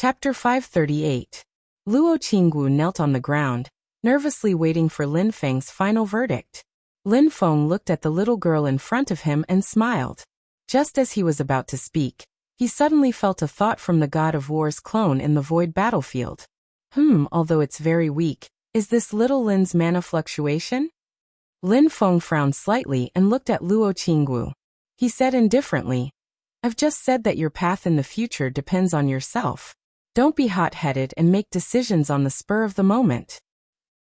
Chapter 538. Luo Qinggu knelt on the ground, nervously waiting for Lin Feng's final verdict. Lin Feng looked at the little girl in front of him and smiled. Just as he was about to speak, he suddenly felt a thought from the God of War's clone in the void battlefield. Although it's very weak, is this little Lin's mana fluctuation? Lin Feng frowned slightly and looked at Luo Qinggu. He said indifferently, I've just said that your path in the future depends on yourself. Don't be hot-headed and make decisions on the spur of the moment.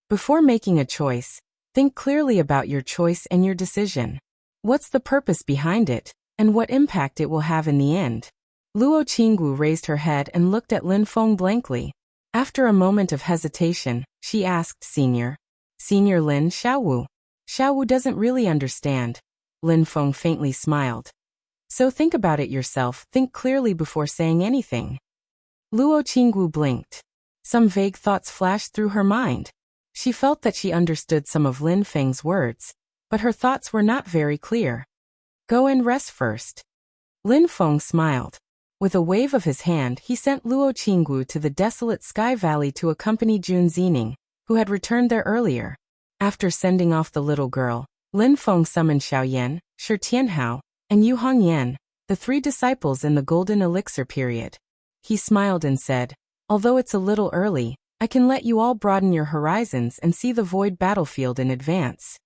Before making a choice, think clearly about your choice and your decision. What's the purpose behind it, and what impact it will have in the end? Luo Qinggu raised her head and looked at Lin Feng blankly. After a moment of hesitation, she asked Senior Lin Xiaowu. Xiaowu doesn't really understand. Lin Feng faintly smiled. So think about it yourself, think clearly before saying anything. Luo Qinggu blinked. Some vague thoughts flashed through her mind. She felt that she understood some of Lin Feng's words, but her thoughts were not very clear. Go and rest first. Lin Feng smiled. With a wave of his hand, he sent Luo Qinggu to the desolate Sky Valley to accompany Jun Zining, who had returned there earlier. After sending off the little girl, Lin Feng summoned Xiaoyan, Shi Tianhao, and Yu Hongyan, the three disciples in the Golden Elixir period. He smiled and said, although it's a little early, I can let you all broaden your horizons and see the void battlefield in advance.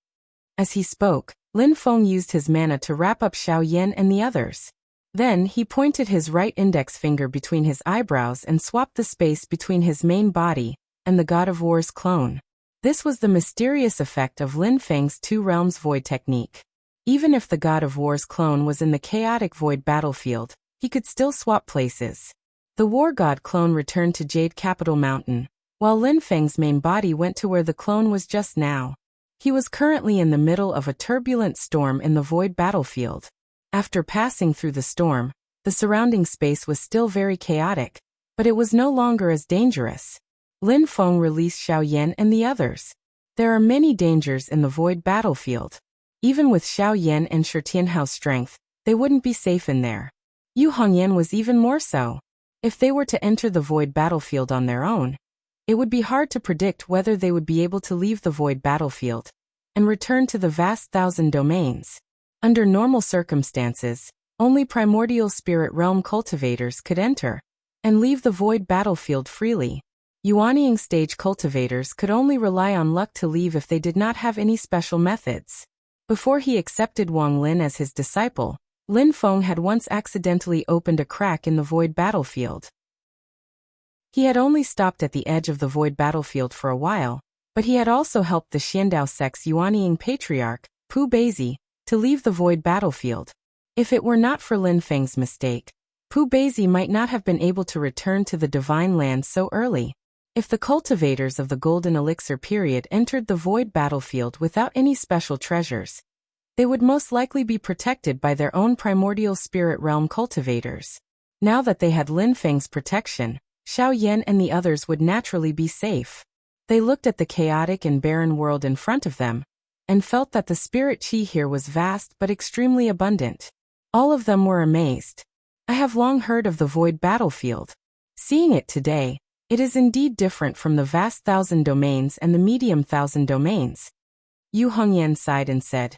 As he spoke, Lin Feng used his mana to wrap up Xiaoyan and the others. Then he pointed his right index finger between his eyebrows and swapped the space between his main body and the God of War's clone. This was the mysterious effect of Lin Feng's Two Realms Void technique. Even if the God of War's clone was in the chaotic void battlefield, he could still swap places. The War God clone returned to Jade Capital Mountain, while Lin Feng's main body went to where the clone was just now. He was currently in the middle of a turbulent storm in the void battlefield. After passing through the storm, the surrounding space was still very chaotic, but it was no longer as dangerous. Lin Feng released Xiaoyan and the others. There are many dangers in the void battlefield. Even with Xiaoyan and Shi Tianhao's strength, they wouldn't be safe in there. Yu Hongyan was even more so. If they were to enter the void battlefield on their own, it would be hard to predict whether they would be able to leave the void battlefield and return to the vast thousand domains. Under normal circumstances, only primordial spirit realm cultivators could enter and leave the void battlefield freely. Yuanying stage cultivators could only rely on luck to leave if they did not have any special methods. Before he accepted Wang Lin as his disciple, Lin Feng had once accidentally opened a crack in the void battlefield. He had only stopped at the edge of the void battlefield for a while, but he had also helped the Xiandao sect's Yuanying patriarch, Pu Beizi, to leave the void battlefield. If it were not for Lin Feng's mistake, Pu Beizi might not have been able to return to the Divine Land so early. If the cultivators of the Golden Elixir period entered the void battlefield without any special treasures, they would most likely be protected by their own primordial spirit realm cultivators. Now that they had Lin Feng's protection, Xiaoyan and the others would naturally be safe. They looked at the chaotic and barren world in front of them, and felt that the spirit chi here was vast but extremely abundant. All of them were amazed. I have long heard of the void battlefield. Seeing it today, it is indeed different from the vast thousand domains and the medium thousand domains. Yu Hongyan sighed and said,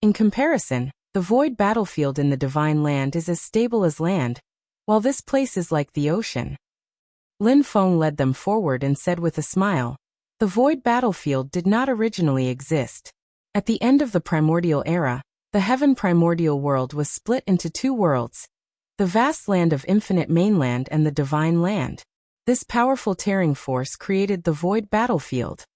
in comparison, the void battlefield in the Divine Land is as stable as land, while this place is like the ocean. Lin Feng led them forward and said with a smile, the void battlefield did not originally exist. At the end of the primordial era, the heaven primordial world was split into two worlds, the vast land of infinite mainland and the Divine Land. This powerful tearing force created the void battlefield.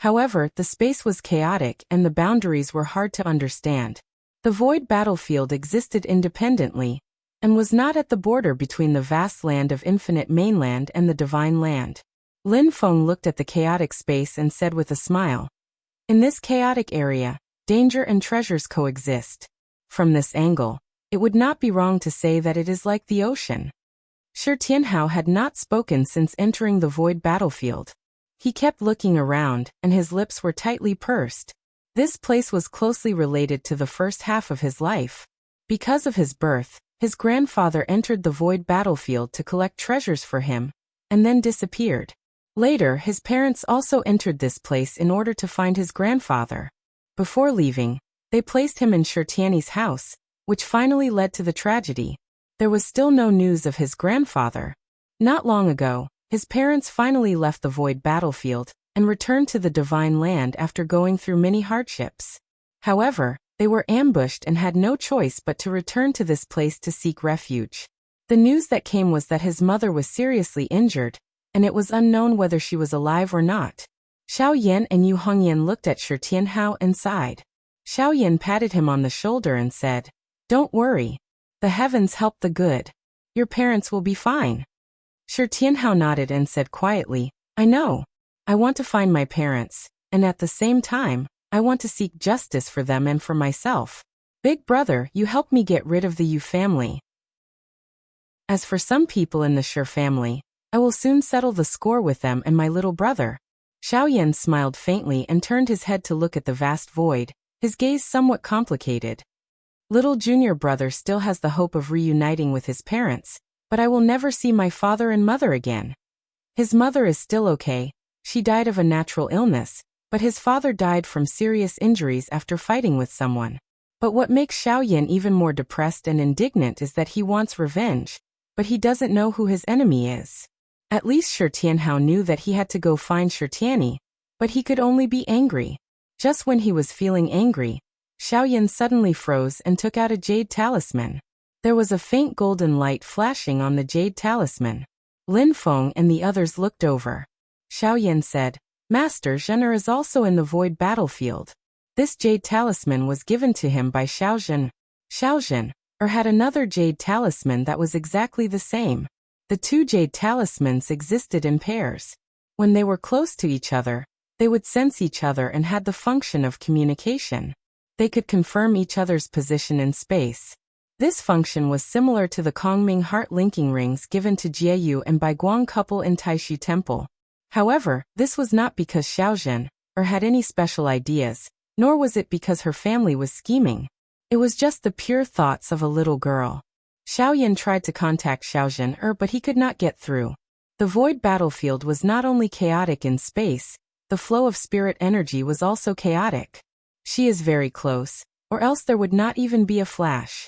However, the space was chaotic and the boundaries were hard to understand. The void battlefield existed independently and was not at the border between the vast land of infinite mainland and the Divine Land. Lin Feng looked at the chaotic space and said with a smile, in this chaotic area, danger and treasures coexist. From this angle, it would not be wrong to say that it is like the ocean. Shi Tianhao had not spoken since entering the void battlefield. He kept looking around, and his lips were tightly pursed. This place was closely related to the first half of his life. Because of his birth, his grandfather entered the void battlefield to collect treasures for him and then disappeared. Later, his parents also entered this place in order to find his grandfather. Before leaving, they placed him in Shirtiani's house, which finally led to the tragedy. There was still no news of his grandfather. Not long ago, his parents finally left the void battlefield and returned to the divine land after going through many hardships. However, they were ambushed and had no choice but to return to this place to seek refuge. The news that came was that his mother was seriously injured, and it was unknown whether she was alive or not. Xiao Yan and Yu Hongyan looked at Shi Tianhao and sighed. Xiao Yan patted him on the shoulder and said, "Don't worry. The heavens help the good. Your parents will be fine." Shi Tianhao nodded and said quietly, "I know. I want to find my parents, and at the same time, I want to seek justice for them and for myself. Big brother, you help me get rid of the Yu family. As for some people in the Shi family, I will soon settle the score with them and my little brother." Xiao Yan smiled faintly and turned his head to look at the vast void, his gaze somewhat complicated. Little junior brother still has the hope of reuniting with his parents, but I will never see my father and mother again. His mother is still okay. She died of a natural illness, but his father died from serious injuries after fighting with someone. But what makes Xiao Yan even more depressed and indignant is that he wants revenge, but he doesn't know who his enemy is. At least Shi Tianhao knew that he had to go find Shi Tiani, but he could only be angry. Just when he was feeling angry, Xiao Yan suddenly froze and took out a jade talisman. There was a faint golden light flashing on the jade talisman. Lin Feng and the others looked over. Xiao Yan said, "Master Zhener is also in the void battlefield. This jade talisman was given to him by Xiao Zhen. Xiao Zhen, had another jade talisman that was exactly the same. The two jade talismans existed in pairs. When they were close to each other, they would sense each other and had the function of communication. They could confirm each other's position in space. This function was similar to the Kongming heart-linking rings given to Jieyu and Baiguang couple in Taishu Temple. However, this was not because Xiao Zhen had any special ideas, nor was it because her family was scheming. It was just the pure thoughts of a little girl. Xiao Yan tried to contact Xiao Zhen but he could not get through. The void battlefield was not only chaotic in space, the flow of spirit energy was also chaotic. She is very close, or else there would not even be a flash.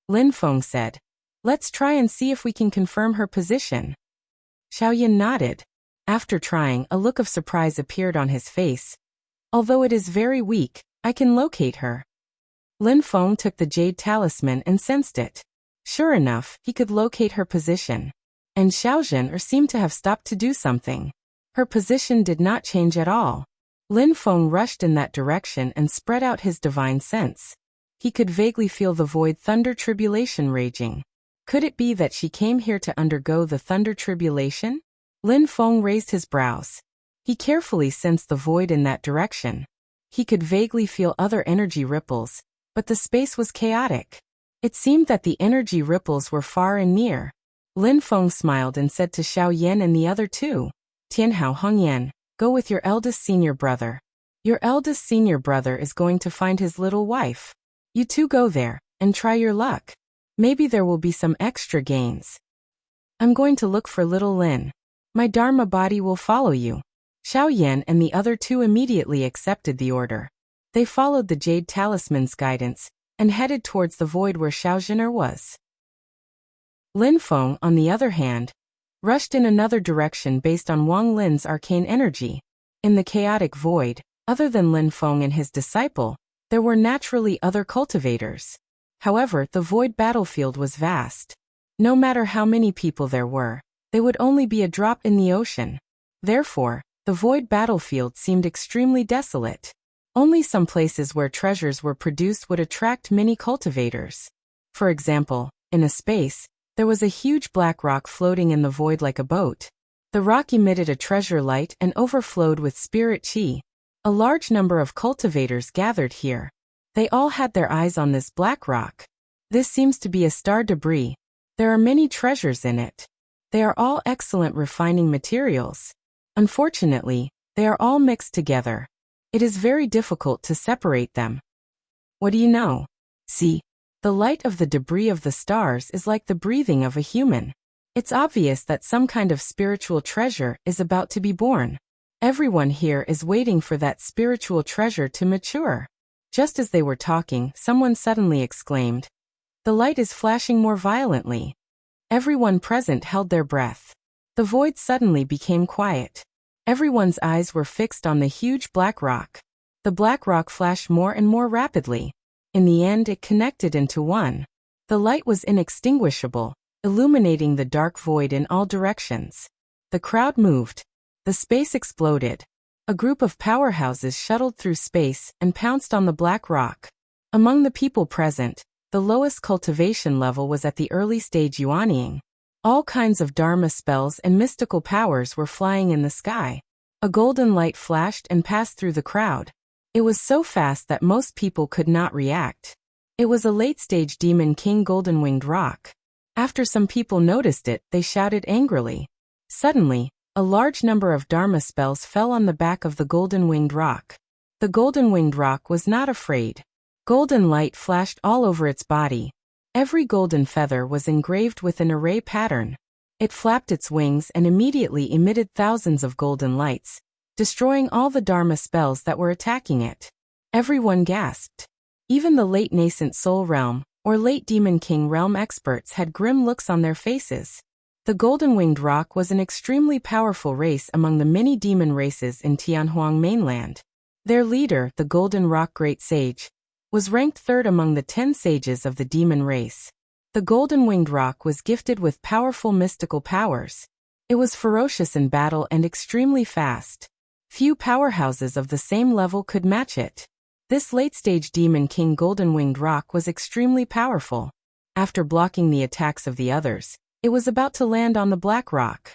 Lin Feng said, "Let's try and see if we can confirm her position." Xiao Yan nodded. After trying, a look of surprise appeared on his face. "Although it is very weak, I can locate her." Lin Feng took the jade talisman and sensed it. Sure enough, he could locate her position. And Xiao Zhen seemed to have stopped to do something. Her position did not change at all. Lin Feng rushed in that direction and spread out his divine sense. He could vaguely feel the void thunder tribulation raging. Could it be that she came here to undergo the thunder tribulation? Lin Feng raised his brows. He carefully sensed the void in that direction. He could vaguely feel other energy ripples, but the space was chaotic. It seemed that the energy ripples were far and near. Lin Feng smiled and said to Xiao Yan and the other two, "Tianhao Hongyan, go with your eldest senior brother. Your eldest senior brother is going to find his little wife. You two go there, and try your luck. Maybe there will be some extra gains. I'm going to look for little Lin. My Dharma body will follow you." Xiao Yan and the other two immediately accepted the order. They followed the jade talisman's guidance, and headed towards the void where Xiao Zhen was. Lin Feng, on the other hand, rushed in another direction based on Wang Lin's arcane energy. In the chaotic void, other than Lin Feng and his disciple, there were naturally other cultivators. However, the void battlefield was vast. No matter how many people there were, they would only be a drop in the ocean. Therefore, the void battlefield seemed extremely desolate. Only some places where treasures were produced would attract many cultivators. For example, in a space, there was a huge black rock floating in the void like a boat. The rock emitted a treasure light and overflowed with spirit chi. A large number of cultivators gathered here. They all had their eyes on this black rock. This seems to be a star debris. There are many treasures in it. They are all excellent refining materials. Unfortunately, they are all mixed together. It is very difficult to separate them. What do you know? See, the light of the debris of the stars is like the breathing of a human. It's obvious that some kind of spiritual treasure is about to be born. Everyone here is waiting for that spiritual treasure to mature. Just as they were talking, someone suddenly exclaimed, "The light is flashing more violently." Everyone present held their breath. The void suddenly became quiet. Everyone's eyes were fixed on the huge black rock. The black rock flashed more and more rapidly. In the end, it connected into one. The light was inextinguishable, illuminating the dark void in all directions. The crowd moved. The space exploded. A group of powerhouses shuttled through space and pounced on the black rock. Among the people present, the lowest cultivation level was at the early stage Yuanying. All kinds of Dharma spells and mystical powers were flying in the sky. A golden light flashed and passed through the crowd. It was so fast that most people could not react. It was a late-stage Demon King golden-winged rock. After some people noticed it, they shouted angrily. Suddenly, a large number of Dharma spells fell on the back of the golden-winged rock. The golden-winged rock was not afraid. Golden light flashed all over its body. Every golden feather was engraved with an array pattern. It flapped its wings and immediately emitted thousands of golden lights, destroying all the Dharma spells that were attacking it. Everyone gasped. Even the late nascent soul realm, or late Demon King realm experts had grim looks on their faces. The golden-winged rock was an extremely powerful race among the many demon races in Tianhuang mainland. Their leader, the Golden Rock Great Sage, was ranked third among the 10 sages of the demon race. The golden-winged rock was gifted with powerful mystical powers. It was ferocious in battle and extremely fast. Few powerhouses of the same level could match it. This late-stage Demon King golden-winged rock was extremely powerful. After blocking the attacks of the others, it was about to land on the black rock.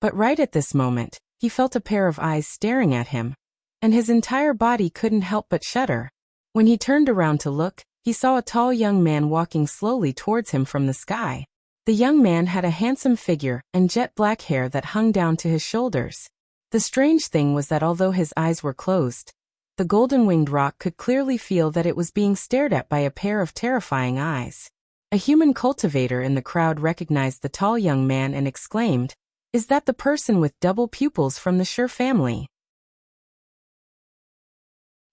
But right at this moment, he felt a pair of eyes staring at him, and his entire body couldn't help but shudder. When he turned around to look, he saw a tall young man walking slowly towards him from the sky. The young man had a handsome figure and jet black hair that hung down to his shoulders. The strange thing was that although his eyes were closed, the golden-winged rock could clearly feel that it was being stared at by a pair of terrifying eyes. A human cultivator in the crowd recognized the tall young man and exclaimed, "Is that the person with double pupils from the Sure family?"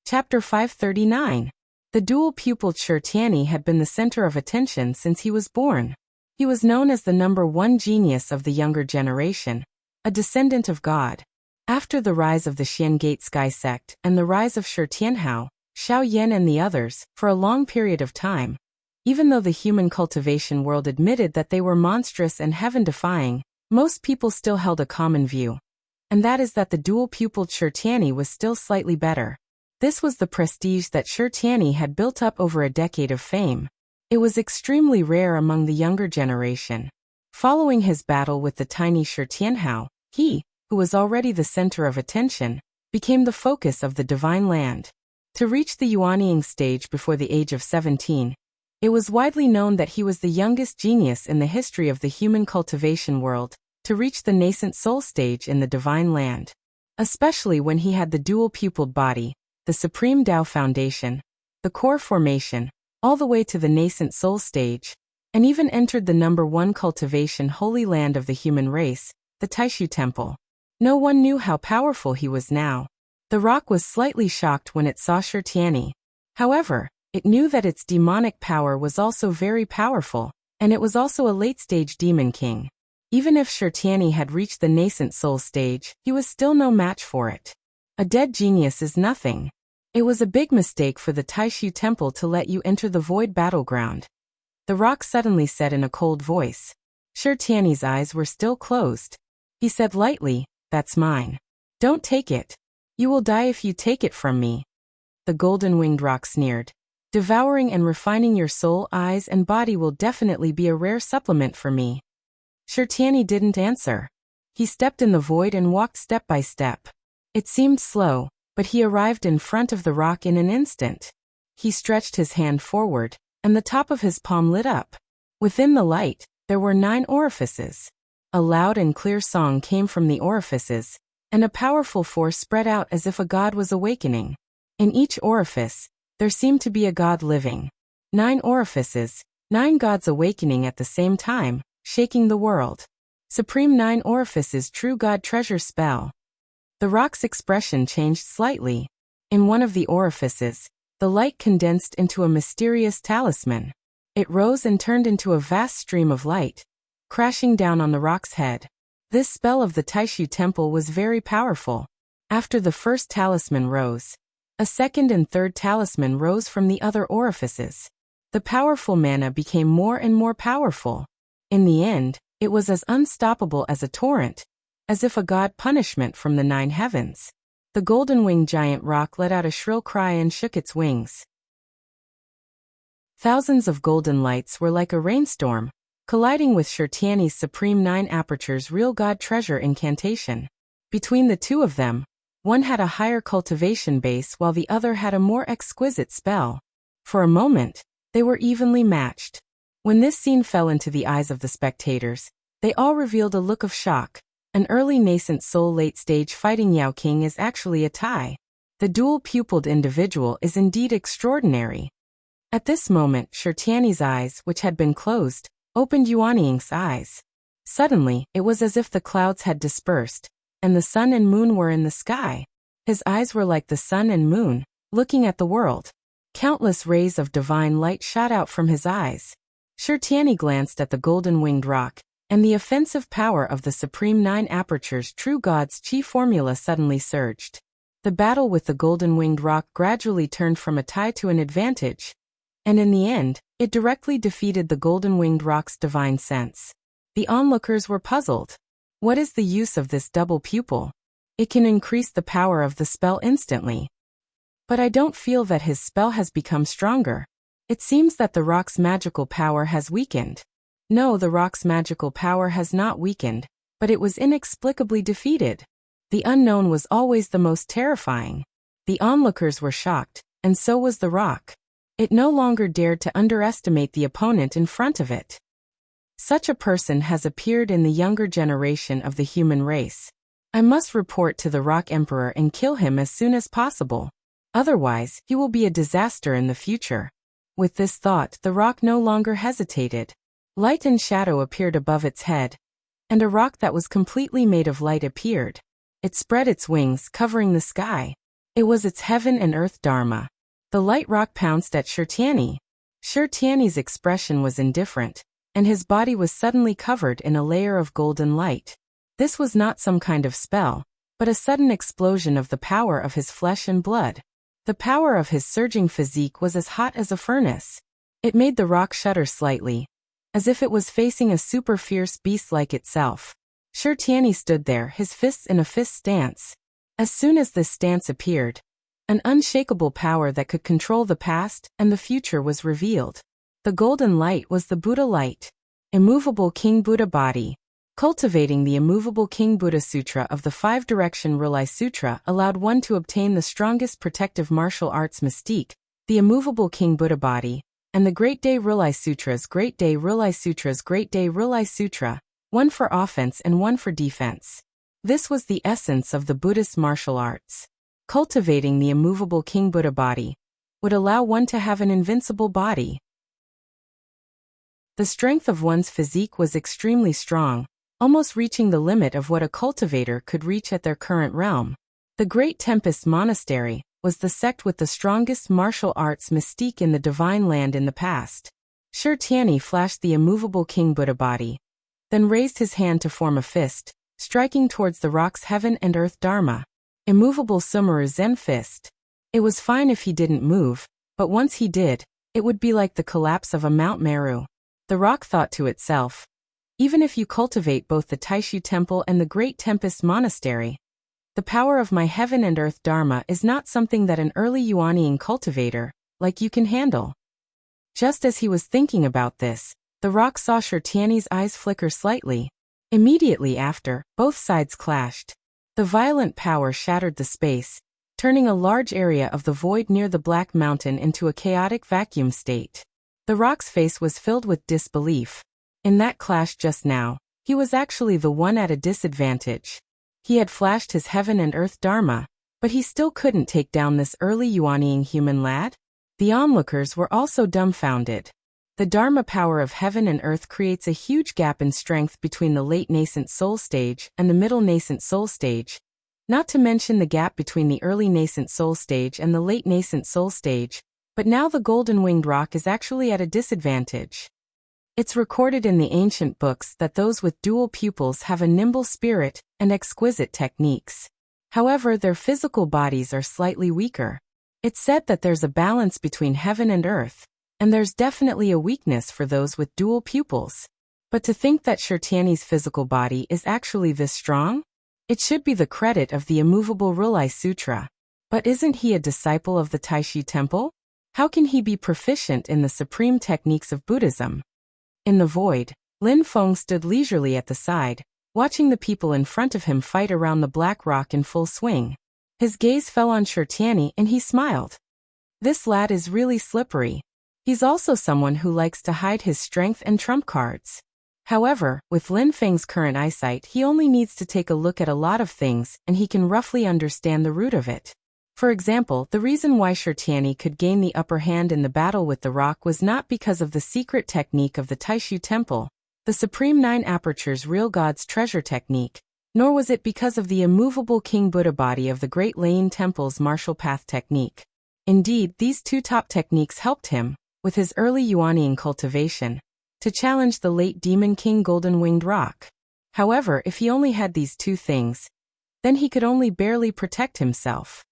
Chapter 539. The dual-pupiled Sure Tianyi had been the center of attention since he was born. He was known as the #1 genius of the younger generation, a descendant of God. After the rise of the Xian Gate Sky sect and the rise of Sure Tianhao, Xiao Yan and the others, for a long period of time, even though the human cultivation world admitted that they were monstrous and heaven-defying, most people still held a common view. And that is that the dual-pupiled Sure Tianyi was still slightly better. This was the prestige that Sure Tianyi had built up over a decade of fame. It was extremely rare among the younger generation. Following his battle with the tiny Sure Tianhao, he, who was already the center of attention, became the focus of the divine land. To reach the Yuanying stage before the age of 17, it was widely known that he was the youngest genius in the history of the human cultivation world to reach the nascent soul stage in the divine land. Especially when he had the dual-pupiled body, the Supreme Tao Foundation, the core formation, all the way to the nascent soul stage, and even entered the #1 cultivation holy land of the human race, the Taishu Temple. No one knew how powerful he was now. The rock was slightly shocked when it saw Sure Tianyi. However, it knew that its demonic power was also very powerful, and it was also a late-stage demon king. Even if Sure Tianyi had reached the nascent soul stage, he was still no match for it. A dead genius is nothing. It was a big mistake for the Taishu Temple to let you enter the void battleground. The rock suddenly said in a cold voice. Sure Tianyi's eyes were still closed. He said lightly, "That's mine. Don't take it. You will die if you take it from me." The golden-winged rock sneered. "Devouring and refining your soul, eyes, and body will definitely be a rare supplement for me." Sure Tianyi didn't answer. He stepped in the void and walked step by step. It seemed slow, but he arrived in front of the rock in an instant. He stretched his hand forward, and the top of his palm lit up. Within the light, there were 9 orifices. A loud and clear song came from the orifices, and a powerful force spread out as if a god was awakening. In each orifice, there seemed to be a god living. 9 orifices, 9 gods awakening at the same time, shaking the world. Supreme Nine Orifices True God Treasure Spell. The rock's expression changed slightly. In one of the orifices, the light condensed into a mysterious talisman. It rose and turned into a vast stream of light, crashing down on the rock's head. This spell of the Taishu Temple was very powerful. After the first talisman rose, a second and third talisman rose from the other orifices. The powerful mana became more and more powerful. In the end, it was as unstoppable as a torrent, as if a god punishment from the 9 heavens. The golden-winged giant rock let out a shrill cry and shook its wings. Thousands of golden lights were like a rainstorm, colliding with Shirtiani's Supreme 9 Aperture's Real God Treasure incantation. Between the two of them, one had a higher cultivation base while the other had a more exquisite spell. For a moment, they were evenly matched. When this scene fell into the eyes of the spectators, they all revealed a look of shock. An early nascent soul late-stage fighting Yao King is actually a Tai. The dual-pupiled individual is indeed extraordinary. At this moment, Shirtiani's eyes, which had been closed, opened Yuanying's eyes. Suddenly, it was as if the clouds had dispersed, and the sun and moon were in the sky. His eyes were like the sun and moon, looking at the world. Countless rays of divine light shot out from his eyes. Shirtiani glanced at the golden-winged rock, and the offensive power of the Supreme 9 Aperture's True God's Chi formula suddenly surged. The battle with the golden-winged rock gradually turned from a tie to an advantage, and in the end, it directly defeated the golden-winged rock's divine sense. The onlookers were puzzled. What is the use of this double pupil? It can increase the power of the spell instantly. But I don't feel that his spell has become stronger. It seems that the rock's magical power has weakened. No, the rock's magical power has not weakened, but it was inexplicably defeated. The unknown was always the most terrifying. The onlookers were shocked, and so was the rock. It no longer dared to underestimate the opponent in front of it. Such a person has appeared in the younger generation of the human race. I must report to the Rock Emperor and kill him as soon as possible. Otherwise, he will be a disaster in the future. With this thought, the rock no longer hesitated. Light and shadow appeared above its head, and a rock that was completely made of light appeared. It spread its wings, covering the sky. It was its heaven and earth dharma. The light rock pounced at Shirtiani. Shirtiani's expression was indifferent, and his body was suddenly covered in a layer of golden light. This was not some kind of spell, but a sudden explosion of the power of his flesh and blood. The power of his surging physique was as hot as a furnace. It made the rock shudder slightly, as if it was facing a super fierce beast like itself. Shirtiani stood there, his fists in a fist stance. As soon as this stance appeared, an unshakable power that could control the past and the future was revealed. The golden light was the Buddha light. Immovable King Buddha body. Cultivating the Immovable King Buddha Sutra of the 5-Direction Rilai Sutra allowed one to obtain the strongest protective martial arts mystique, the Immovable King Buddha body, and the Great Day Rilai Sutra's Great Day Rilai Sutra's Great Day Rilai Sutra, one for offense and one for defense. This was the essence of the Buddhist martial arts. Cultivating the Immovable King Buddha body would allow one to have an invincible body. The strength of one's physique was extremely strong, almost reaching the limit of what a cultivator could reach at their current realm. The Great Tempest Monastery was the sect with the strongest martial arts mystique in the Divine Land in the past. Shirtiani flashed the Immovable King Buddha body, then raised his hand to form a fist, striking towards the rock's heaven and earth dharma. Immovable Sumeru Zen fist. It was fine if he didn't move, but once he did, it would be like the collapse of a Mount Meru. The rock thought to itself, even if you cultivate both the Taishu Temple and the Great Tempest Monastery, the power of my heaven and earth dharma is not something that an early Yuanying cultivator, like you, can handle. Just as he was thinking about this, the rock saw Shirtiani's eyes flicker slightly. Immediately after, both sides clashed. The violent power shattered the space, turning a large area of the void near the Black Mountain into a chaotic vacuum state. The rock's face was filled with disbelief. In that clash just now, he was actually the one at a disadvantage. He had flashed his heaven and earth dharma, but he still couldn't take down this early Yuanying human lad? The onlookers were also dumbfounded. The Dharma power of heaven and earth creates a huge gap in strength between the late nascent soul stage and the middle nascent soul stage, not to mention the gap between the early nascent soul stage and the late nascent soul stage, but now the golden-winged roc is actually at a disadvantage. It's recorded in the ancient books that those with dual pupils have a nimble spirit and exquisite techniques. However, their physical bodies are slightly weaker. It's said that there's a balance between heaven and earth, and there's definitely a weakness for those with dual pupils. But to think that Shirtiani's physical body is actually this strong? It should be the credit of the immovable Rulai Sutra. But isn't he a disciple of the Taishu Temple? How can he be proficient in the supreme techniques of Buddhism? In the void, Lin Feng stood leisurely at the side, watching the people in front of him fight around the black rock in full swing. His gaze fell on Shirtiani and he smiled. This lad is really slippery. He's also someone who likes to hide his strength and trump cards. However, with Lin Feng's current eyesight, he only needs to take a look at a lot of things and he can roughly understand the root of it. For example, the reason why Shirtiani could gain the upper hand in the battle with the rock was not because of the secret technique of the Taishu Temple, the Supreme Nine Apertures Real God's Treasure technique, nor was it because of the immovable King Buddha body of the Great Lane Temple's Martial Path technique. Indeed, these two top techniques helped him, with his early Yuanian cultivation, to challenge the late Demon King Golden-Winged Roc. However, if he only had these two things, then he could only barely protect himself.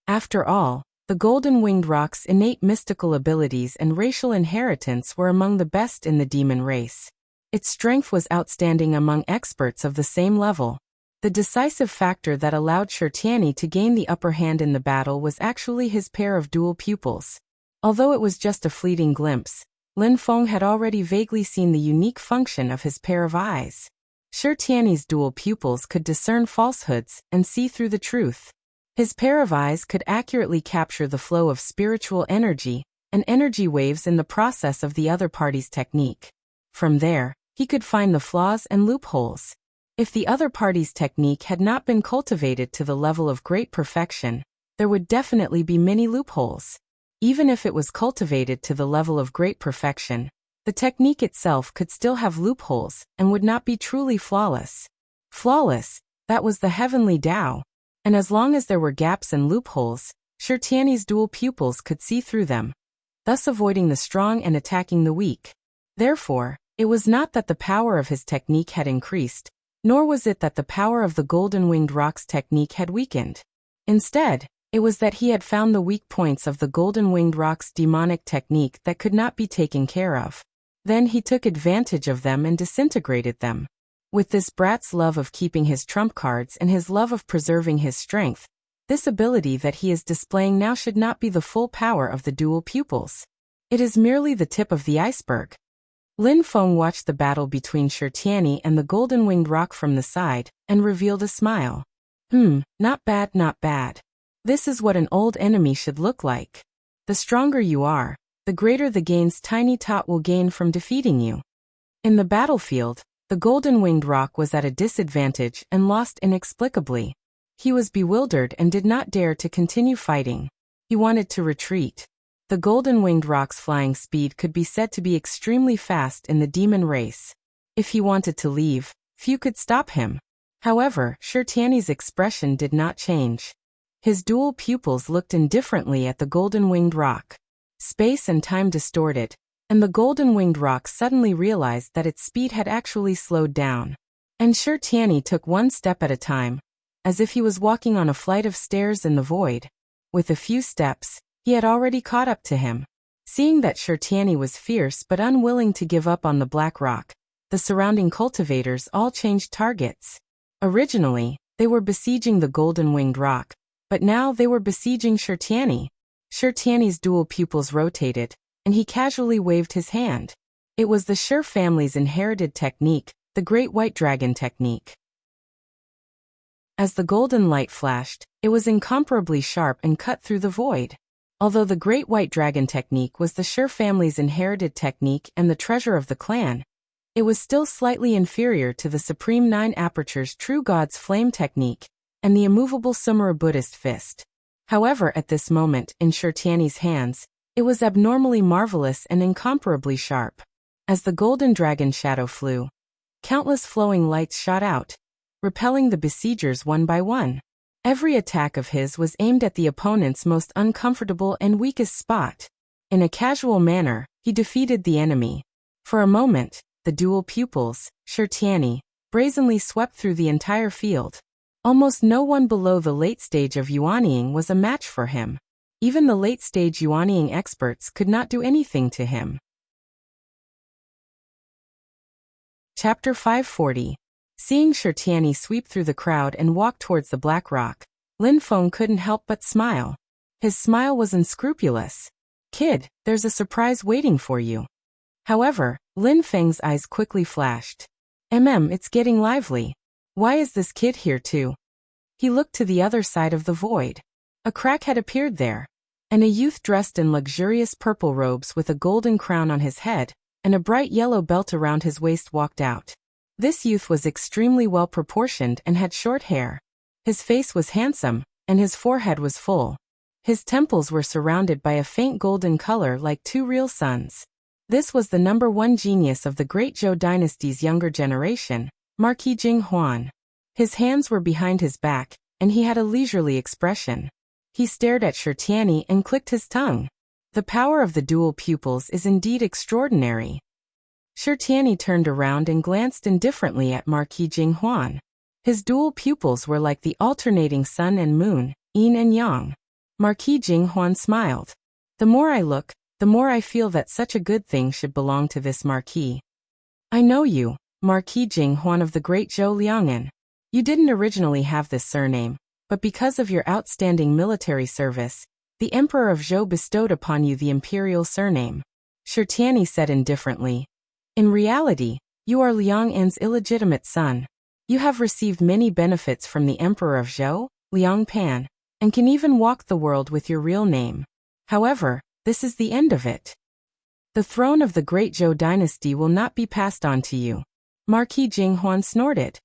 After all, the Golden-Winged Roc's innate mystical abilities and racial inheritance were among the best in the demon race. Its strength was outstanding among experts of the same level. The decisive factor that allowed Shirtiani to gain the upper hand in the battle was actually his pair of dual pupils. Although it was just a fleeting glimpse, Lin Feng had already vaguely seen the unique function of his pair of eyes. Shirtiani's dual pupils could discern falsehoods and see through the truth. His pair of eyes could accurately capture the flow of spiritual energy and energy waves in the process of the other party's technique. From there, he could find the flaws and loopholes. If the other party's technique had not been cultivated to the level of great perfection, there would definitely be many loopholes. Even if it was cultivated to the level of great perfection, the technique itself could still have loopholes and would not be truly flawless. Flawless, that was the heavenly Tao. And as long as there were gaps and loopholes, Shirtiani's dual pupils could see through them, thus avoiding the strong and attacking the weak. Therefore, it was not that the power of his technique had increased, nor was it that the power of the Golden-Winged Roc's technique had weakened. Instead, it was that he had found the weak points of the Golden-Winged Roc's demonic technique that could not be taken care of. Then he took advantage of them and disintegrated them. With this brat's love of keeping his trump cards and his love of preserving his strength, this ability that he is displaying now should not be the full power of the dual pupils. It is merely the tip of the iceberg. Lin Feng watched the battle between Shirtiani and the Golden-Winged Roc from the side and revealed a smile. Not bad, not bad. This is what an old enemy should look like. The stronger you are, the greater the gains Tiny Tot will gain from defeating you. In the battlefield, the Golden-Winged Roc was at a disadvantage and lost inexplicably. He was bewildered and did not dare to continue fighting. He wanted to retreat. The Golden-Winged Roc's flying speed could be said to be extremely fast in the demon race. If he wanted to leave, few could stop him. However, Shirtiani's expression did not change. His dual pupils looked indifferently at the Golden-Winged Roc. Space and time distorted, and the Golden-Winged Roc suddenly realized that its speed had actually slowed down. And Shirtiani took one step at a time, as if he was walking on a flight of stairs in the void. With a few steps, he had already caught up to him. Seeing that Shirtiani was fierce but unwilling to give up on the black rock, the surrounding cultivators all changed targets. Originally, they were besieging the Golden-Winged Roc, but now they were besieging Shirtiani. Shirtiani's dual pupils rotated, and he casually waved his hand. It was the Shir family's inherited technique, the Great White Dragon technique. As the golden light flashed, it was incomparably sharp and cut through the void. Although the Great White Dragon technique was the Shir family's inherited technique and the treasure of the clan, it was still slightly inferior to the Supreme Nine Apertures True God's Flame technique and the immovable Sumera Buddhist fist. However, at this moment, in Shirtiani's hands, It was abnormally marvelous and incomparably sharp. As the golden dragon shadow flew, countless flowing lights shot out, repelling the besiegers one by one. Every attack of his was aimed at the opponent's most uncomfortable and weakest spot. In a casual manner, he defeated the enemy. For a moment, the dual pupils, Shirtiani, brazenly swept through the entire field. Almost no one below the late stage of Yuanying was a match for him. Even the late-stage Yuanying experts could not do anything to him. Chapter 540. Seeing Shirtiani sweep through the crowd and walk towards the Black Rock, Lin Feng couldn't help but smile. His smile was unscrupulous. "Kid, there's a surprise waiting for you." However, Lin Feng's eyes quickly flashed. It's getting lively. Why is this kid here too?" He looked to the other side of the void. A crack had appeared there, and a youth dressed in luxurious purple robes with a golden crown on his head and a bright yellow belt around his waist walked out. This youth was extremely well proportioned and had short hair. His face was handsome, and his forehead was full. His temples were surrounded by a faint golden color like two real suns. This was the #1 genius of the Great Zhou dynasty's younger generation, Marquis Jing Huan. His hands were behind his back, and he had a leisurely expression. He stared at Shirtiani and clicked his tongue. The power of the dual pupils is indeed extraordinary. Shirtiani turned around and glanced indifferently at Marquis Jing Huan. His dual pupils were like the alternating sun and moon, yin and yang. Marquis Jing Huan smiled. "The more I look, the more I feel that such a good thing should belong to this marquis." "I know you, Marquis Jing Huan of the Great Zhou Liang'an. You didn't originally have this surname, but because of your outstanding military service, the Emperor of Zhou bestowed upon you the imperial surname," Shirtiani said indifferently. "In reality, you are Liang An's illegitimate son. You have received many benefits from the Emperor of Zhou, Liang Pan, and can even walk the world with your real name. However, this is the end of it. The throne of the Great Zhou dynasty will not be passed on to you." Marquis Jing Huan snorted.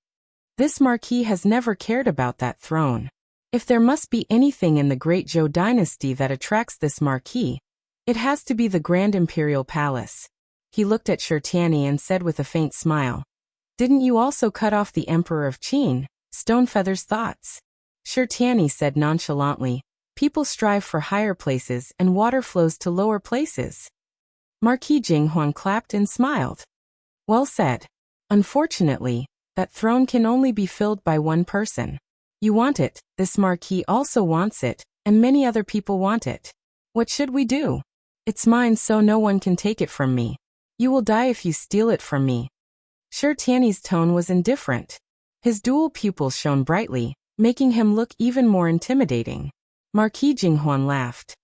This marquis has never cared about that throne. If there must be anything in the Great Zhou dynasty that attracts this marquis, it has to be the Grand Imperial Palace. He looked at Shirtiani and said with a faint smile, "Didn't you also cut off the Emperor of Qin, Stonefeather's thoughts?" Shirtiani said nonchalantly, "People strive for higher places and water flows to lower places." Marquis Jing Huan clapped and smiled. "Well said. Unfortunately, that throne can only be filled by one person. You want it, this marquis also wants it, and many other people want it. What should we do? It's mine so no one can take it from me. You will die if you steal it from me." Shirtiani's tone was indifferent. His dual pupils shone brightly, making him look even more intimidating. Marquis Jing Huan laughed.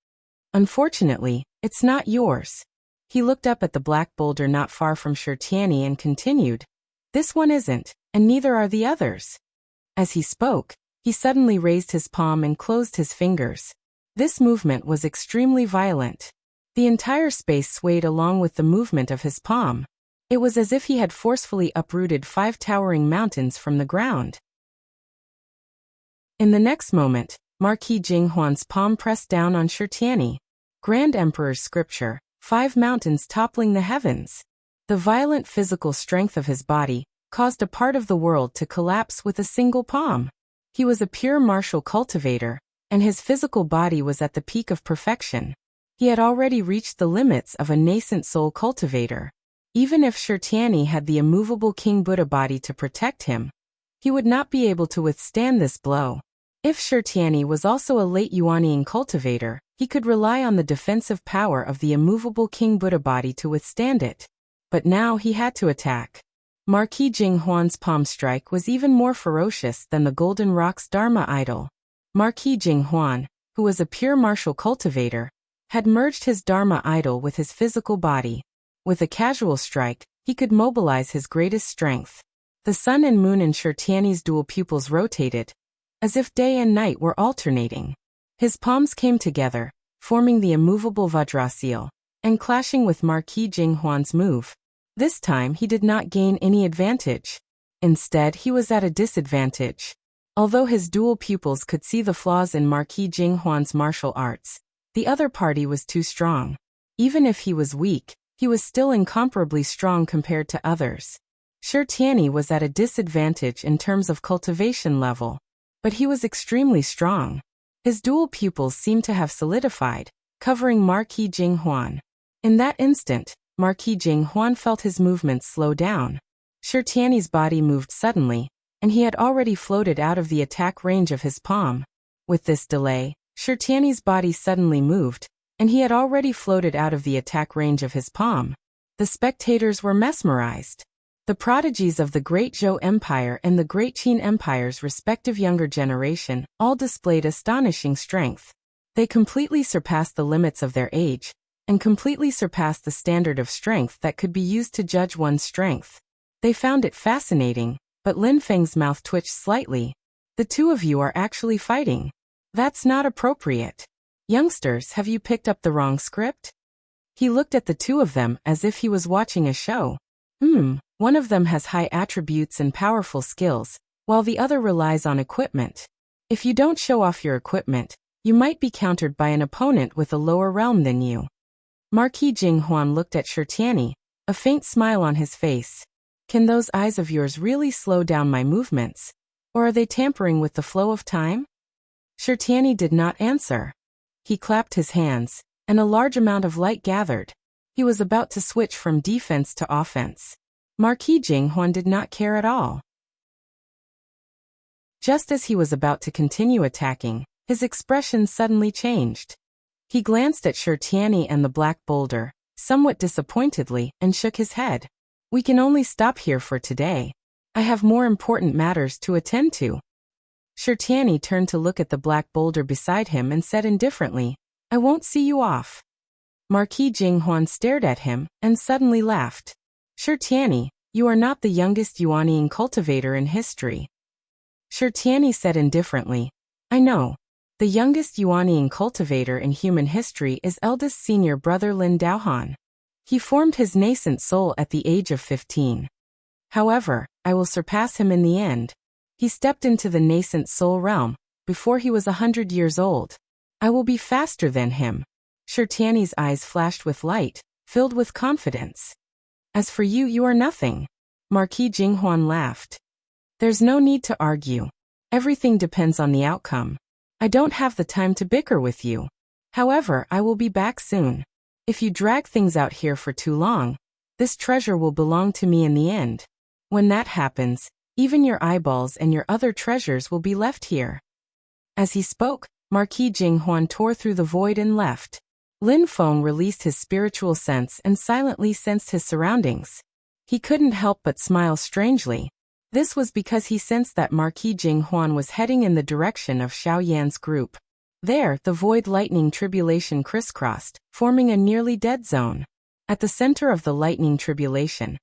"Unfortunately, it's not yours." He looked up at the black boulder not far from Shirtiani and continued, "This one isn't, and neither are the others." As he spoke, he suddenly raised his palm and closed his fingers. This movement was extremely violent. The entire space swayed along with the movement of his palm. It was as if he had forcefully uprooted 5 towering mountains from the ground. In the next moment, Marquis Jing Huan's palm pressed down on Shirtiani. Grand Emperor's scripture, 5 mountains toppling the heavens. The violent physical strength of his body caused a part of the world to collapse with a single palm. He was a pure martial cultivator, and his physical body was at the peak of perfection. He had already reached the limits of a nascent soul cultivator. Even if Shirtiani had the immovable King Buddha body to protect him, he would not be able to withstand this blow. If Shirtiani was also a late Yuanying cultivator, he could rely on the defensive power of the immovable King Buddha body to withstand it. But now he had to attack. Marquis Jing Huan's palm strike was even more ferocious than the Golden Rock's Dharma idol. Marquis Jing Huan, who was a pure martial cultivator, had merged his Dharma idol with his physical body. With a casual strike, he could mobilize his greatest strength. The sun and moon in Shirtiani's dual pupils rotated, as if day and night were alternating. His palms came together, forming the immovable Vajraseal, and clashing with Marquis Jing Huan's move. This time he did not gain any advantage. Instead, he was at a disadvantage. Although his dual pupils could see the flaws in Marquis Jing Huan's martial arts, The other party was too strong. Even if he was weak, he was still incomparably strong compared to others. Shi Tianyi was at a disadvantage in terms of cultivation level, but he was extremely strong. His dual pupils seemed to have solidified, covering Marquis Jinghuan. In that instant, Marquis Jinghuan felt his movements slow down. Shi Tianyi's body moved suddenly, and he had already floated out of the attack range of his palm. With this delay, Shi Tianyi's body suddenly moved, and he had already floated out of the attack range of his palm. The spectators were mesmerized. The prodigies of the Great Zhou Empire and the Great Qin Empire's respective younger generation all displayed astonishing strength. They completely surpassed the limits of their age, and completely surpassed the standard of strength that could be used to judge one's strength. They found it fascinating, but Lin Feng's mouth twitched slightly. The two of you are actually fighting. That's not appropriate. Youngsters, have you picked up the wrong script? He looked at the two of them as if he was watching a show. One of them has high attributes and powerful skills, while the other relies on equipment. If you don't show off your equipment, you might be countered by an opponent with a lower realm than you. Marquis Jinghuan looked at Shi Tianyi, a faint smile on his face. Can those eyes of yours really slow down my movements? Or are they tampering with the flow of time? Shi Tianyi did not answer. He clapped his hands, and a large amount of light gathered. He was about to switch from defense to offense. Marquis Jinghuan did not care at all. Just as he was about to continue attacking, his expression suddenly changed. He glanced at Shi Tianyi and the black boulder, somewhat disappointedly, and shook his head. We can only stop here for today. I have more important matters to attend to. Shi Tianyi turned to look at the black boulder beside him and said indifferently, I won't see you off. Marquis Jinghuan stared at him and suddenly laughed. Shi Tianyi, you are not the youngest Yuanying cultivator in history. Shi Tianyi said indifferently, I know. The youngest Yuanying cultivator in human history is eldest senior brother Lin Daohan. He formed his nascent soul at the age of 15. However, I will surpass him in the end. He stepped into the nascent soul realm before he was 100 years old. I will be faster than him. Shi Tianyi's eyes flashed with light, filled with confidence. As for you, you are nothing. Marquis Jinghuan laughed. There's no need to argue. Everything depends on the outcome. I don't have the time to bicker with you. However, I will be back soon. If you drag things out here for too long, this treasure will belong to me in the end. When that happens, even your eyeballs and your other treasures will be left here. As he spoke, Marquis Jinghuan tore through the void and left. Lin Feng released his spiritual sense and silently sensed his surroundings. He couldn't help but smile strangely. This was because he sensed that Marquis Jinghuan was heading in the direction of Xiao Yan's group. There, the void lightning tribulation crisscrossed, forming a nearly dead zone. At the center of the lightning tribulation,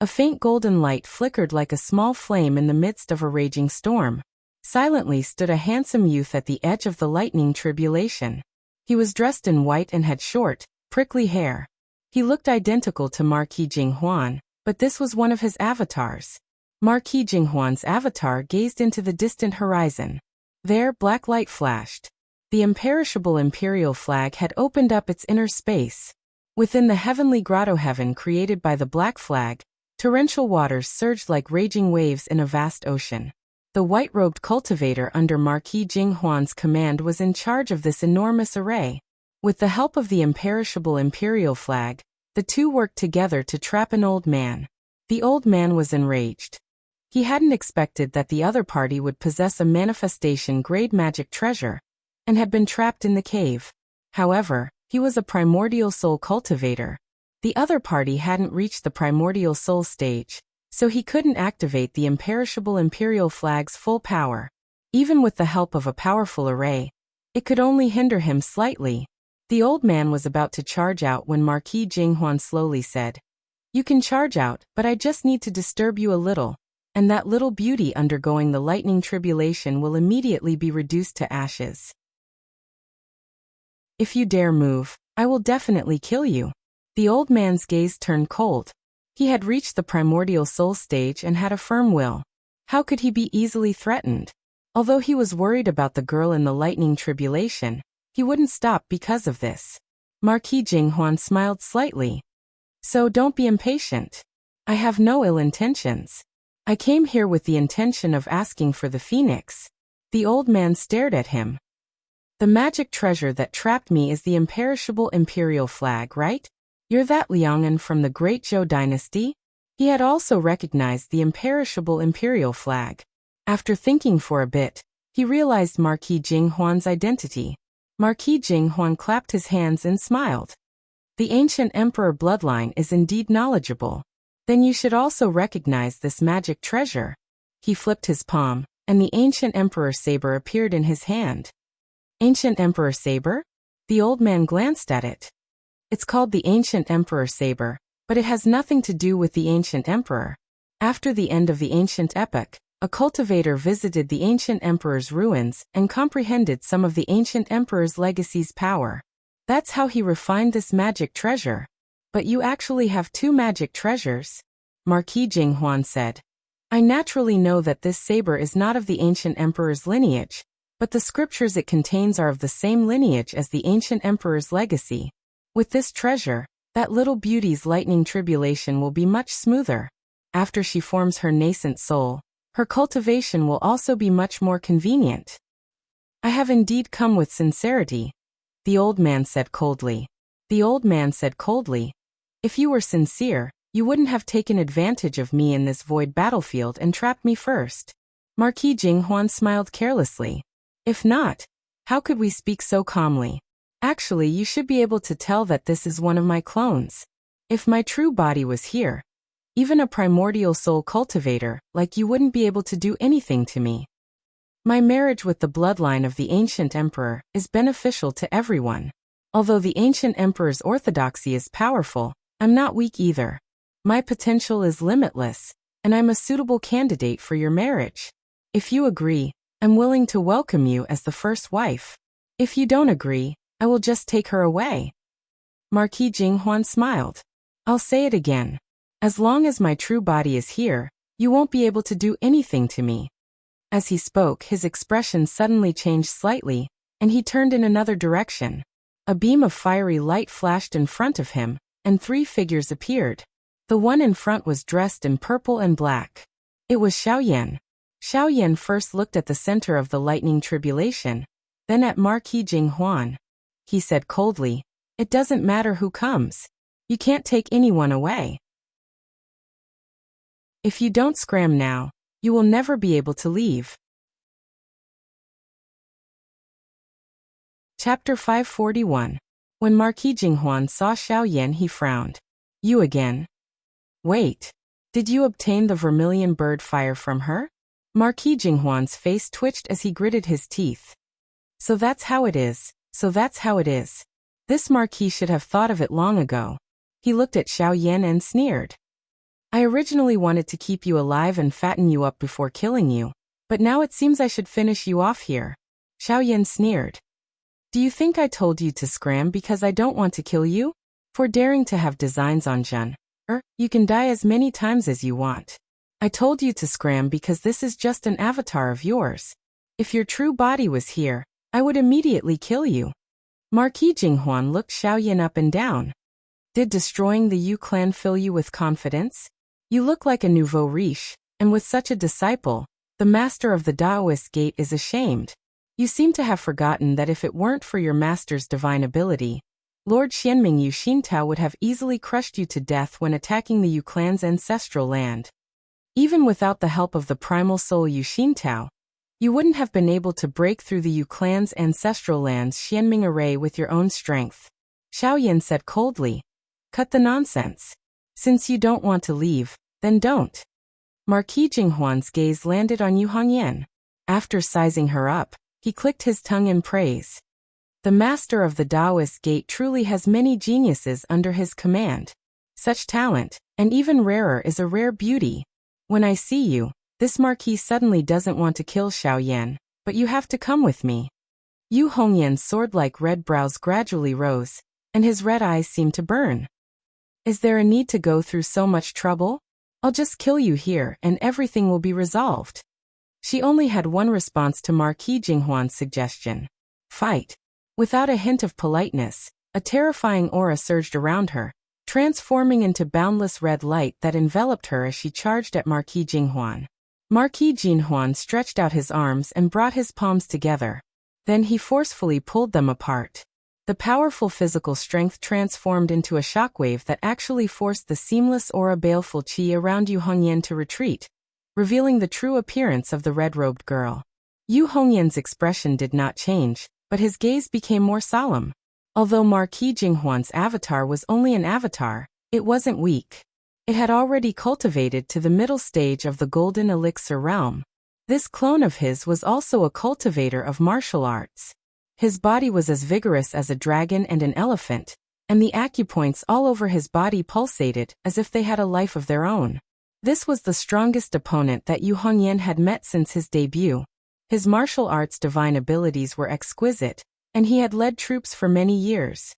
a faint golden light flickered like a small flame in the midst of a raging storm. Silently stood a handsome youth at the edge of the lightning tribulation. He was dressed in white and had short, prickly hair. He looked identical to Marquis Jinghuan, but this was one of his avatars. Marquis Jinghuan's avatar gazed into the distant horizon. There, black light flashed. The imperishable imperial flag had opened up its inner space. Within the heavenly grotto heaven created by the black flag, torrential waters surged like raging waves in a vast ocean. The white-robed cultivator under Marquis Jinghuan's command was in charge of this enormous array. With the help of the imperishable imperial flag, the two worked together to trap an old man. The old man was enraged. He hadn't expected that the other party would possess a manifestation-grade magic treasure, and had been trapped in the cave. However, he was a primordial soul cultivator. The other party hadn't reached the primordial soul stage, so he couldn't activate the imperishable imperial flag's full power. Even with the help of a powerful array, it could only hinder him slightly. The old man was about to charge out when Marquis Jinghuan slowly said, You can charge out, but I just need to disturb you a little, and that little beauty undergoing the lightning tribulation will immediately be reduced to ashes. If you dare move, I will definitely kill you. The old man's gaze turned cold. He had reached the primordial soul stage and had a firm will. How could he be easily threatened? Although he was worried about the girl in the lightning tribulation, He wouldn't stop because of this. Marquis Jinghuan smiled slightly. So don't be impatient. I have no ill intentions. I came here with the intention of asking for the phoenix. The old man stared at him. The magic treasure that trapped me is the imperishable imperial flag, right? You're that Liang'an from the great Zhou dynasty? He had also recognized the imperishable imperial flag. After thinking for a bit, he realized Marquis Jinghuan's identity. Marquis Jinghuan clapped his hands and smiled. The ancient emperor bloodline is indeed knowledgeable. Then you should also recognize this magic treasure. He flipped his palm, and the ancient emperor saber appeared in his hand. Ancient emperor saber? The old man glanced at it. It's called the ancient emperor saber, but it has nothing to do with the ancient emperor. After the end of the ancient epoch, a cultivator visited the ancient emperor's ruins and comprehended some of the ancient emperor's legacy's power. That's how he refined this magic treasure. But you actually have two magic treasures? Marquis Jinghuan said. I naturally know that this saber is not of the ancient emperor's lineage, but the scriptures it contains are of the same lineage as the ancient emperor's legacy. With this treasure, that little beauty's lightning tribulation will be much smoother. After she forms her nascent soul, her cultivation will also be much more convenient. I have indeed come with sincerity, the old man said coldly. The old man said coldly, if you were sincere, you wouldn't have taken advantage of me in this void battlefield and trapped me first. Marquis Jinghuan smiled carelessly. If not, how could we speak so calmly? Actually, you should be able to tell that this is one of my clones. If my true body was here, even a primordial soul cultivator like you wouldn't be able to do anything to me. My marriage with the bloodline of the ancient emperor is beneficial to everyone. Although the ancient emperor's orthodoxy is powerful, I'm not weak either. My potential is limitless, and I'm a suitable candidate for your marriage. If you agree, I'm willing to welcome you as the first wife. If you don't agree, I will just take her away. Marquis Jinghuan smiled. I'll say it again. As long as my true body is here, you won't be able to do anything to me. As he spoke, his expression suddenly changed slightly, and he turned in another direction. A beam of fiery light flashed in front of him, and three figures appeared. The one in front was dressed in purple and black. It was Xiaoyan. Xiaoyan first looked at the center of the lightning tribulation, then at Marquis Jinghuan. He said coldly, it doesn't matter who comes. You can't take anyone away. If you don't scram now, you will never be able to leave. Chapter 541. When Marquis Jinghuan saw Xiaoyan, he frowned. You again? Wait. Did you obtain the vermilion bird fire from her? Marquis Jinghuan's face twitched as he gritted his teeth. So that's how it is. So that's how it is. This Marquis should have thought of it long ago. He looked at Xiaoyan and sneered. I originally wanted to keep you alive and fatten you up before killing you, but now it seems I should finish you off here. Xiaoyan sneered. Do you think I told you to scram because I don't want to kill you? For daring to have designs on Jun, you can die as many times as you want. I told you to scram because this is just an avatar of yours. If your true body was here, I would immediately kill you. Marquis Jinghuan looked Xiaoyan up and down. Did destroying the Yu clan fill you with confidence? You look like a nouveau riche, and with such a disciple, the master of the Daoist gate is ashamed. You seem to have forgotten that if it weren't for your master's divine ability, Lord Xianming Yu Xintao would have easily crushed you to death when attacking the Yu clan's ancestral land. Even without the help of the primal soul Yu Xintao, you wouldn't have been able to break through the Yu clan's ancestral land's Xianming array with your own strength. Xiaoyan said coldly. Cut the nonsense. Since you don't want to leave, then don't. Marquis Jinghuan's gaze landed on Yu Hongyan. After sizing her up, he clicked his tongue in praise. The master of the Daoist gate truly has many geniuses under his command. Such talent, and even rarer, is a rare beauty. When I see you, this Marquis suddenly doesn't want to kill Xiaoyan, but you have to come with me. Yu Hongyan's sword-like red brows gradually rose, and his red eyes seemed to burn. Is there a need to go through so much trouble? I'll just kill you here and everything will be resolved. She only had one response to Marquis Jinghuan's suggestion. Fight. Without a hint of politeness, a terrifying aura surged around her, transforming into boundless red light that enveloped her as she charged at Marquis Jinghuan. Marquis Jinghuan stretched out his arms and brought his palms together. Then he forcefully pulled them apart. The powerful physical strength transformed into a shockwave that actually forced the seamless aura baleful qi around Yu Hongyan to retreat, revealing the true appearance of the red-robed girl. Yu Hongyan's expression did not change, but his gaze became more solemn. Although Marquis Jinghuan's avatar was only an avatar, it wasn't weak. It had already cultivated to the middle stage of the golden elixir realm. This clone of his was also a cultivator of martial arts. His body was as vigorous as a dragon and an elephant, and the acupoints all over his body pulsated as if they had a life of their own. This was the strongest opponent that Yu Hongyan had met since his debut. His martial arts divine abilities were exquisite, and he had led troops for many years.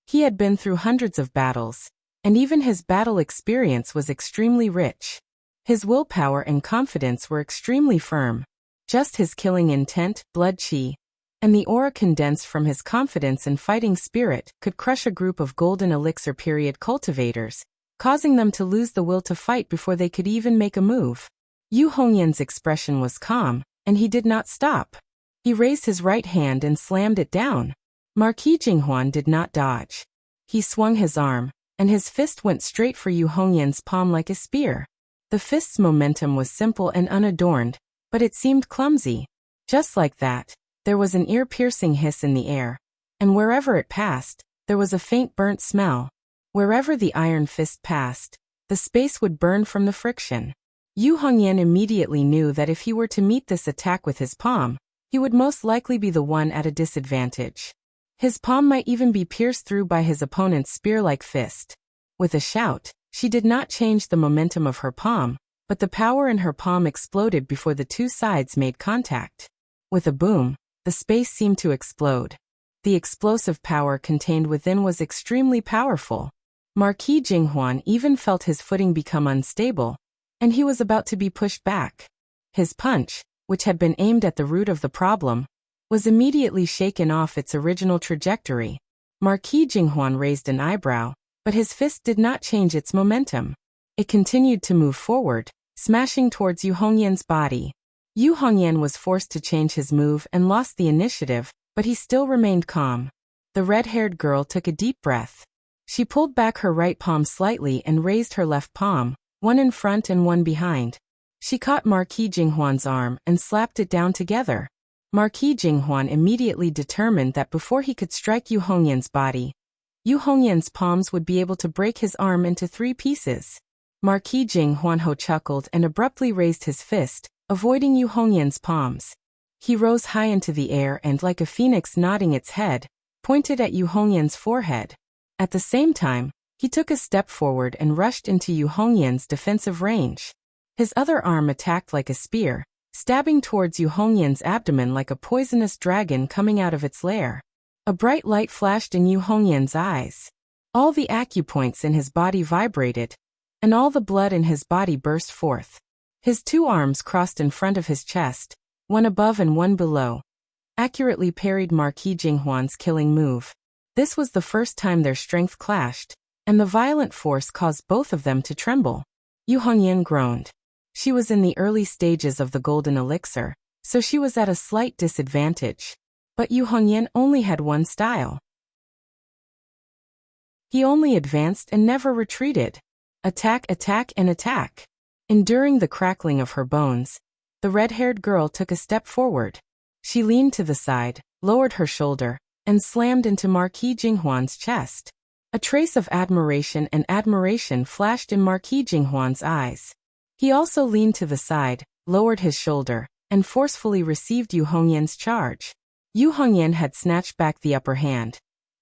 He had been through hundreds of battles, and even his battle experience was extremely rich. His willpower and confidence were extremely firm. Just his killing intent, blood qi, and the aura condensed from his confidence and fighting spirit could crush a group of golden elixir period cultivators, causing them to lose the will to fight before they could even make a move. Yu Hongyan's expression was calm, and he did not stop. He raised his right hand and slammed it down. Marquis Jinghuan did not dodge. He swung his arm, and his fist went straight for Yu Hongyan's palm like a spear. The fist's momentum was simple and unadorned, but it seemed clumsy. Just like that, there was an ear-piercing hiss in the air, and wherever it passed, there was a faint burnt smell. Wherever the iron fist passed, the space would burn from the friction. Yu Hongyan immediately knew that if he were to meet this attack with his palm, he would most likely be the one at a disadvantage. His palm might even be pierced through by his opponent's spear-like fist. With a shout, she did not change the momentum of her palm, but the power in her palm exploded before the two sides made contact. With a boom, the space seemed to explode. The explosive power contained within was extremely powerful. Marquis Jinghuan even felt his footing become unstable, and he was about to be pushed back. His punch, which had been aimed at the root of the problem, was immediately shaken off its original trajectory. Marquis Jinghuan raised an eyebrow, but his fist did not change its momentum. It continued to move forward, smashing towards Yu Hongyan's body. Yu Hongyan was forced to change his move and lost the initiative, but he still remained calm. The red-haired girl took a deep breath. She pulled back her right palm slightly and raised her left palm, one in front and one behind. She caught Marquis Jinghuan's arm and slapped it down together. Marquis Jinghuan immediately determined that before he could strike Yu Hongyan's body, Yu Hongyan's palms would be able to break his arm into 3 pieces. Marquis Jinghuan chuckled and abruptly raised his fist, avoiding Yu Hongyan's palms. He rose high into the air and, like a phoenix nodding its head, pointed at Yu Hongyan's forehead. At the same time, he took a step forward and rushed into Yu Hongyan's defensive range. His other arm attacked like a spear, stabbing towards Yu Hongyan's abdomen like a poisonous dragon coming out of its lair. A bright light flashed in Yu Hongyan's eyes. All the acupoints in his body vibrated, and all the blood in his body burst forth. His 2 arms crossed in front of his chest, one above and one below, accurately parried Marquis Jinghuan's killing move. This was the first time their strength clashed, and the violent force caused both of them to tremble. Yu Hongyan groaned. She was in the early stages of the golden elixir, so she was at a slight disadvantage. But Yu Hongyan only had one style. He only advanced and never retreated. Attack, attack, and attack. Enduring the crackling of her bones, the red-haired girl took a step forward. She leaned to the side, lowered her shoulder, and slammed into Marquis Jinghuan's chest. A trace of admiration flashed in Marquis Jinghuan's eyes. He also leaned to the side, lowered his shoulder, and forcefully received Yu Hongyan's charge. Yu Hongyan had snatched back the upper hand.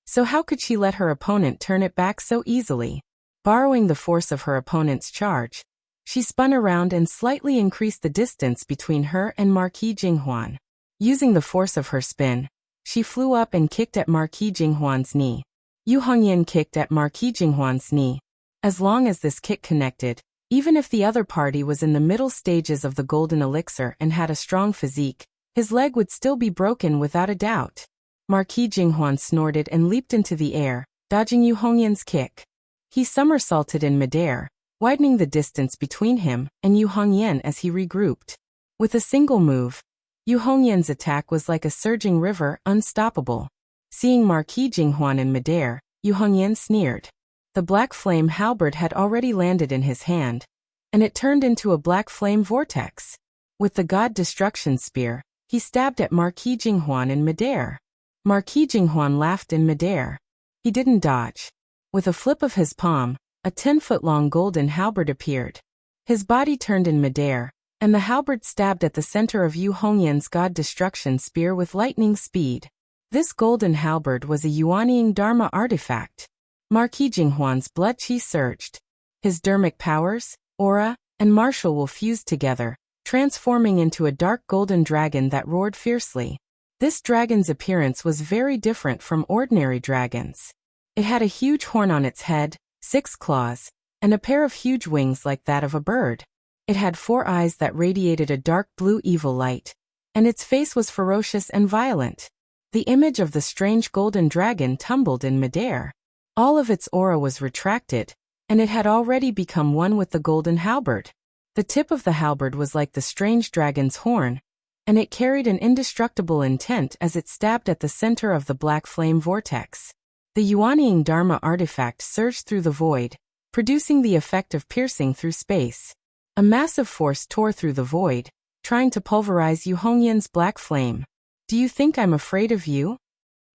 So how could she let her opponent turn it back so easily? Borrowing the force of her opponent's charge, she spun around and slightly increased the distance between her and Marquis Jinghuan. Using the force of her spin, she flew up and kicked at Marquis Jinghuan's knee. Yu Hongyan kicked at Marquis Jinghuan's knee. As long as this kick connected, even if the other party was in the middle stages of the golden elixir and had a strong physique, His leg would still be broken without a doubt. Marquis Jinghuan snorted and leaped into the air, dodging Yu Hongyan's kick. He somersaulted in midair, widening the distance between him and Yu Hongyan as he regrouped. With a single move, Yu Hongyan's attack was like a surging river, unstoppable. Seeing Marquis Jinghuan in midair, Yu Hongyan sneered. The black flame halberd had already landed in his hand, and it turned into a black flame vortex. With the God Destruction Spear, he stabbed at Marquis Jinghuan in midair. Marquis Jinghuan laughed in midair. He didn't dodge. With a flip of his palm, a 10-foot-long golden halberd appeared. His body turned in midair, and the halberd stabbed at the center of Yu Hongyan's God Destruction Spear with lightning speed. This golden halberd was a Yuanying Dharma artifact. Marquis Jinghuan's blood qi surged. His dermic powers, aura, and martial will fused together, transforming into a dark golden dragon that roared fiercely. This dragon's appearance was very different from ordinary dragons. It had a huge horn on its head, 6 claws, and a pair of huge wings like that of a bird. It had 4 eyes that radiated a dark blue evil light, and its face was ferocious and violent. The image of the strange golden dragon tumbled in midair. All of its aura was retracted, and it had already become one with the golden halberd. The tip of the halberd was like the strange dragon's horn, and it carried an indestructible intent as it stabbed at the center of the black flame vortex. The Yuanying Dharma artifact surged through the void, producing the effect of piercing through space. A massive force tore through the void, trying to pulverize Yu Hongyan's black flame. "Do you think I'm afraid of you?"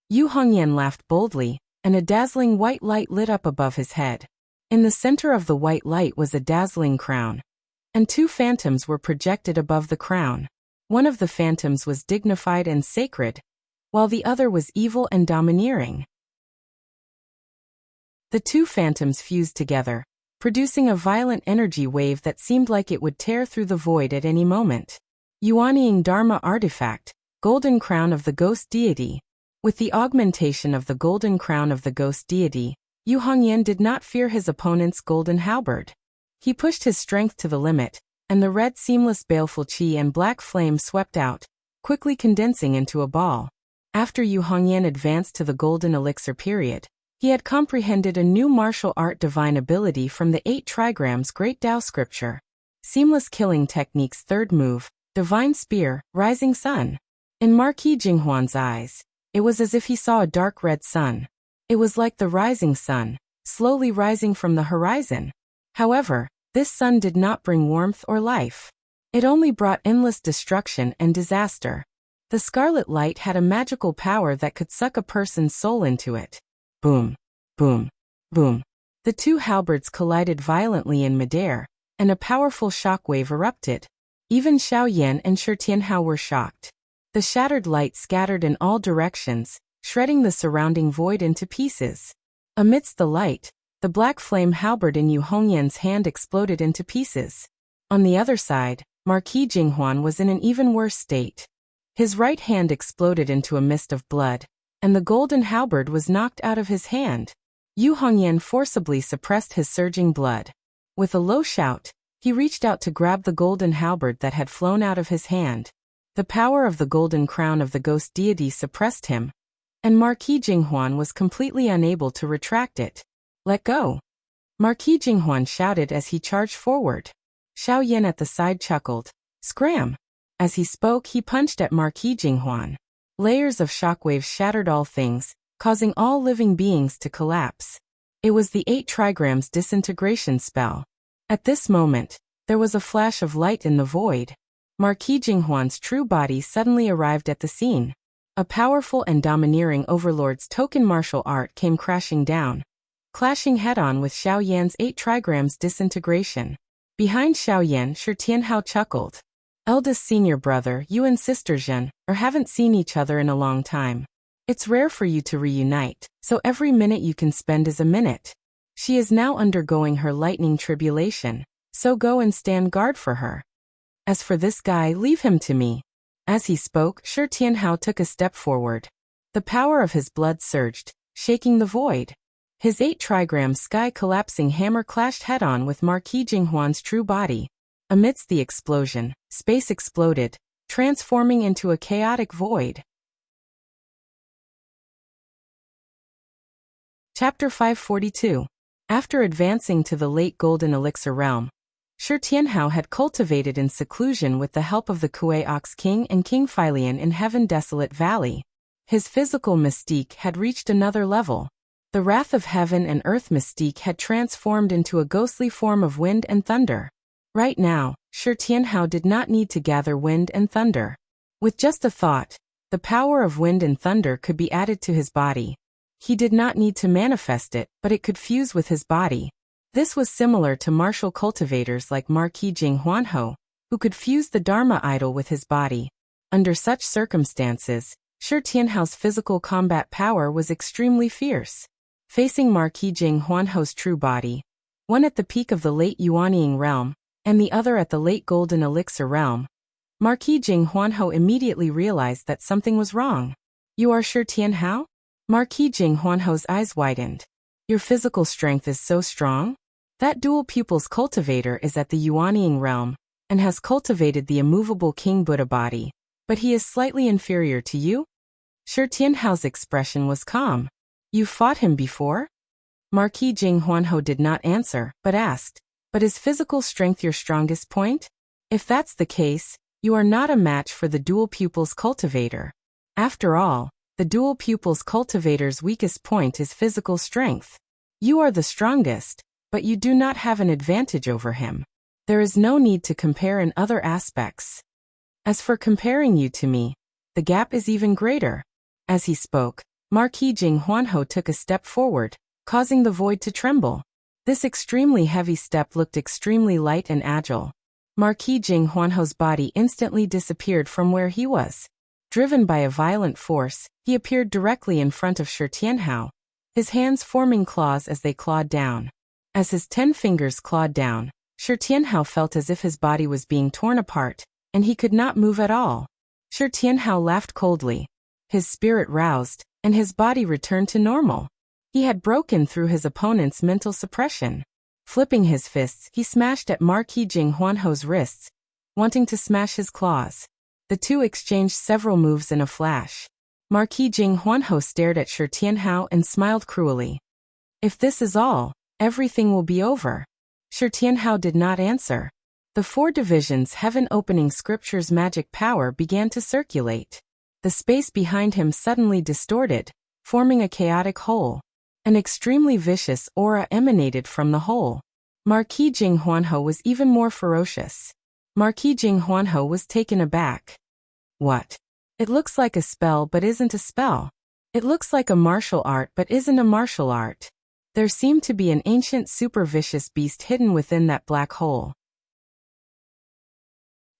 Yu Hongyan laughed boldly, and a dazzling white light lit up above his head. In the center of the white light was a dazzling crown, and 2 phantoms were projected above the crown. One of the phantoms was dignified and sacred, while the other was evil and domineering. The 2 phantoms fused together, producing a violent energy wave that seemed like it would tear through the void at any moment. Yuanying Dharma artifact, golden crown of the ghost deity. With the augmentation of the golden crown of the ghost deity, Yu Hongyan did not fear his opponent's golden halberd. He pushed his strength to the limit, and the red seamless baleful qi and black flame swept out, quickly condensing into a ball. After Yu Hongyan advanced to the golden elixir period, he had comprehended a new martial art divine ability from the 8 trigrams Great Tao scripture. Seamless killing technique's 3rd move, divine spear, rising sun. In Marquis Jinghuan's eyes, it was as if he saw a dark red sun. It was like the rising sun, slowly rising from the horizon. However, this sun did not bring warmth or life. It only brought endless destruction and disaster. The scarlet light had a magical power that could suck a person's soul into it. Boom, boom, boom. The 2 halberds collided violently in midair, and a powerful shockwave erupted. Even Xiao Yan and Shi Tianhao were shocked. The shattered light scattered in all directions, shredding the surrounding void into pieces. Amidst the light, the black flame halberd in Yu Hongyan's hand exploded into pieces. On the other side, Marquis Jinghuan was in an even worse state. His right hand exploded into a mist of blood, and the golden halberd was knocked out of his hand. Yu Hongyan forcibly suppressed his surging blood. With a low shout, he reached out to grab the golden halberd that had flown out of his hand. The power of the golden crown of the ghost deity suppressed him, and Marquis Jinghuan was completely unable to retract it. "Let go!" Marquis Jinghuan shouted as he charged forward. Xiao Yan at the side chuckled. "Scram!" As he spoke, he punched at Marquis Jinghuan. Layers of shockwaves shattered all things, causing all living beings to collapse. It was the 8 trigrams disintegration spell. At this moment, there was a flash of light in the void. Marquis Jinghuan's true body suddenly arrived at the scene. A powerful and domineering overlord's token martial art came crashing down, clashing head-on with Xiao Yan's 8 trigrams disintegration. Behind Xiao Yan, Shi Tianhao chuckled. "Eldest senior brother, you and sister Zhen haven't seen each other in a long time. It's rare for you to reunite, so every minute you can spend is a minute. She is now undergoing her lightning tribulation, so go and stand guard for her. As for this guy, leave him to me." As he spoke, Shi Tianhao took a step forward. The power of his blood surged, shaking the void. His 8 trigram sky-collapsing hammer clashed head-on with Marquis Jinghuan's true body. Amidst the explosion, space exploded, transforming into a chaotic void. Chapter 542. After advancing to the late Golden Elixir realm, Shi Tianhao had cultivated in seclusion with the help of the Kuei Ox King and King Philian in Heaven Desolate Valley. His physical mystique had reached another level. The wrath of heaven and earth mystique had transformed into a ghostly form of wind and thunder. Right now, Shi Tianhao did not need to gather wind and thunder. With just a thought, the power of wind and thunder could be added to his body. He did not need to manifest it, but it could fuse with his body. This was similar to martial cultivators like Marquis Jing Huanho, who could fuse the Dharma idol with his body. Under such circumstances, Shi Tianhao's physical combat power was extremely fierce. Facing Marquis Jing Huanho's true body, one at the peak of the late Yuanying realm, and the other at the late Golden Elixir realm, Marquis Jing Huanho immediately realized that something was wrong. "You are Shi Tianhao?" Marquis Jing Huanho's eyes widened. "Your physical strength is so strong? That dual pupils cultivator is at the Yuanying realm, and has cultivated the immovable King Buddha body, but he is slightly inferior to you?" Shi Tianhao's expression was calm. "You fought him before?" Marquis Jing Huanho did not answer, but asked, "But is physical strength your strongest point? If that's the case, you are not a match for the dual pupils cultivator. After all, the dual pupils cultivator's weakest point is physical strength. You are the strongest, but you do not have an advantage over him. There is no need to compare in other aspects. As for comparing you to me, the gap is even greater." As he spoke, Marquis Jing Huanho took a step forward, causing the void to tremble. This extremely heavy step looked extremely light and agile. Marquis Jing Huanho's body instantly disappeared from where he was. Driven by a violent force, he appeared directly in front of Shi Tianhao, his hands forming claws as they clawed down. As his 10 fingers clawed down, Shi Tianhao felt as if his body was being torn apart, and he could not move at all. Shi Tianhao laughed coldly. His spirit roused, and his body returned to normal. He had broken through his opponent's mental suppression. Flipping his fists, he smashed at Marquis Jing Huanho's wrists, wanting to smash his claws. The two exchanged several moves in a flash. Marquis Jing Huanho stared at Shi Tianhao and smiled cruelly. "If this is all, everything will be over." Shi Tianhao did not answer. The 4 divisions heaven-opening scripture's magic power began to circulate. The space behind him suddenly distorted, forming a chaotic whole. An extremely vicious aura emanated from the whole. Marquis Jing Huanho was even more ferocious. Marquis Jing Huanho was taken aback. "What? It looks like a spell but isn't a spell. It looks like a martial art but isn't a martial art. There seemed to be an ancient super vicious beast hidden within that black hole.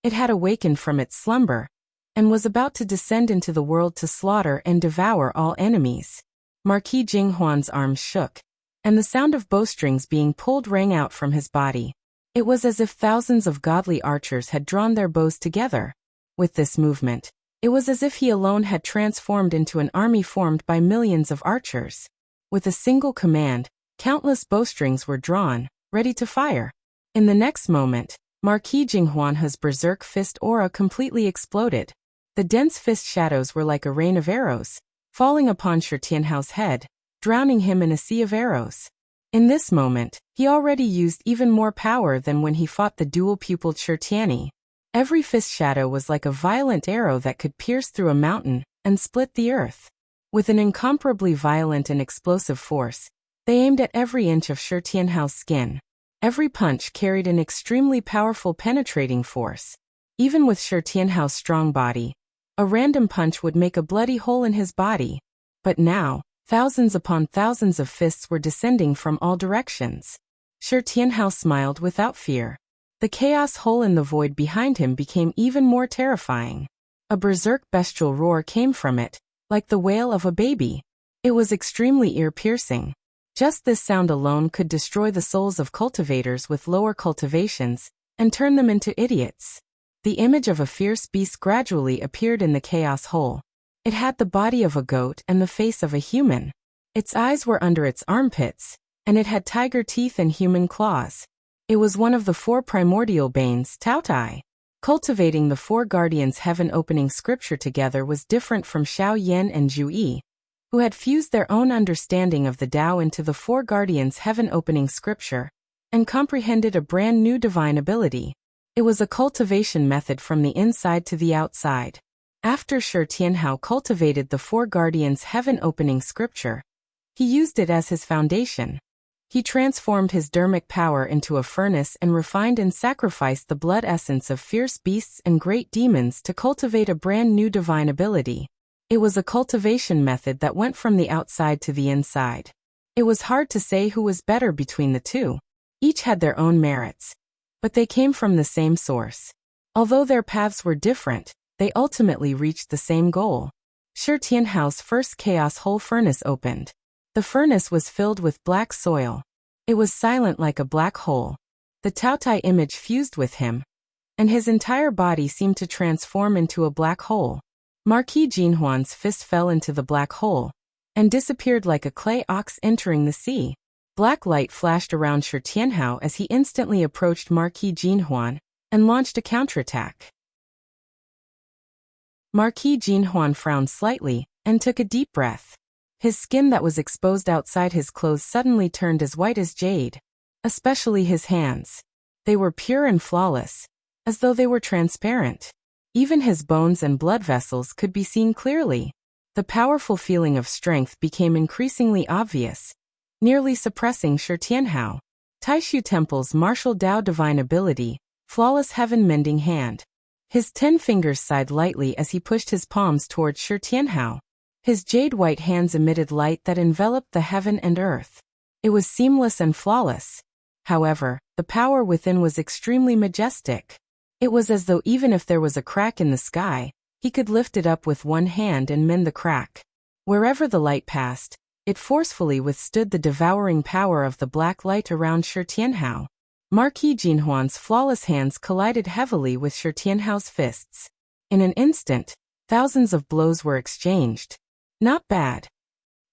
It had awakened from its slumber, and was about to descend into the world to slaughter and devour all enemies." Marquis Jing Huan's arms shook, and the sound of bowstrings being pulled rang out from his body. It was as if thousands of godly archers had drawn their bows together. With this movement, it was as if he alone had transformed into an army formed by millions of archers. With a single command, countless bowstrings were drawn, ready to fire. In the next moment, Marquis Jing Huan's berserk fist aura completely exploded. The dense fist shadows were like a rain of arrows, falling upon Shi Tianhao's head, drowning him in a sea of arrows. In this moment, he already used even more power than when he fought the dual-pupiled Shi Tianyi. Every fist shadow was like a violent arrow that could pierce through a mountain and split the earth. With an incomparably violent and explosive force, they aimed at every inch of Shi Tianhao's skin. Every punch carried an extremely powerful penetrating force. Even with Shi Tianhao's strong body, a random punch would make a bloody hole in his body. But now, thousands upon thousands of fists were descending from all directions. Shi Tianhao smiled without fear. The chaos hole in the void behind him became even more terrifying. A berserk bestial roar came from it, like the wail of a baby. It was extremely ear-piercing. Just this sound alone could destroy the souls of cultivators with lower cultivations, and turn them into idiots. The image of a fierce beast gradually appeared in the chaos hole. It had the body of a goat and the face of a human. Its eyes were under its armpits, and it had tiger teeth and human claws. It was one of the 4 primordial banes, Taotai. Cultivating the four guardians' heaven-opening scripture together was different from Xiao Yan and Zhu Yi, who had fused their own understanding of the Tao into the four guardians' heaven-opening scripture and comprehended a brand new divine ability. It was a cultivation method from the inside to the outside. After Shi Tianhao cultivated the four guardians' heaven-opening scripture, he used it as his foundation. He transformed his dermic power into a furnace and refined and sacrificed the blood essence of fierce beasts and great demons to cultivate a brand new divine ability. It was a cultivation method that went from the outside to the inside. It was hard to say who was better between the two. Each had their own merits, but they came from the same source. Although their paths were different, they ultimately reached the same goal. Shi Tianhao's first chaos hole furnace opened. The furnace was filled with black soil. It was silent like a black hole. The Taotai image fused with him, and his entire body seemed to transform into a black hole. Marquis Jinhuan's fist fell into the black hole and disappeared like a clay ox entering the sea. Black light flashed around Shi Tianhao as he instantly approached Marquis Jinhuan and launched a counterattack. Marquis Jinhuan frowned slightly and took a deep breath. His skin that was exposed outside his clothes suddenly turned as white as jade, especially his hands. They were pure and flawless, as though they were transparent. Even his bones and blood vessels could be seen clearly. The powerful feeling of strength became increasingly obvious, nearly suppressing Shi Tianhao. Taishu Temple's martial Tao divine ability, flawless heaven-mending hand. His 10 fingers sighed lightly as he pushed his palms towards Shi Tianhao. His jade-white hands emitted light that enveloped the heaven and earth. It was seamless and flawless. However, the power within was extremely majestic. It was as though even if there was a crack in the sky, he could lift it up with one hand and mend the crack. Wherever the light passed, it forcefully withstood the devouring power of the black light around Shi Tianhao. Marquis Jinhuan's flawless hands collided heavily with Shi Tianhao's fists. In an instant, thousands of blows were exchanged. Not bad.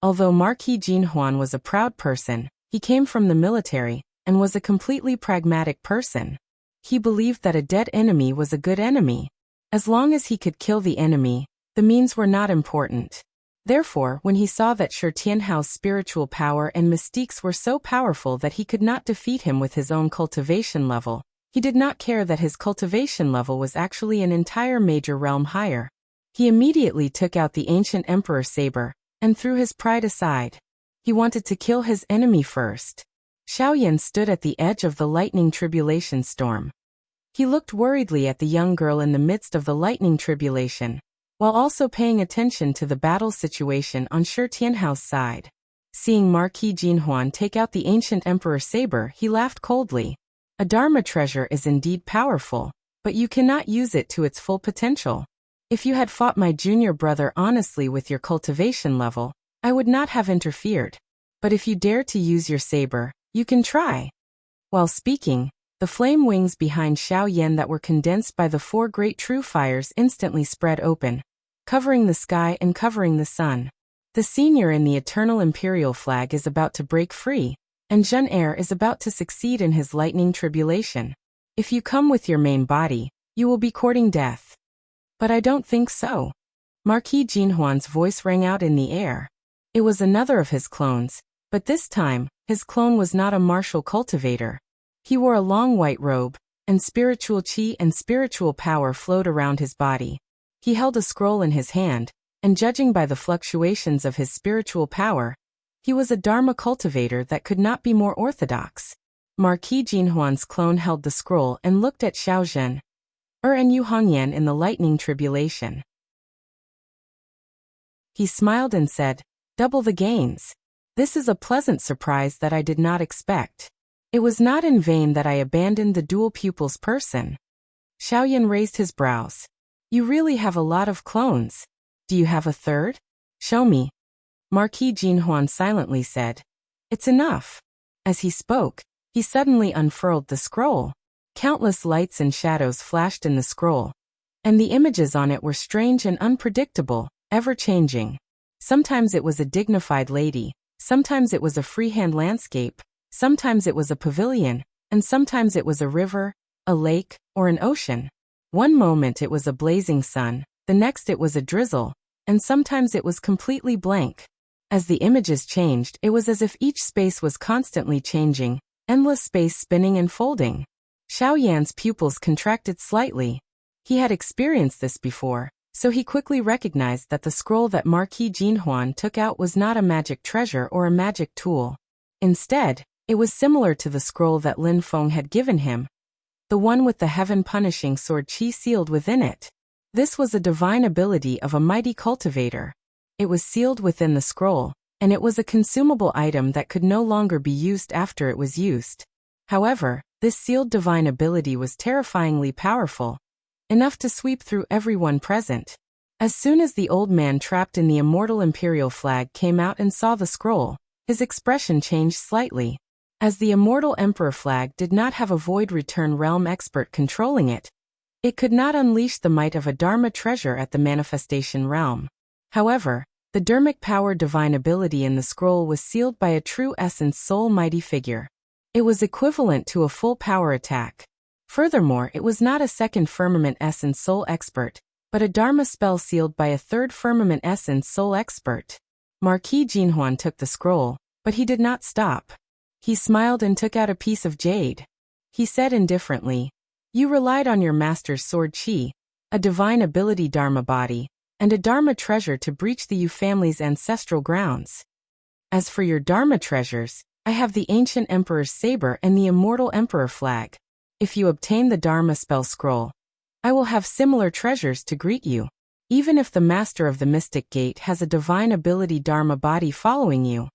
Although Marquis Jinhuan was a proud person, he came from the military and was a completely pragmatic person. He believed that a dead enemy was a good enemy. As long as he could kill the enemy, the means were not important. Therefore, when he saw that Shi Tianhao's spiritual power and mystiques were so powerful that he could not defeat him with his own cultivation level, he did not care that his cultivation level was actually an entire major realm higher. He immediately took out the ancient emperor saber and threw his pride aside. He wanted to kill his enemy first. Xiaoyan stood at the edge of the lightning tribulation storm. He looked worriedly at the young girl in the midst of the lightning tribulation, while also paying attention to the battle situation on Shi Tianhao's side. Seeing Marquis Jinhuan take out the ancient emperor saber, he laughed coldly. A Dharma treasure is indeed powerful, but you cannot use it to its full potential. If you had fought my junior brother honestly with your cultivation level, I would not have interfered. But if you dare to use your saber, you can try. While speaking, the flame wings behind Xiao Yan that were condensed by the 4 great true fires instantly spread open, covering the sky and covering the sun. The senior in the eternal imperial flag is about to break free, and Zhen Er is about to succeed in his lightning tribulation. If you come with your main body, you will be courting death. But I don't think so. Marquis Jinhuan's voice rang out in the air. It was another of his clones, but this time, his clone was not a martial cultivator. He wore a long white robe, and spiritual qi and spiritual power flowed around his body. He held a scroll in his hand, and judging by the fluctuations of his spiritual power, he was a Dharma cultivator that could not be more orthodox. Marquis Jinhuan's clone held the scroll and looked at Xiao Zhen, and Yu Hongyan in the lightning tribulation. He smiled and said, "Double the gains. This is a pleasant surprise that I did not expect. It was not in vain that I abandoned the dual pupils person." Xiaoyan raised his brows. "You really have a lot of clones. Do you have a third? Show me." Marquis Jinhuan silently said, "It's enough." As he spoke, he suddenly unfurled the scroll. Countless lights and shadows flashed in the scroll, and the images on it were strange and unpredictable, ever-changing. Sometimes it was a dignified lady, sometimes it was a freehand landscape, sometimes it was a pavilion, and sometimes it was a river, a lake, or an ocean. One moment it was a blazing sun, the next it was a drizzle, and sometimes it was completely blank. As the images changed, it was as if each space was constantly changing, endless space spinning and folding. Xiao Yan's pupils contracted slightly. He had experienced this before, so he quickly recognized that the scroll that Marquis Jinhuan took out was not a magic treasure or a magic tool. Instead, it was similar to the scroll that Lin Feng had given him, the one with the heaven-punishing sword qi sealed within it. This was a divine ability of a mighty cultivator. It was sealed within the scroll, and it was a consumable item that could no longer be used after it was used. However, this sealed divine ability was terrifyingly powerful, enough to sweep through everyone present. As soon as the old man trapped in the immortal imperial flag came out and saw the scroll, his expression changed slightly. As the immortal emperor flag did not have a void return realm expert controlling it, it could not unleash the might of a Dharma treasure at the manifestation realm. However, the Dharmic power divine ability in the scroll was sealed by a true essence soul mighty figure. It was equivalent to a full power attack. Furthermore, it was not a second firmament essence soul expert, but a Dharma spell sealed by a third firmament essence soul expert. Marquis Jinhuan took the scroll, but he did not stop. He smiled and took out a piece of jade. He said indifferently, "You relied on your master's sword qi, a divine ability Dharma body, and a Dharma treasure to breach the Yu family's ancestral grounds. As for your Dharma treasures, I have the ancient emperor's saber and the immortal emperor flag. If you obtain the Dharma spell scroll, I will have similar treasures to greet you. Even if the master of the mystic gate has a divine ability Dharma body following you,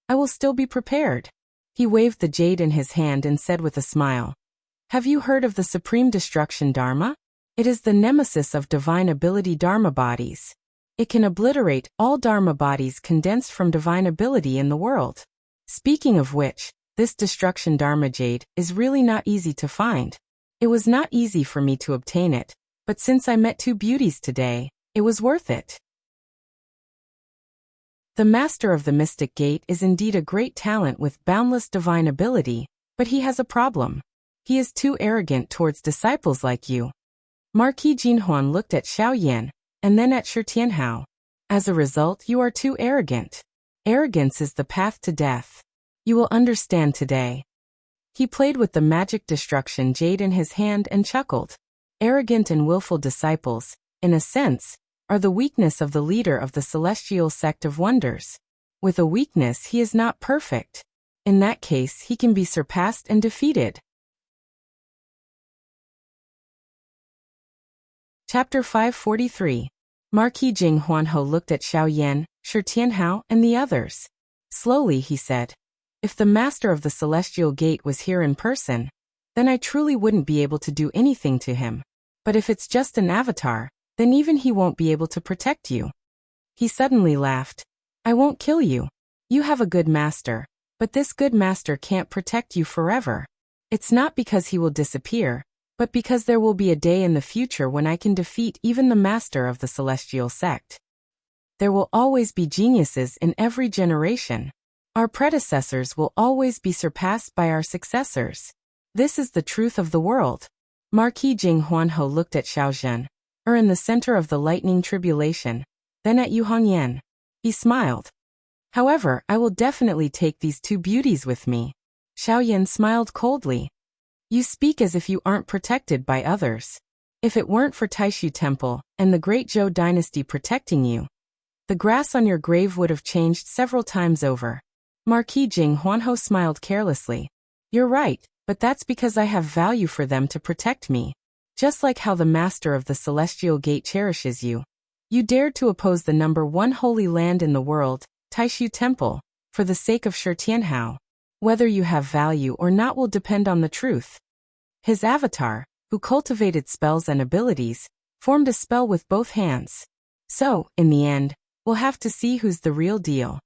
I will still be prepared." He waved the jade in his hand and said with a smile, "Have you heard of the supreme destruction Dharma? It is the nemesis of divine ability Dharma bodies. It can obliterate all Dharma bodies condensed from divine ability in the world. Speaking of which, this destruction Dharma jade is really not easy to find. It was not easy for me to obtain it, but since I met two beauties today, it was worth it." The master of the mystic gate is indeed a great talent with boundless divine ability, but he has a problem. He is too arrogant towards disciples like you. Marquis Jinhuan looked at Xiao Yan, and then at Shi Tianhao. As a result, you are too arrogant. Arrogance is the path to death. You will understand today. He played with the magic destruction jade in his hand and chuckled. Arrogant and willful disciples, in a sense, are the weakness of the leader of the celestial sect of wonders. With a weakness, he is not perfect. In that case, he can be surpassed and defeated. Chapter 543. Marquis Jing Huanho looked at Xiao Yan, Shi Tianhao, and the others. Slowly he said, "If the master of the celestial gate was here in person, then I truly wouldn't be able to do anything to him. But if it's just an avatar, then even he won't be able to protect you." He suddenly laughed. "I won't kill you. You have a good master, but this good master can't protect you forever. It's not because he will disappear, but because there will be a day in the future when I can defeat even the master of the celestial sect. There will always be geniuses in every generation. Our predecessors will always be surpassed by our successors. This is the truth of the world." Marquis Jing Huanho looked at Xiao Zhen, in the center of the lightning tribulation, then at Yu Hongyan. He smiled. "However, I will definitely take these two beauties with me." Xiao Yan smiled coldly. "You speak as if you aren't protected by others. If it weren't for Taishu Temple and the great Zhou dynasty protecting you, the grass on your grave would have changed several times over." Marquis Jing Huanho smiled carelessly. "You're right, but that's because I have value for them to protect me. Just like how the master of the celestial gate cherishes you. You dared to oppose the number one holy land in the world, Taishu Temple, for the sake of Shi Tianhao. Whether you have value or not will depend on the truth." His avatar, who cultivated spells and abilities, formed a spell with both hands. So, in the end, we'll have to see who's the real deal.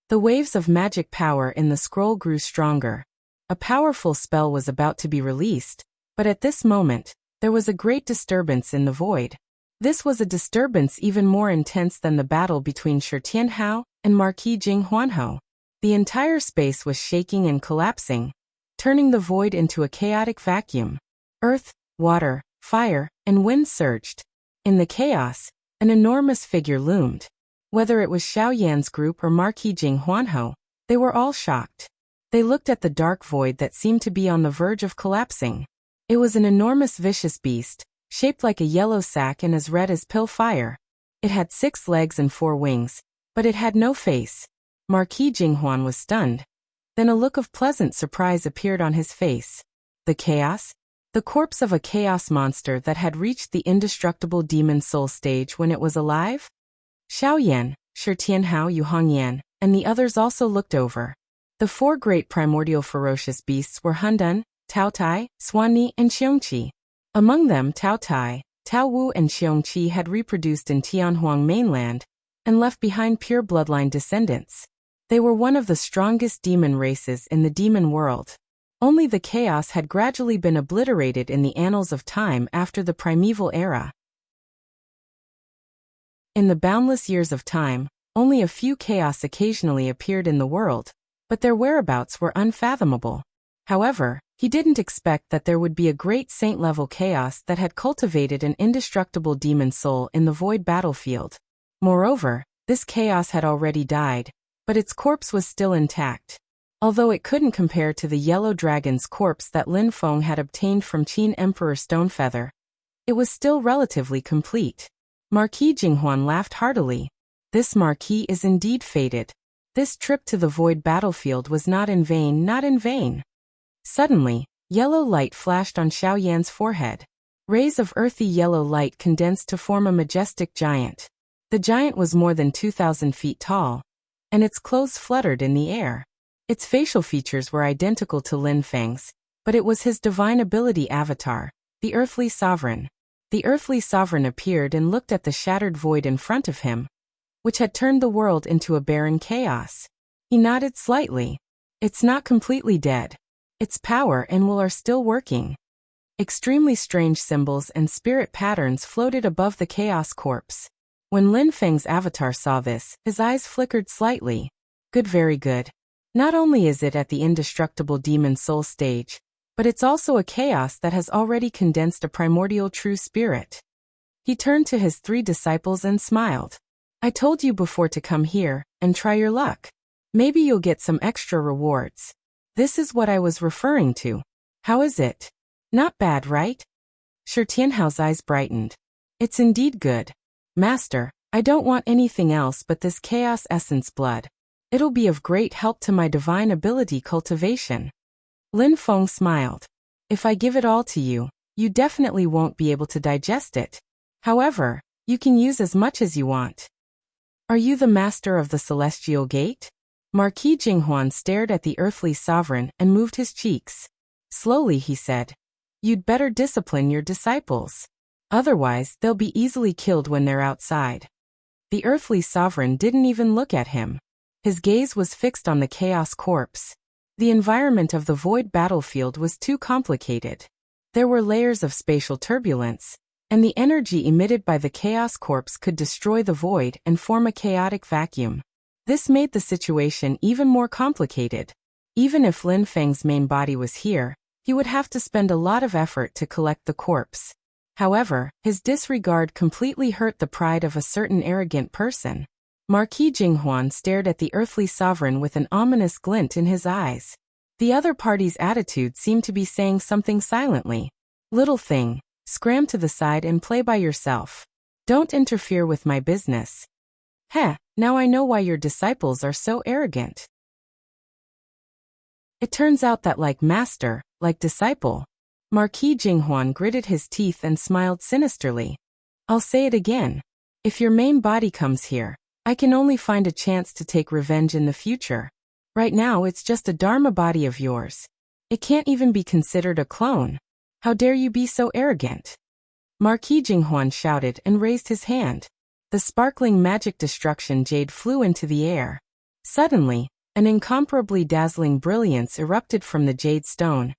The waves of magic power in the scroll grew stronger. A powerful spell was about to be released, but at this moment, there was a great disturbance in the void. This was a disturbance even more intense than the battle between Shi Tianhao and Marquis Jing Huanho. The entire space was shaking and collapsing, turning the void into a chaotic vacuum. Earth, water, fire, and wind surged. In the chaos, an enormous figure loomed. Whether it was Xiao Yan's group or Marquis Jinghuanho, they were all shocked. They looked at the dark void that seemed to be on the verge of collapsing. It was an enormous vicious beast, shaped like a yellow sack and as red as pill fire. It had 6 legs and 4 wings, but it had no face. Marquis Jinghuan was stunned. Then a look of pleasant surprise appeared on his face. The chaos? The corpse of a chaos monster that had reached the indestructible demon soul stage when it was alive? Xiao Yan, Shi Tianhao Yu Hongyan, and the others also looked over. The 4 great primordial ferocious beasts were Hundun, Tao Tai, Xuanni, and Xiongqi. Among them Tao Tai, Tao Wu and Xiongqi had reproduced in Tianhuang mainland, and left behind pure bloodline descendants. They were one of the strongest demon races in the demon world. Only the chaos had gradually been obliterated in the annals of time after the primeval era. In the boundless years of time, only a few chaos occasionally appeared in the world, but their whereabouts were unfathomable. However, he didn't expect that there would be a great saint-level chaos that had cultivated an indestructible demon soul in the void battlefield. Moreover, this chaos had already died, but its corpse was still intact. Although it couldn't compare to the yellow dragon's corpse that Lin Feng had obtained from Qin Emperor Stonefeather, it was still relatively complete. Marquis Jinghuan laughed heartily. This marquis is indeed fated. This trip to the void battlefield was not in vain, not in vain. Suddenly, yellow light flashed on Xiao Yan's forehead. Rays of earthy yellow light condensed to form a majestic giant. The giant was more than 2,000 feet tall, and its clothes fluttered in the air. Its facial features were identical to Lin Feng's, but it was his divine ability avatar, the earthly sovereign. The earthly sovereign appeared and looked at the shattered void in front of him, which had turned the world into a barren chaos. He nodded slightly. It's not completely dead. Its power and will are still working. Extremely strange symbols and spirit patterns floated above the chaos corpse. When Lin Feng's avatar saw this, his eyes flickered slightly. Good, very good. Not only is it at the indestructible demon soul stage, but it's also a chaos that has already condensed a primordial true spirit. He turned to his 3 disciples and smiled. I told you before to come here and try your luck. Maybe you'll get some extra rewards. This is what I was referring to. How is it? Not bad, right? Shi Tianhao's eyes brightened. It's indeed good. Master, I don't want anything else but this chaos essence blood. It'll be of great help to my divine ability cultivation. Lin Feng smiled. If I give it all to you, you definitely won't be able to digest it. However, you can use as much as you want. Are you the master of the celestial gate? Marquis Jinghuan stared at the earthly sovereign and moved his cheeks. Slowly he said, You'd better discipline your disciples. Otherwise, they'll be easily killed when they're outside. The earthly sovereign didn't even look at him. His gaze was fixed on the chaos corpse. The environment of the void battlefield was too complicated. There were layers of spatial turbulence, and the energy emitted by the chaos corpse could destroy the void and form a chaotic vacuum. This made the situation even more complicated. Even if Lin Feng's main body was here, he would have to spend a lot of effort to collect the corpse. However, his disregard completely hurt the pride of a certain arrogant person. Marquis Jinghuan stared at the earthly sovereign with an ominous glint in his eyes. The other party's attitude seemed to be saying something silently. Little thing, scram to the side and play by yourself. Don't interfere with my business. Heh, now I know why your disciples are so arrogant. It turns out that like master, like disciple. Marquis Jinghuan gritted his teeth and smiled sinisterly. I'll say it again. If your main body comes here, I can only find a chance to take revenge in the future. Right now it's just a Dharma body of yours. It can't even be considered a clone. How dare you be so arrogant? Marquis Jinghuan shouted and raised his hand. The sparkling magic destruction jade flew into the air. Suddenly, an incomparably dazzling brilliance erupted from the jade stone,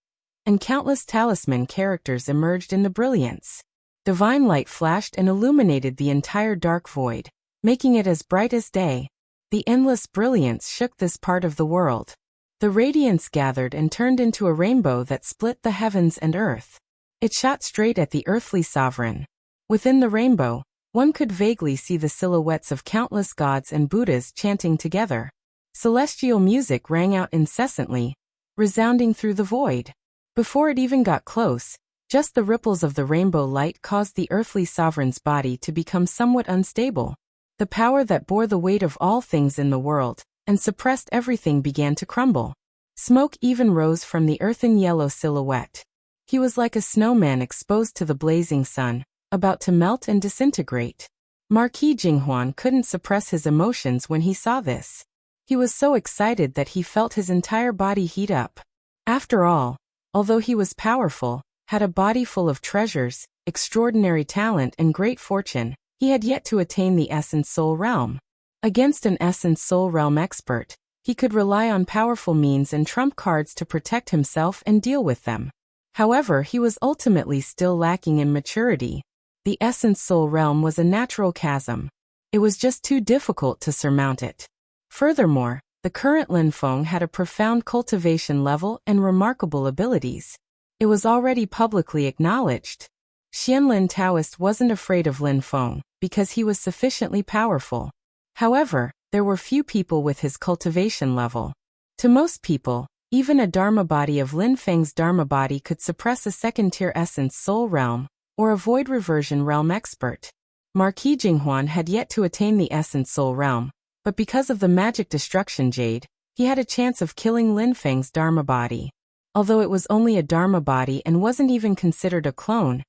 and countless talisman characters emerged in the brilliance. Divine light flashed and illuminated the entire dark void, making it as bright as day. The endless brilliance shook this part of the world. The radiance gathered and turned into a rainbow that split the heavens and earth. It shot straight at the earthly sovereign. Within the rainbow, one could vaguely see the silhouettes of countless gods and Buddhas chanting together. Celestial music rang out incessantly, resounding through the void. Before it even got close, just the ripples of the rainbow light caused the earthly sovereign's body to become somewhat unstable. The power that bore the weight of all things in the world and suppressed everything began to crumble. Smoke even rose from the earthen yellow silhouette. He was like a snowman exposed to the blazing sun, about to melt and disintegrate. Marquis Jinghuan couldn't suppress his emotions when he saw this. He was so excited that he felt his entire body heat up. After all, although he was powerful, had a body full of treasures, extraordinary talent and great fortune, he had yet to attain the Essence Soul Realm. Against an Essence Soul Realm expert, he could rely on powerful means and trump cards to protect himself and deal with them. However, he was ultimately still lacking in maturity. The Essence Soul Realm was a natural chasm. It was just too difficult to surmount it. Furthermore, the current Lin Feng had a profound cultivation level and remarkable abilities. It was already publicly acknowledged. Xianlin Taoist wasn't afraid of Lin Feng because he was sufficiently powerful. However, there were few people with his cultivation level. To most people, even a Dharma body of Lin Feng's Dharma body could suppress a second-tier Essence Soul Realm, or a Void Reversion Realm expert. Marquis Jinghuan had yet to attain the Essence Soul Realm, but because of the magic destruction jade, he had a chance of killing Lin Feng's Dharma body. Although it was only a Dharma body and wasn't even considered a clone,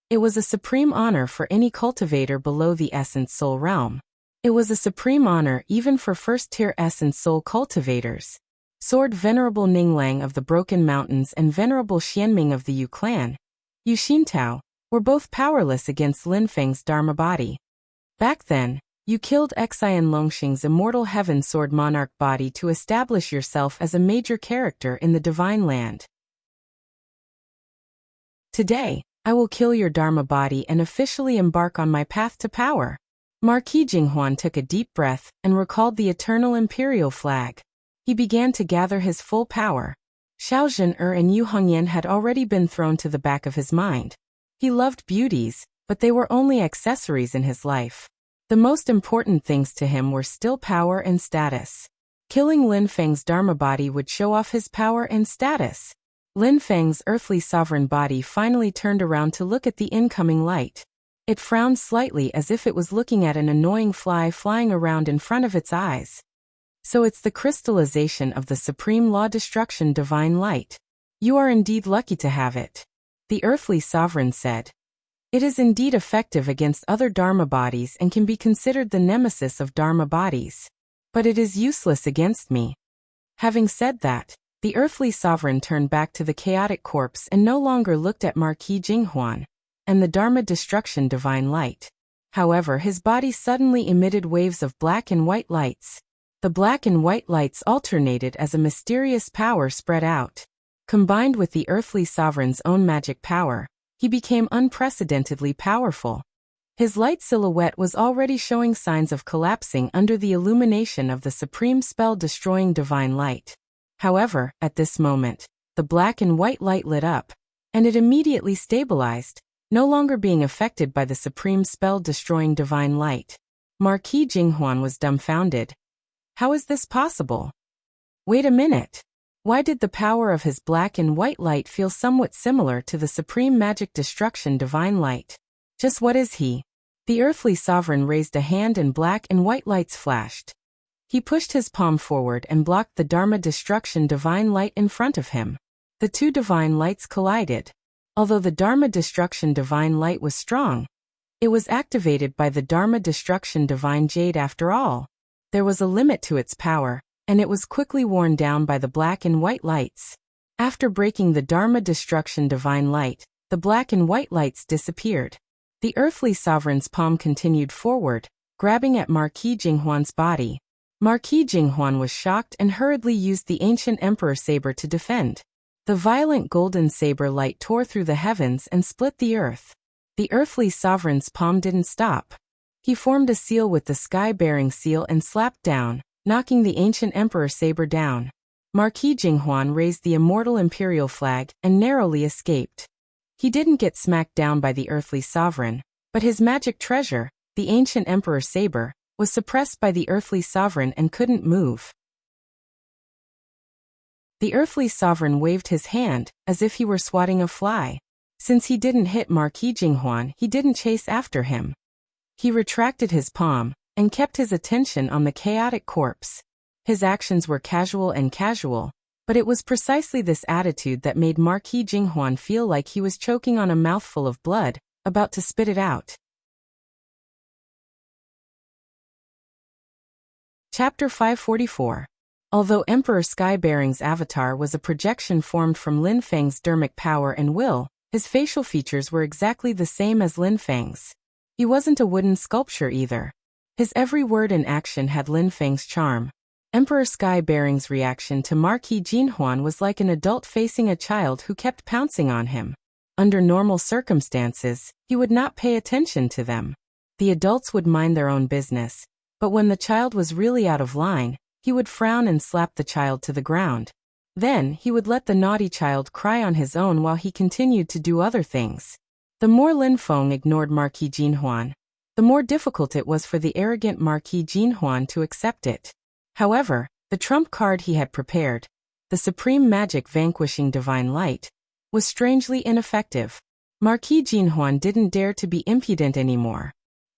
it was a supreme honor for any cultivator below the Essence Soul Realm. It was a supreme honor even for first-tier Essence Soul cultivators. Sword Venerable Ninglang of the Broken Mountains and Venerable Xianming of the Yu clan, Yu Xintao, were both powerless against Lin Feng's Dharma body. Back then, you killed Xian Longxing's Immortal Heaven Sword Monarch body to establish yourself as a major character in the Divine Land. Today, I will kill your Dharma body and officially embark on my path to power. Marquis Jinghuan took a deep breath and recalled the eternal imperial flag. He began to gather his full power. Xiao Zhen and Yu Hongyan had already been thrown to the back of his mind. He loved beauties, but they were only accessories in his life. The most important things to him were still power and status. Killing Lin Feng's Dharma body would show off his power and status. Lin Feng's earthly sovereign body finally turned around to look at the incoming light. It frowned slightly as if it was looking at an annoying fly flying around in front of its eyes. So it's the crystallization of the Supreme Law Destruction Divine Light. You are indeed lucky to have it. The earthly sovereign said. It is indeed effective against other Dharma bodies and can be considered the nemesis of Dharma bodies. But it is useless against me. Having said that, the earthly sovereign turned back to the chaotic corpse and no longer looked at Marquis Jinghuan and the Dharma Destruction Divine Light. However, his body suddenly emitted waves of black and white lights. The black and white lights alternated as a mysterious power spread out. Combined with the earthly sovereign's own magic power, he became unprecedentedly powerful. His light silhouette was already showing signs of collapsing under the illumination of the supreme spell-destroying divine light. However, at this moment, the black and white light lit up, and it immediately stabilized, no longer being affected by the supreme spell-destroying divine light. Marquis Jinghuan was dumbfounded. How is this possible? Wait a minute. Why did the power of his black and white light feel somewhat similar to the supreme magic destruction divine light? Just what is he? The earthly sovereign raised a hand and black and white lights flashed. He pushed his palm forward and blocked the Dharma destruction divine light in front of him. The two divine lights collided. Although the Dharma destruction divine light was strong, it was activated by the Dharma destruction divine jade after all. There was a limit to its power, and it was quickly worn down by the black and white lights. After breaking the Dharma destruction divine light, the black and white lights disappeared. The earthly sovereign's palm continued forward, grabbing at Marquis Jinghuan's body. Marquis Jinghuan was shocked and hurriedly used the ancient emperor saber to defend. The violent golden saber light tore through the heavens and split the earth. The earthly sovereign's palm didn't stop. He formed a seal with the sky-bearing seal and slapped down, knocking the ancient emperor saber down. Marquis Jinghuan raised the immortal imperial flag and narrowly escaped. He didn't get smacked down by the earthly sovereign, but his magic treasure, the ancient emperor saber, was suppressed by the earthly sovereign and couldn't move. The earthly sovereign waved his hand, as if he were swatting a fly. Since he didn't hit Marquis Jinghuan, he didn't chase after him. He retracted his palm, and kept his attention on the chaotic corpse. His actions were casual, but it was precisely this attitude that made Marquis Jinghuan feel like he was choking on a mouthful of blood, about to spit it out. Chapter 544. Although Emperor Skybearing's avatar was a projection formed from Lin Feng's dermic power and will, his facial features were exactly the same as Lin Feng's. He wasn't a wooden sculpture either. His every word and action had Lin Feng's charm. Emperor Skybearing's reaction to Marquis Jinghuan was like an adult facing a child who kept pouncing on him. Under normal circumstances, he would not pay attention to them. The adults would mind their own business, but when the child was really out of line, he would frown and slap the child to the ground. Then, he would let the naughty child cry on his own while he continued to do other things. The more Lin Feng ignored Marquis Jinghuan, the more difficult it was for the arrogant Marquis Jinghuan to accept it. However, the trump card he had prepared, the supreme magic vanquishing divine light, was strangely ineffective. Marquis Jinghuan didn't dare to be impudent anymore.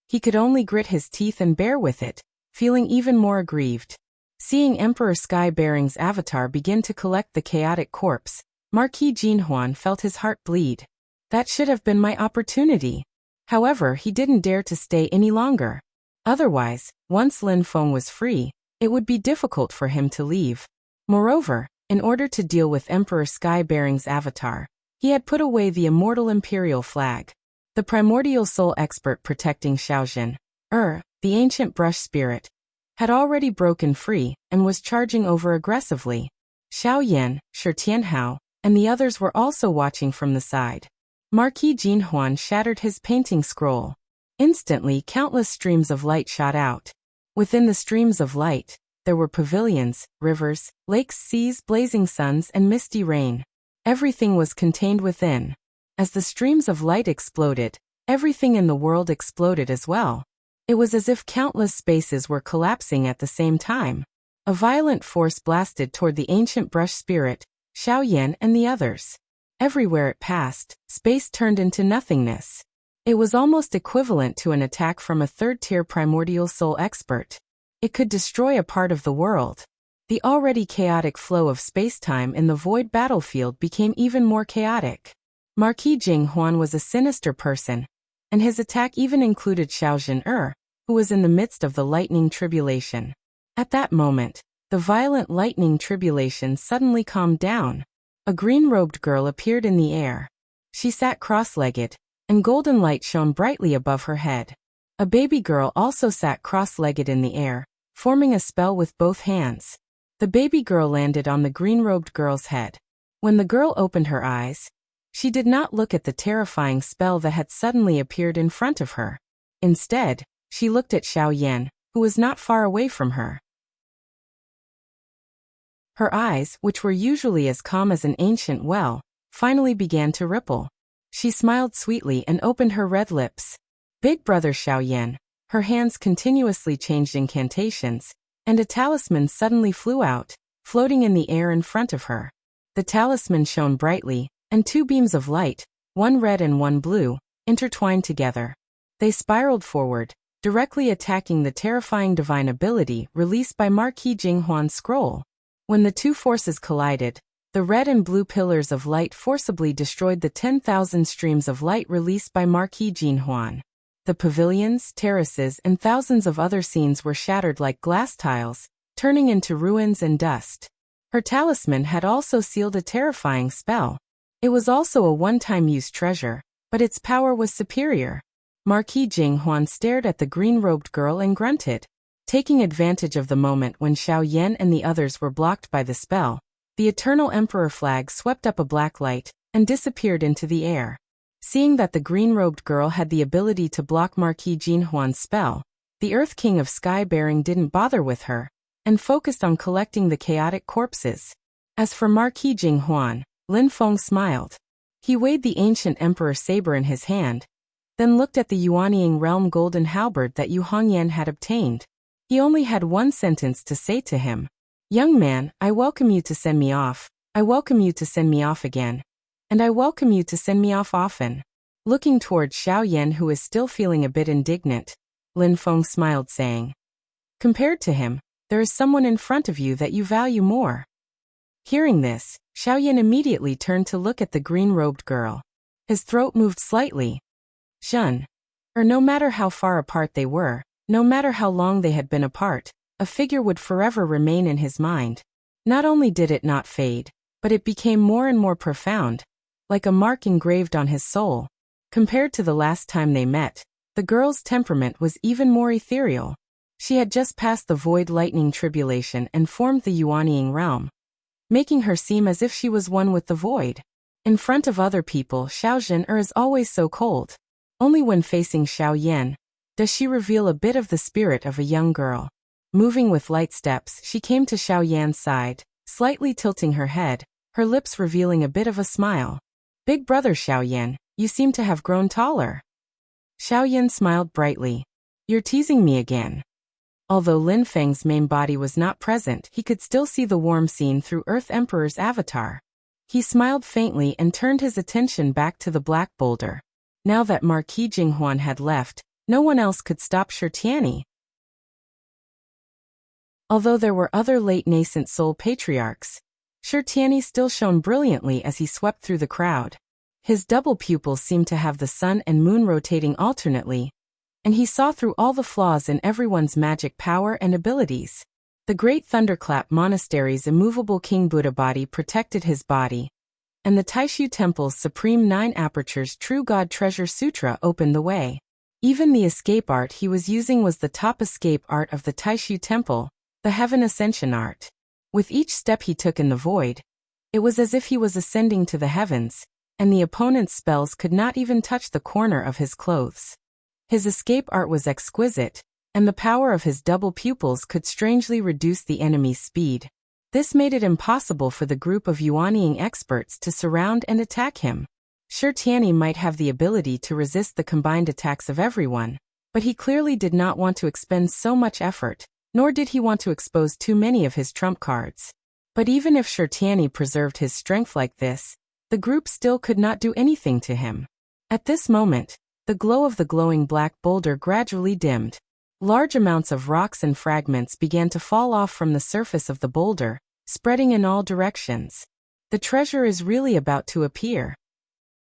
He could only grit his teeth and bear with it, feeling even more aggrieved. Seeing Emperor Skybearing's avatar begin to collect the chaotic corpse, Marquis Jinghuan felt his heart bleed. That should have been my opportunity. However, he didn't dare to stay any longer. Otherwise, once Lin Feng was free, it would be difficult for him to leave. Moreover, in order to deal with Emperor Skybearing's avatar, he had put away the immortal imperial flag. The primordial soul expert protecting Xiaojin, the ancient brush spirit, had already broken free and was charging over aggressively. Xiao Yan, Shi Tianhao, and the others were also watching from the side. Marquis Jinghuan shattered his painting scroll. Instantly, countless streams of light shot out. Within the streams of light, there were pavilions, rivers, lakes, seas, blazing suns, and misty rain. Everything was contained within. As the streams of light exploded, everything in the world exploded as well. It was as if countless spaces were collapsing at the same time. A violent force blasted toward the ancient brush spirit, Xiao Yan, and the others. Everywhere it passed, space turned into nothingness. It was almost equivalent to an attack from a third-tier primordial soul expert. It could destroy a part of the world. The already chaotic flow of space-time in the void battlefield became even more chaotic. Marquis Jinghuan was a sinister person, and his attack even included Xiaojin who was in the midst of the lightning tribulation. At that moment, the violent lightning tribulation suddenly calmed down. A green-robed girl appeared in the air. She sat cross-legged, and golden light shone brightly above her head. A baby girl also sat cross-legged in the air, forming a spell with both hands. The baby girl landed on the green-robed girl's head. When the girl opened her eyes, she did not look at the terrifying spell that had suddenly appeared in front of her. Instead, she looked at Xiao Yan, who was not far away from her. Her eyes, which were usually as calm as an ancient well, finally began to ripple. She smiled sweetly and opened her red lips. Big brother Xiao Yan. Her hands continuously changed incantations, and a talisman suddenly flew out, floating in the air in front of her. The talisman shone brightly, and two beams of light, one red and one blue, intertwined together. They spiraled forward, directly attacking the terrifying divine ability released by Marquis Jinghuan's scroll. When the two forces collided, the red and blue pillars of light forcibly destroyed the 10,000 streams of light released by Marquis Jinghuan. The pavilions, terraces, and thousands of other scenes were shattered like glass tiles, turning into ruins and dust. Her talisman had also sealed a terrifying spell. It was also a one-time use treasure, but its power was superior. Marquis Jinghuan stared at the green-robed girl and grunted. Taking advantage of the moment when Xiao Yan and the others were blocked by the spell, the Eternal Emperor flag swept up a black light and disappeared into the air. Seeing that the green-robed girl had the ability to block Marquis Jinghuan's spell, the Earth King of Skybearing didn't bother with her, and focused on collecting the chaotic corpses. As for Marquis Jinghuan, Lin Feng smiled. He weighed the ancient emperor saber in his hand, then looked at the Yuanying realm golden halberd that Yu Hongyan had obtained. He only had one sentence to say to him. Young man, I welcome you to send me off. I welcome you to send me off again. And I welcome you to send me off often. Looking toward Xiao Yan, who is still feeling a bit indignant, Lin Feng smiled, saying, compared to him, there is someone in front of you that you value more. Hearing this, Xiao Yan immediately turned to look at the green-robed girl. His throat moved slightly. Shun. No matter how far apart they were, no matter how long they had been apart, a figure would forever remain in his mind. Not only did it not fade, but it became more and more profound, like a mark engraved on his soul. Compared to the last time they met, the girl's temperament was even more ethereal. She had just passed the void lightning tribulation and formed the Yuanying realm, making her seem as if she was one with the void. In front of other people, Xiaozhen is always so cold. Only when facing Xiao Yan does she reveal a bit of the spirit of a young girl. Moving with light steps, she came to Xiao Yan's side, slightly tilting her head, her lips revealing a bit of a smile. Big brother Xiao Yan, you seem to have grown taller. Xiao Yan smiled brightly. You're teasing me again. Although Lin Feng's main body was not present, he could still see the warm scene through Earth Emperor's avatar. He smiled faintly and turned his attention back to the black boulder. Now that Marquis Jinghuan had left, no one else could stop Shi Tianyi. Although there were other late nascent soul patriarchs, Shi Tianyi still shone brilliantly as he swept through the crowd. His double pupils seemed to have the sun and moon rotating alternately, and he saw through all the flaws in everyone's magic power and abilities. The great Thunderclap Monastery's immovable King Buddha body protected his body, and the Taishu Temple's supreme 9 apertures True God Treasure Sutra opened the way. Even the escape art he was using was the top escape art of the Taishu Temple, the Heaven Ascension art. With each step he took in the void, it was as if he was ascending to the heavens, and the opponent's spells could not even touch the corner of his clothes. His escape art was exquisite, and the power of his double pupils could strangely reduce the enemy's speed. This made it impossible for the group of Yuanying experts to surround and attack him. Shi Tianyi might have the ability to resist the combined attacks of everyone, but he clearly did not want to expend so much effort, nor did he want to expose too many of his trump cards. But even if Shi Tianyi preserved his strength like this, the group still could not do anything to him. At this moment, the glow of the glowing black boulder gradually dimmed. Large amounts of rocks and fragments began to fall off from the surface of the boulder, spreading in all directions. The treasure is really about to appear.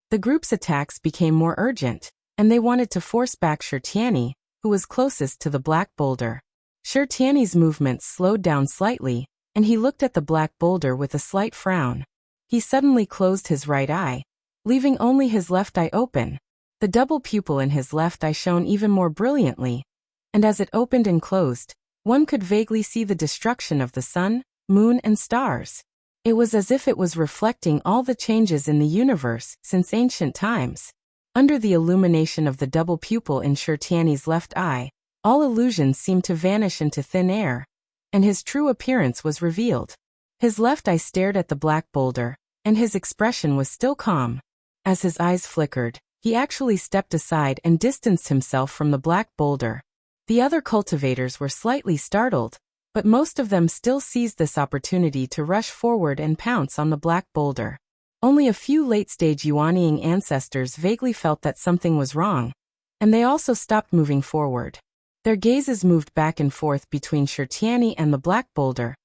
The group's attacks became more urgent, and they wanted to force back Shi Tianyi, who was closest to the black boulder. Shi Tianyi's movements slowed down slightly, and he looked at the black boulder with a slight frown. He suddenly closed his right eye, leaving only his left eye open. The double pupil in his left eye shone even more brilliantly, and as it opened and closed, one could vaguely see the destruction of the sun, moon, and stars. It was as if it was reflecting all the changes in the universe since ancient times. Under the illumination of the double pupil in Shi Tianyi's left eye, all illusions seemed to vanish into thin air, and his true appearance was revealed. His left eye stared at the black boulder, and his expression was still calm. As his eyes flickered, he actually stepped aside and distanced himself from the black boulder. The other cultivators were slightly startled, but most of them still seized this opportunity to rush forward and pounce on the black boulder. Only a few late-stage Yuanying ancestors vaguely felt that something was wrong, and they also stopped moving forward. Their gazes moved back and forth between Shi Tianyi and the black boulder,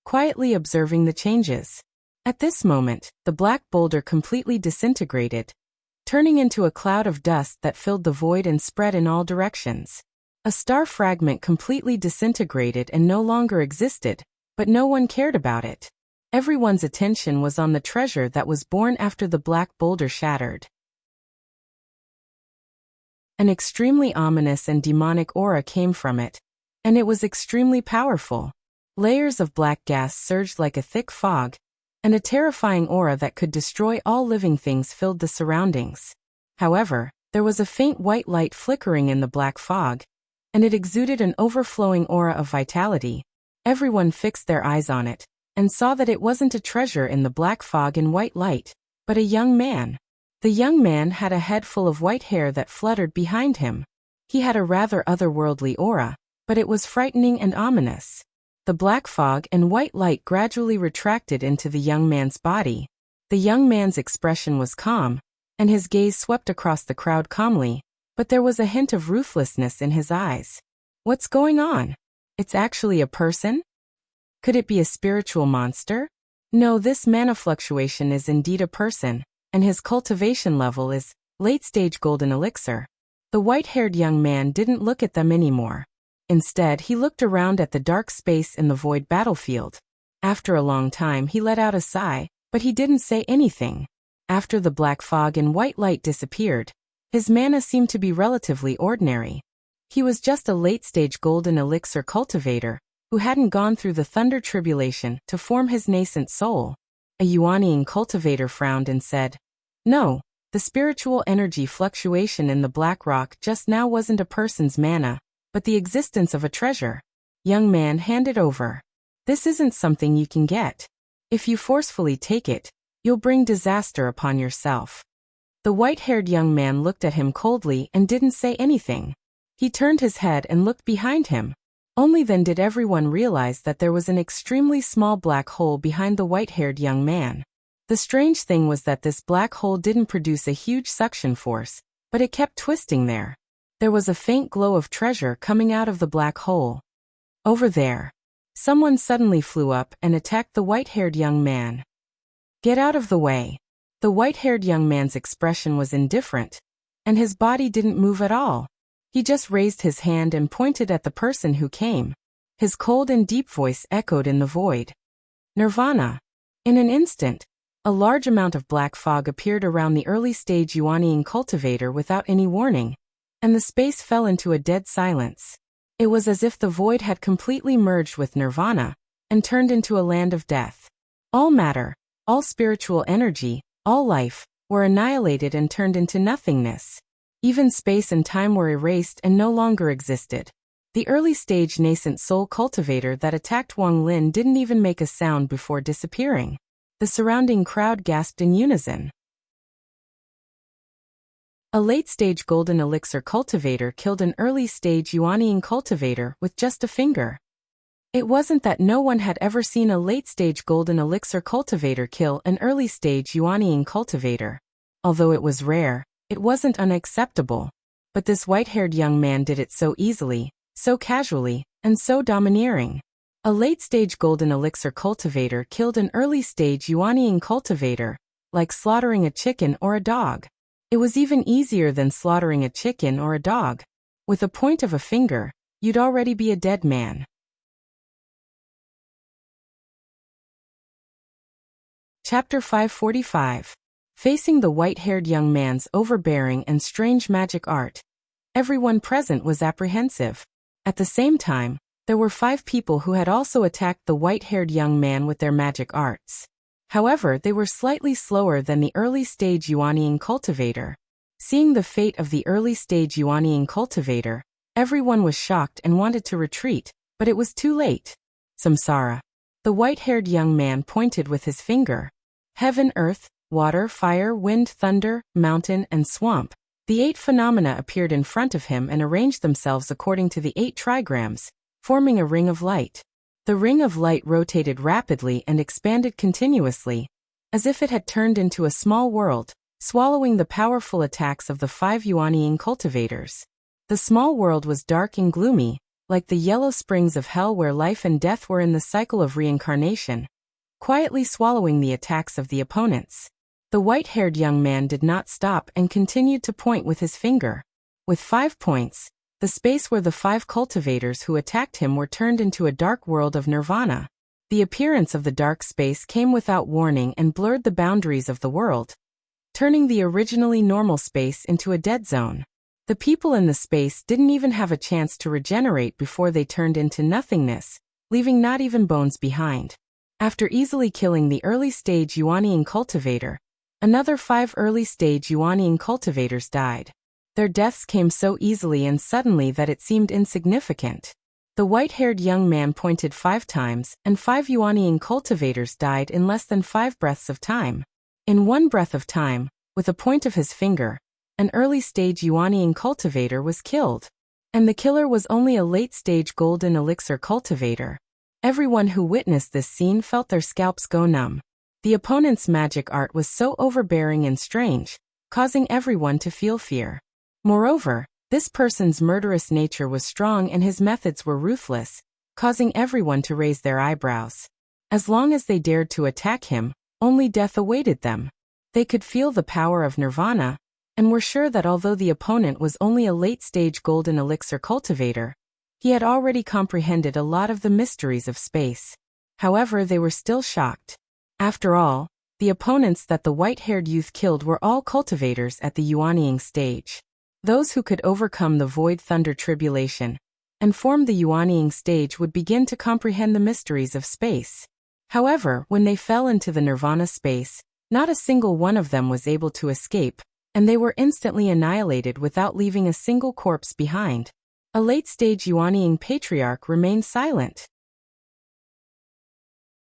quietly observing the changes. At this moment, the black boulder completely disintegrated, turning into a cloud of dust that filled the void and spread in all directions. A star fragment completely disintegrated and no longer existed, but no one cared about it. Everyone's attention was on the treasure that was born after the black boulder shattered. An extremely ominous and demonic aura came from it, and it was extremely powerful. Layers of black gas surged like a thick fog, and a terrifying aura that could destroy all living things filled the surroundings. However, there was a faint white light flickering in the black fog, and it exuded an overflowing aura of vitality. Everyone fixed their eyes on it, and saw that it wasn't a treasure in the black fog and white light, but a young man. The young man had a head full of white hair that fluttered behind him. He had a rather otherworldly aura, but it was frightening and ominous. The black fog and white light gradually retracted into the young man's body. The young man's expression was calm, and his gaze swept across the crowd calmly, but there was a hint of ruthlessness in his eyes. What's going on? It's actually a person? Could it be a spiritual monster? No, this mana fluctuation is indeed a person, and his cultivation level is late-stage golden elixir. The white-haired young man didn't look at them anymore. Instead, he looked around at the dark space in the void battlefield. After a long time, he let out a sigh, but he didn't say anything. After the black fog and white light disappeared, his mana seemed to be relatively ordinary. He was just a late-stage golden elixir cultivator who hadn't gone through the thunder tribulation to form his nascent soul. A Yuanian cultivator frowned and said, "No, the spiritual energy fluctuation in the black rock just now wasn't a person's mana, but the existence of a treasure." Young man, hand it over. This isn't something you can get. If you forcefully take it, you'll bring disaster upon yourself. The white-haired young man looked at him coldly and didn't say anything. He turned his head and looked behind him. Only then did everyone realize that there was an extremely small black hole behind the white-haired young man. The strange thing was that this black hole didn't produce a huge suction force, but it kept twisting there. There was a faint glow of treasure coming out of the black hole. Over there. Someone suddenly flew up and attacked the white-haired young man. Get out of the way. The white-haired young man's expression was indifferent, and his body didn't move at all. He just raised his hand and pointed at the person who came. His cold and deep voice echoed in the void. Nirvana. In an instant, a large amount of black fog appeared around the early-stage Yuanian cultivator without any warning, and the space fell into a dead silence. It was as if the void had completely merged with Nirvana and turned into a land of death. All matter, all spiritual energy, all life, were annihilated and turned into nothingness. Even space and time were erased and no longer existed. The early-stage nascent soul cultivator that attacked Wang Lin didn't even make a sound before disappearing. The surrounding crowd gasped in unison. A late-stage golden elixir cultivator killed an early-stage Yuanian cultivator with just a finger. It wasn't that no one had ever seen a late-stage golden elixir cultivator kill an early-stage Yuanian cultivator. Although it was rare, it wasn't unacceptable. But this white-haired young man did it so easily, so casually, and so domineering. A late-stage golden elixir cultivator killed an early-stage Yuanian cultivator, like slaughtering a chicken or a dog. It was even easier than slaughtering a chicken or a dog. With a point of a finger, you'd already be a dead man. Chapter 545. Facing the white-haired young man's overbearing and strange magic art, everyone present was apprehensive. At the same time, there were 5 people who had also attacked the white-haired young man with their magic arts. However, they were slightly slower than the early-stage Yuanian cultivator. Seeing the fate of the early-stage Yuanian cultivator, everyone was shocked and wanted to retreat, but it was too late. Samsara. The white-haired young man pointed with his finger. Heaven, earth, water, fire, wind, thunder, mountain, and swamp. The 8 phenomena appeared in front of him and arranged themselves according to the 8 trigrams, forming a ring of light. The ring of light rotated rapidly and expanded continuously, as if it had turned into a small world, swallowing the powerful attacks of the 5 Yuanian cultivators. The small world was dark and gloomy, like the yellow springs of hell where life and death were in the cycle of reincarnation, quietly swallowing the attacks of the opponents. The white-haired young man did not stop and continued to point with his finger. With 5 points, the space where the 5 cultivators who attacked him were turned into a dark world of nirvana. The appearance of the dark space came without warning and blurred the boundaries of the world, turning the originally normal space into a dead zone. The people in the space didn't even have a chance to regenerate before they turned into nothingness, leaving not even bones behind. After easily killing the early-stage Yuanian cultivator, another 5 early-stage Yuanian cultivators died. Their deaths came so easily and suddenly that it seemed insignificant. The white-haired young man pointed 5 times, and 5 Yuanian cultivators died in less than 5 breaths of time. In 1 breath of time, With a point of his finger, an early-stage Yuanying cultivator was killed. And the killer was only a late-stage golden elixir cultivator. Everyone who witnessed this scene felt their scalps go numb. The opponent's magic art was so overbearing and strange, causing everyone to feel fear. Moreover, this person's murderous nature was strong and his methods were ruthless, causing everyone to raise their eyebrows. As long as they dared to attack him, only death awaited them. They could feel the power of nirvana, and were sure that although the opponent was only a late-stage golden elixir cultivator, he had already comprehended a lot of the mysteries of space. However, they were still shocked. After all, the opponents that the white-haired youth killed were all cultivators at the Yuanying stage. Those who could overcome the Void Thunder Tribulation and form the Yuanying stage would begin to comprehend the mysteries of space. However, when they fell into the nirvana space, not a single one of them was able to escape, and they were instantly annihilated without leaving a single corpse behind. A late-stage Yuanying patriarch remained silent.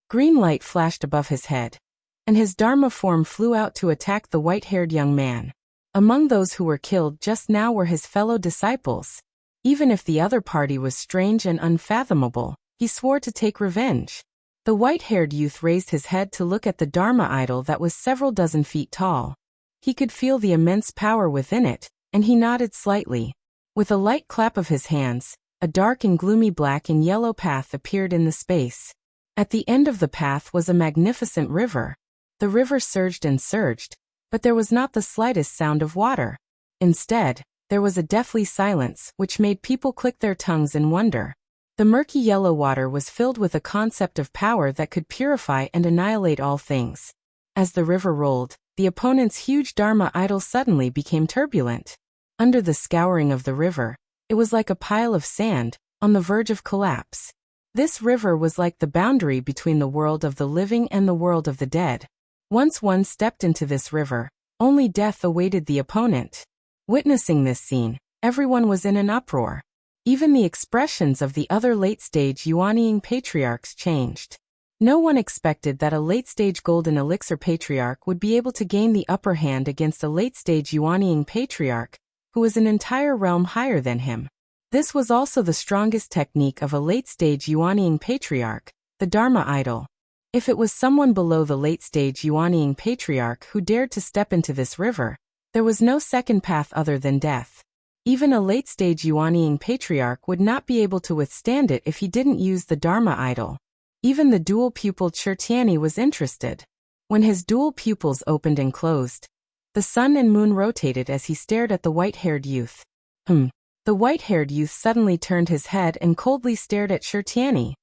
Green light flashed above his head, and his Dharma form flew out to attack the white-haired young man. Among those who were killed just now were his fellow disciples. Even if the other party was strange and unfathomable, he swore to take revenge. The white-haired youth raised his head to look at the Dharma idol that was several dozen feet tall. He could feel the immense power within it, and he nodded slightly. With a light clap of his hands, a dark and gloomy black and yellow path appeared in the space. At the end of the path was a magnificent river. The river surged and surged, but there was not the slightest sound of water. Instead, there was a deathly silence which made people click their tongues in wonder. The murky yellow water was filled with a concept of power that could purify and annihilate all things. As the river rolled, the opponent's huge Dharma idol suddenly became turbulent. Under the scouring of the river, it was like a pile of sand, on the verge of collapse. This river was like the boundary between the world of the living and the world of the dead. Once one stepped into this river, only death awaited the opponent. Witnessing this scene, everyone was in an uproar. Even the expressions of the other late-stage Yuanying patriarchs changed. No one expected that a late-stage golden elixir patriarch would be able to gain the upper hand against a late-stage Yuanying patriarch, who was an entire realm higher than him. This was also the strongest technique of a late-stage Yuanying patriarch, the Dharma idol. If it was someone below the late-stage Yuanying patriarch who dared to step into this river, there was no second path other than death. Even a late-stage Yuanying patriarch would not be able to withstand it if he didn't use the Dharma idol. Even the dual-pupiled Shirtiani was interested. When his dual pupils opened and closed, the sun and moon rotated as he stared at the white-haired youth. The white-haired youth suddenly turned his head and coldly stared at Shirtiani.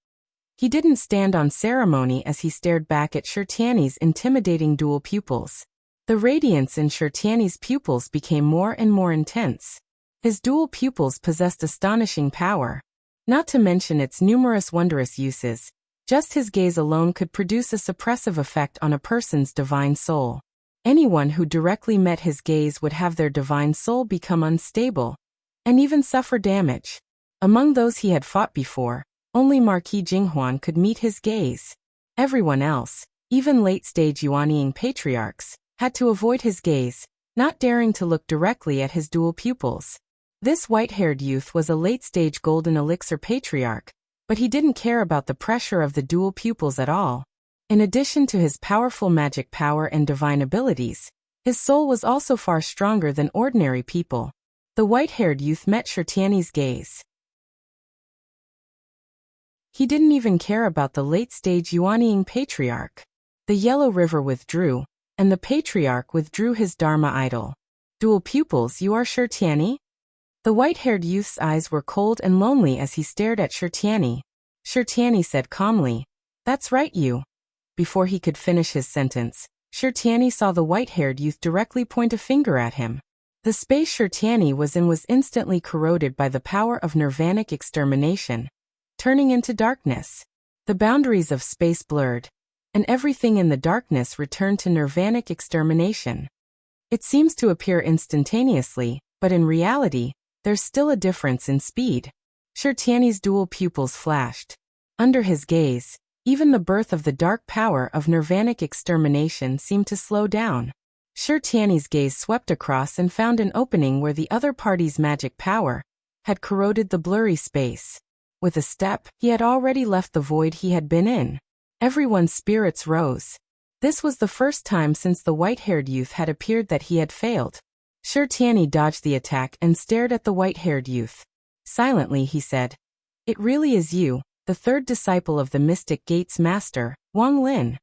He didn't stand on ceremony as he stared back at Shirtiani's intimidating dual pupils. The radiance in Shirtiani's pupils became more and more intense. His dual pupils possessed astonishing power. Not to mention its numerous wondrous uses, just his gaze alone could produce a suppressive effect on a person's divine soul. Anyone who directly met his gaze would have their divine soul become unstable, and even suffer damage. Among those he had fought before, only Marquis Jinghuan could meet his gaze. Everyone else, even late-stage Yuanying patriarchs, had to avoid his gaze, not daring to look directly at his dual pupils. This white-haired youth was a late-stage golden elixir patriarch, but he didn't care about the pressure of the dual pupils at all. In addition to his powerful magic power and divine abilities, his soul was also far stronger than ordinary people. The white-haired youth met Shirtiani's gaze. He didn't even care about the late-stage Yuanying patriarch. The yellow river withdrew, and the patriarch withdrew his Dharma idol. Dual pupils, you are Shirtiani? The white-haired youth's eyes were cold and lonely as he stared at Shirtiani. Shirtiani said calmly, "That's right, you." Before he could finish his sentence, Shirtiani saw the white-haired youth directly point a finger at him. The space Shirtiani was in was instantly corroded by the power of nirvanic extermination, turning into darkness. The boundaries of space blurred, and everything in the darkness returned to nirvanic extermination. It seems to appear instantaneously, but in reality, there's still a difference in speed. Shirtiani's dual pupils flashed. Under his gaze, even the birth of the dark power of nirvanic extermination seemed to slow down. Shi Tiany's gaze swept across and found an opening where the other party's magic power had corroded the blurry space. With a step, he had already left the void he had been in. Everyone's spirits rose. This was the first time since the white-haired youth had appeared that he had failed. Shi Tiany dodged the attack and stared at the white-haired youth. Silently he said, "It really is you, the third disciple of the Mystic Gate's master, Wang Lin."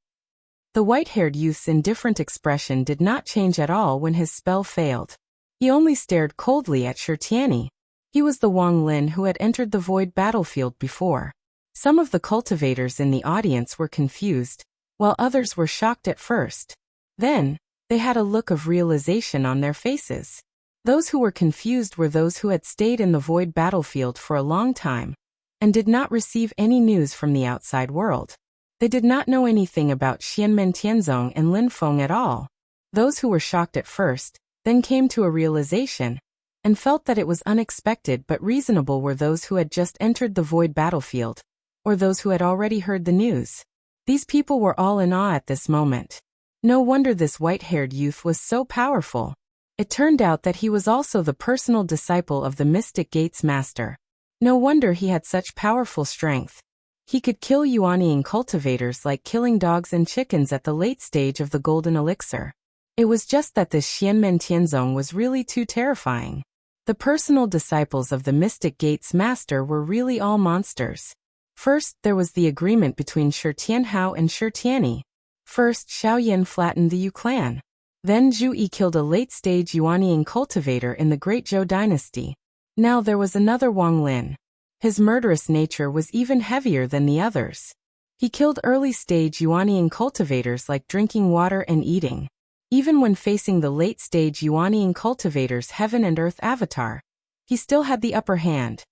The white-haired youth's indifferent expression did not change at all when his spell failed. He only stared coldly at Shi Tiany. He was the Wang Lin who had entered the void battlefield before. Some of the cultivators in the audience were confused, while others were shocked at first. Then, they had a look of realization on their faces. Those who were confused were those who had stayed in the void battlefield for a long time and did not receive any news from the outside world. They did not know anything about Xianmen Tianzong and Lin Feng at all. Those who were shocked at first then came to a realization and felt that it was unexpected but reasonable were those who had just entered the void battlefield, or those who had already heard the news. These people were all in awe at this moment. No wonder this white-haired youth was so powerful. It turned out that he was also the personal disciple of the Mystic Gate's master. No wonder he had such powerful strength. He could kill Yuanying cultivators like killing dogs and chickens at the late stage of the golden elixir. It was just that this Xianmen Tianzong was really too terrifying. The personal disciples of the Mystic Gate's master were really all monsters. First, there was the agreement between Shi Tianhao and Shi Tiany. First, Xiao Yan flattened the Yu clan. Then Zhu Yi killed a late-stage Yuanying cultivator in the Great Zhou dynasty. Now there was another Wang Lin. His murderous nature was even heavier than the others. He killed early-stage Yuanying cultivators like drinking water and eating. Even when facing the late-stage Yuanying cultivators' heaven and earth avatar, he still had the upper hand.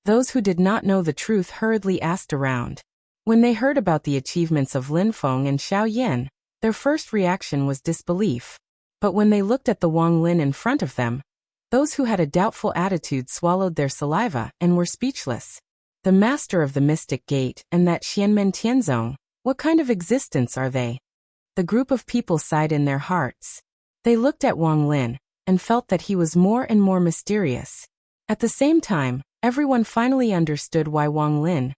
Those who did not know the truth hurriedly asked around. When they heard about the achievements of Lin Feng and Xiao Yan, their first reaction was disbelief. But when they looked at the Wang Lin in front of them, those who had a doubtful attitude swallowed their saliva and were speechless. The master of the Mystic Gate and that Xianmen Tianzong, what kind of existence are they? The group of people sighed in their hearts. They looked at Wang Lin and felt that he was more and more mysterious. At the same time, everyone finally understood why Wang Lin,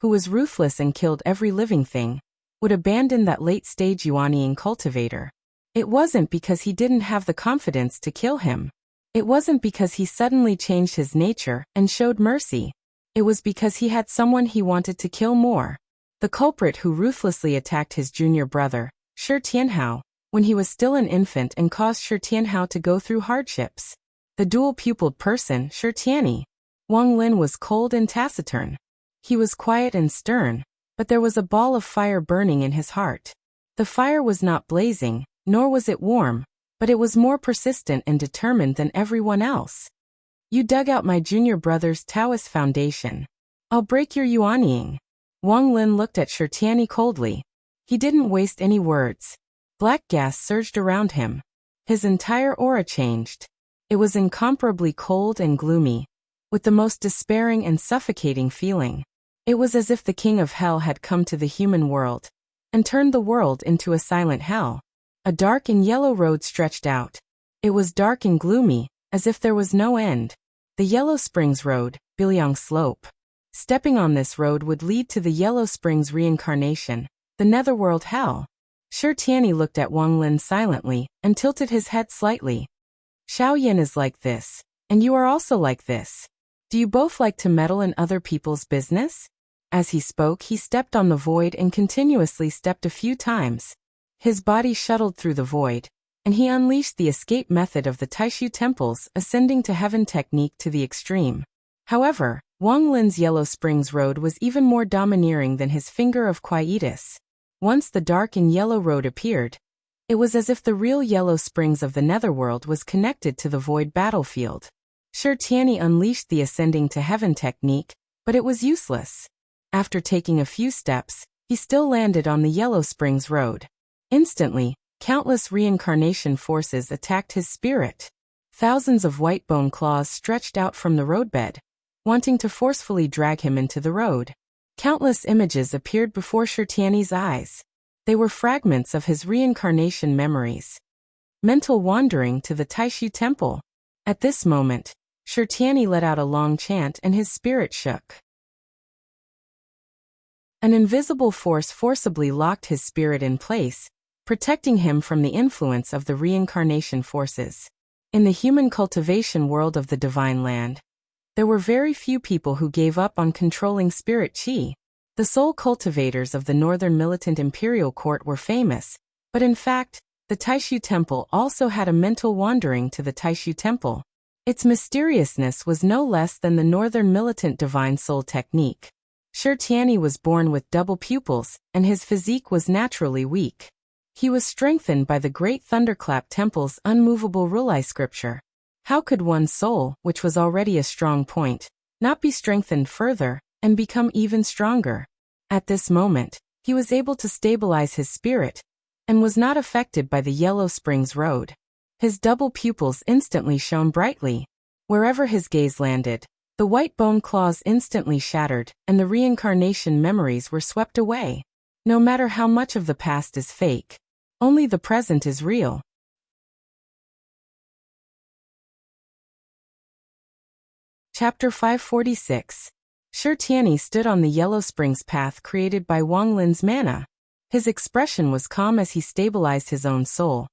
who was ruthless and killed every living thing, would abandon that late-stage Yuanying cultivator. It wasn't because he didn't have the confidence to kill him. It wasn't because he suddenly changed his nature and showed mercy. It was because he had someone he wanted to kill more. The culprit who ruthlessly attacked his junior brother, Shi Tianhao, when he was still an infant and caused Shi Tianhao to go through hardships. The dual-pupiled person, Shi Tiany. Wang Lin was cold and taciturn. He was quiet and stern, but there was a ball of fire burning in his heart. The fire was not blazing, nor was it warm, but it was more persistent and determined than everyone else. "You dug out my junior brother's Taoist foundation. I'll break your Yuanying." Wang Lin looked at Shi Tiany coldly. He didn't waste any words. Black gas surged around him. His entire aura changed. It was incomparably cold and gloomy, with the most despairing and suffocating feeling. It was as if the king of hell had come to the human world and turned the world into a silent hell. A dark and yellow road stretched out. It was dark and gloomy, as if there was no end. The Yellow Springs Road, Bilyang Slope. Stepping on this road would lead to the Yellow Springs reincarnation, the netherworld hell. Shi Tiany looked at Wang Lin silently and tilted his head slightly. "Xiao Yan is like this, and you are also like this. Do you both like to meddle in other people's business?" As he spoke, he stepped on the void and continuously stepped a few times. His body shuttled through the void, and he unleashed the escape method of the Taishu temples, ascending to heaven technique to the extreme. However, Wang Lin's Yellow Springs Road was even more domineering than his finger of quietus. Once the dark and yellow road appeared, it was as if the real Yellow Springs of the netherworld was connected to the void battlefield. Shi Tiany unleashed the ascending to heaven technique, but it was useless. After taking a few steps, he still landed on the Yellow Springs Road. Instantly, countless reincarnation forces attacked his spirit. Thousands of white bone claws stretched out from the roadbed, wanting to forcefully drag him into the road. Countless images appeared before Shi Tiany's eyes. They were fragments of his reincarnation memories. Mental wandering to the Taishu temple. At this moment, Shirtiani let out a long chant and his spirit shook. An invisible force forcibly locked his spirit in place, protecting him from the influence of the reincarnation forces. In the human cultivation world of the Divine Land, there were very few people who gave up on controlling spirit qi. The soul cultivators of the Northern Militant Imperial Court were famous, but in fact, the Taishu Temple also had a mental wandering to the Taishu Temple. Its mysteriousness was no less than the Northern Militant Divine Soul technique. Shirtiani was born with double pupils, and his physique was naturally weak. He was strengthened by the Great Thunderclap Temple's unmovable Rulai scripture. How could one's soul, which was already a strong point, not be strengthened further, and become even stronger? At this moment, he was able to stabilize his spirit, and was not affected by the Yellow Springs Road. His double pupils instantly shone brightly. Wherever his gaze landed, the white bone claws instantly shattered, and the reincarnation memories were swept away. No matter how much of the past is fake, only the present is real. Chapter 546. Shirtiani stood on the Yellow Springs path created by Wang Lin's mana. His expression was calm as he stabilized his own soul,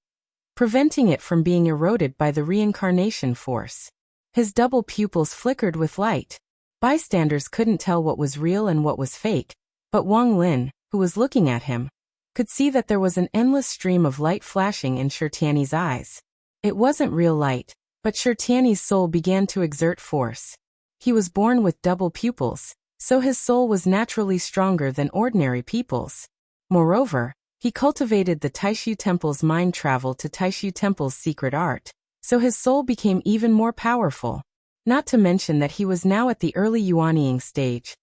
preventing it from being eroded by the reincarnation force. His double pupils flickered with light. Bystanders couldn't tell what was real and what was fake, but Wang Lin, who was looking at him, could see that there was an endless stream of light flashing in Shirtiani's eyes. It wasn't real light, but Shirtiani's soul began to exert force. He was born with double pupils, so his soul was naturally stronger than ordinary people's. Moreover, he cultivated the Taishu Temple's mind travel to Taishu Temple's secret art, so his soul became even more powerful. Not to mention that he was now at the early Yuanying stage.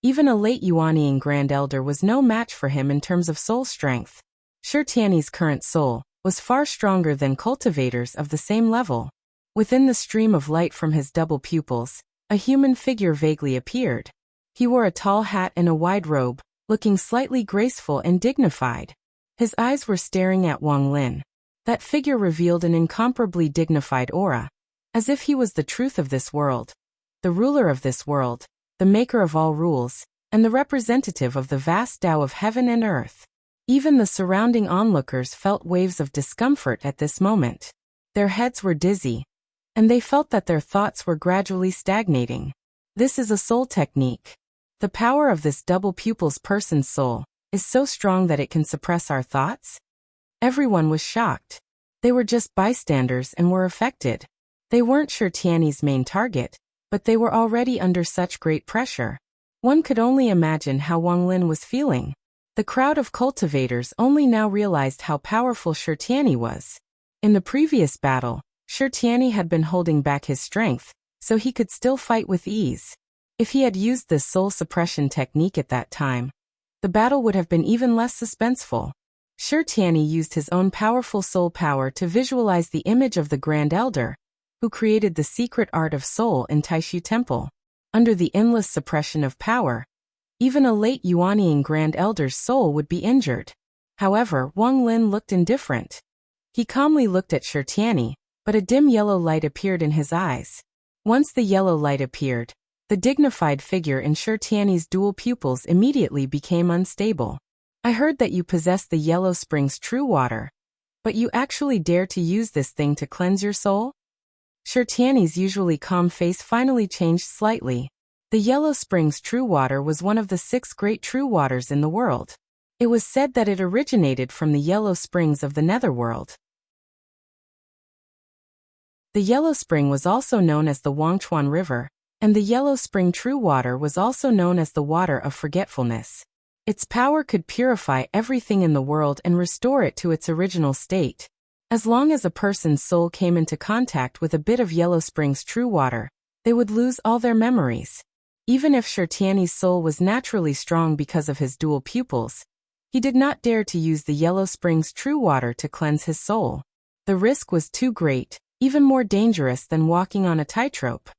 Even a late Yuanying Grand Elder was no match for him in terms of soul strength. Shirtiani's current soul was far stronger than cultivators of the same level. Within the stream of light from his double pupils, a human figure vaguely appeared. He wore a tall hat and a wide robe, looking slightly graceful and dignified. His eyes were staring at Wang Lin. That figure revealed an incomparably dignified aura, as if he was the truth of this world, the ruler of this world, the maker of all rules, and the representative of the vast Tao of heaven and earth. Even the surrounding onlookers felt waves of discomfort at this moment. Their heads were dizzy, and they felt that their thoughts were gradually stagnating. This is a soul technique. The power of this double pupils person's soul is so strong that it can suppress our thoughts? Everyone was shocked. They were just bystanders and were affected. They weren't Shirtiani's main target, but they were already under such great pressure. One could only imagine how Wang Lin was feeling. The crowd of cultivators only now realized how powerful Shirtiani was. In the previous battle, Shirtiani had been holding back his strength, so he could still fight with ease. If he had used this soul suppression technique at that time, the battle would have been even less suspenseful. Shirtiani used his own powerful soul power to visualize the image of the Grand Elder, who created the secret art of soul in Taishu Temple. Under the endless suppression of power, even a late Yuanying Grand Elder's soul would be injured. However, Wang Lin looked indifferent. He calmly looked at Shirtiani, but a dim yellow light appeared in his eyes. Once the yellow light appeared, the dignified figure in Shirtiani's dual pupils immediately became unstable. I heard that you possess the Yellow Springs True Water, but you actually dare to use this thing to cleanse your soul? Shirtiani's usually calm face finally changed slightly. The Yellow Springs True Water was one of the 6 great true waters in the world. It was said that it originated from the Yellow Springs of the Netherworld. The Yellow Spring was also known as the Wangchuan River, and the Yellow Spring True Water was also known as the Water of Forgetfulness. Its power could purify everything in the world and restore it to its original state. As long as a person's soul came into contact with a bit of Yellow Springs True Water, they would lose all their memories. Even if Shirtiani's soul was naturally strong because of his dual pupils, he did not dare to use the Yellow Springs True Water to cleanse his soul. The risk was too great, even more dangerous than walking on a tightrope.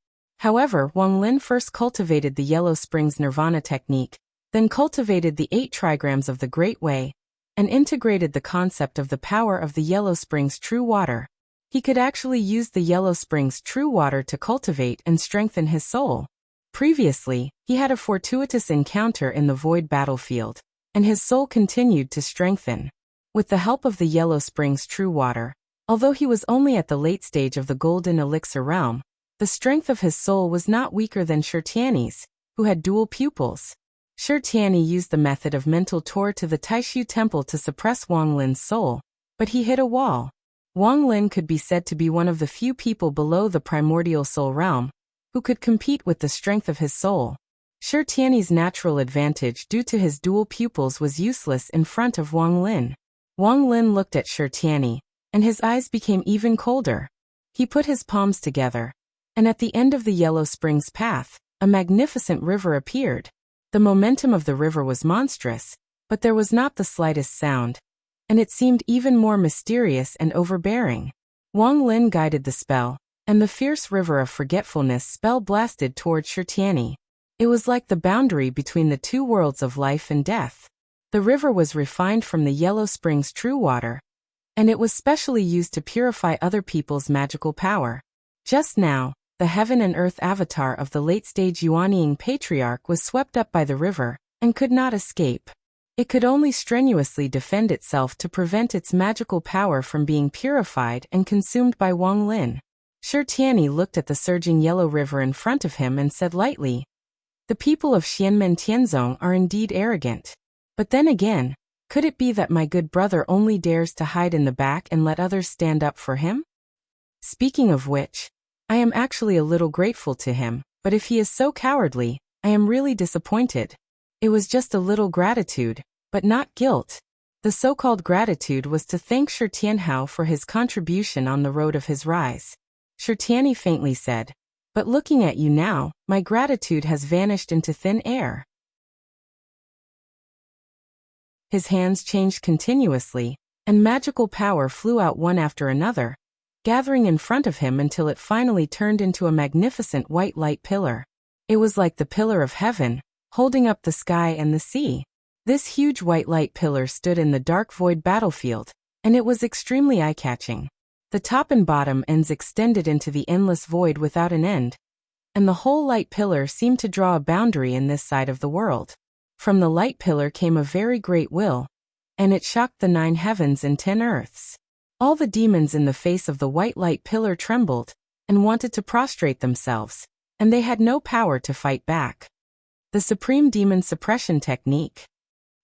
However, Wang Lin first cultivated the Yellow Springs Nirvana technique, then cultivated the 8 trigrams of the Great Way, and integrated the concept of the power of the Yellow Spring's true water. He could actually use the Yellow Spring's true water to cultivate and strengthen his soul. Previously, he had a fortuitous encounter in the void battlefield, and his soul continued to strengthen. With the help of the Yellow Spring's true water, although he was only at the late stage of the Golden Elixir realm, the strength of his soul was not weaker than Shirtiani's, who had dual pupils. Shirtiani used the method of mental tour to the Taishu Temple to suppress Wang Lin's soul, but he hit a wall. Wang Lin could be said to be one of the few people below the primordial soul realm who could compete with the strength of his soul. Shirtiani's natural advantage due to his dual pupils was useless in front of Wang Lin. Wang Lin looked at Shirtiani, and his eyes became even colder. He put his palms together, and at the end of the Yellow Spring's path, a magnificent river appeared. The momentum of the river was monstrous, but there was not the slightest sound, and it seemed even more mysterious and overbearing. Wang Lin guided the spell, and the fierce river of forgetfulness spell blasted toward Shirtiani. It was like the boundary between the two worlds of life and death. The river was refined from the Yellow Spring's true water, and it was specially used to purify other people's magical power. Just now, the heaven and earth avatar of the late-stage Yuanying patriarch was swept up by the river, and could not escape. It could only strenuously defend itself to prevent its magical power from being purified and consumed by Wang Lin. Shirtiani looked at the surging yellow river in front of him and said lightly, "The people of Xianmen Tianzong are indeed arrogant. But then again, could it be that my good brother only dares to hide in the back and let others stand up for him? Speaking of which, I am actually a little grateful to him, but if he is so cowardly, I am really disappointed. It was just a little gratitude, but not guilt." The so-called gratitude was to thank Shirtianhao for his contribution on the road of his rise. Shirtiani faintly said, "But looking at you now, my gratitude has vanished into thin air." His hands changed continuously, and magical power flew out one after another, gathering in front of him until it finally turned into a magnificent white light pillar. It was like the pillar of heaven, holding up the sky and the sea. This huge white light pillar stood in the dark void battlefield, and it was extremely eye-catching. The top and bottom ends extended into the endless void without an end, and the whole light pillar seemed to draw a boundary in this side of the world. From the light pillar came a very great will, and it shocked the 9 heavens and 10 earths. All the demons in the face of the white light pillar trembled, and wanted to prostrate themselves, and they had no power to fight back. The Supreme Demon Suppression Technique.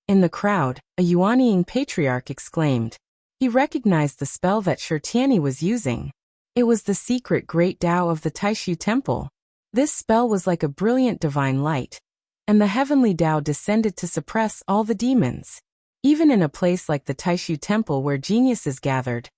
In the crowd, a Yuanying patriarch exclaimed. He recognized the spell that Shirtiani was using. It was the secret Great Tao of the Taishu Temple. This spell was like a brilliant divine light, and the heavenly Tao descended to suppress all the demons. Even in a place like the Taishu Temple where geniuses gathered,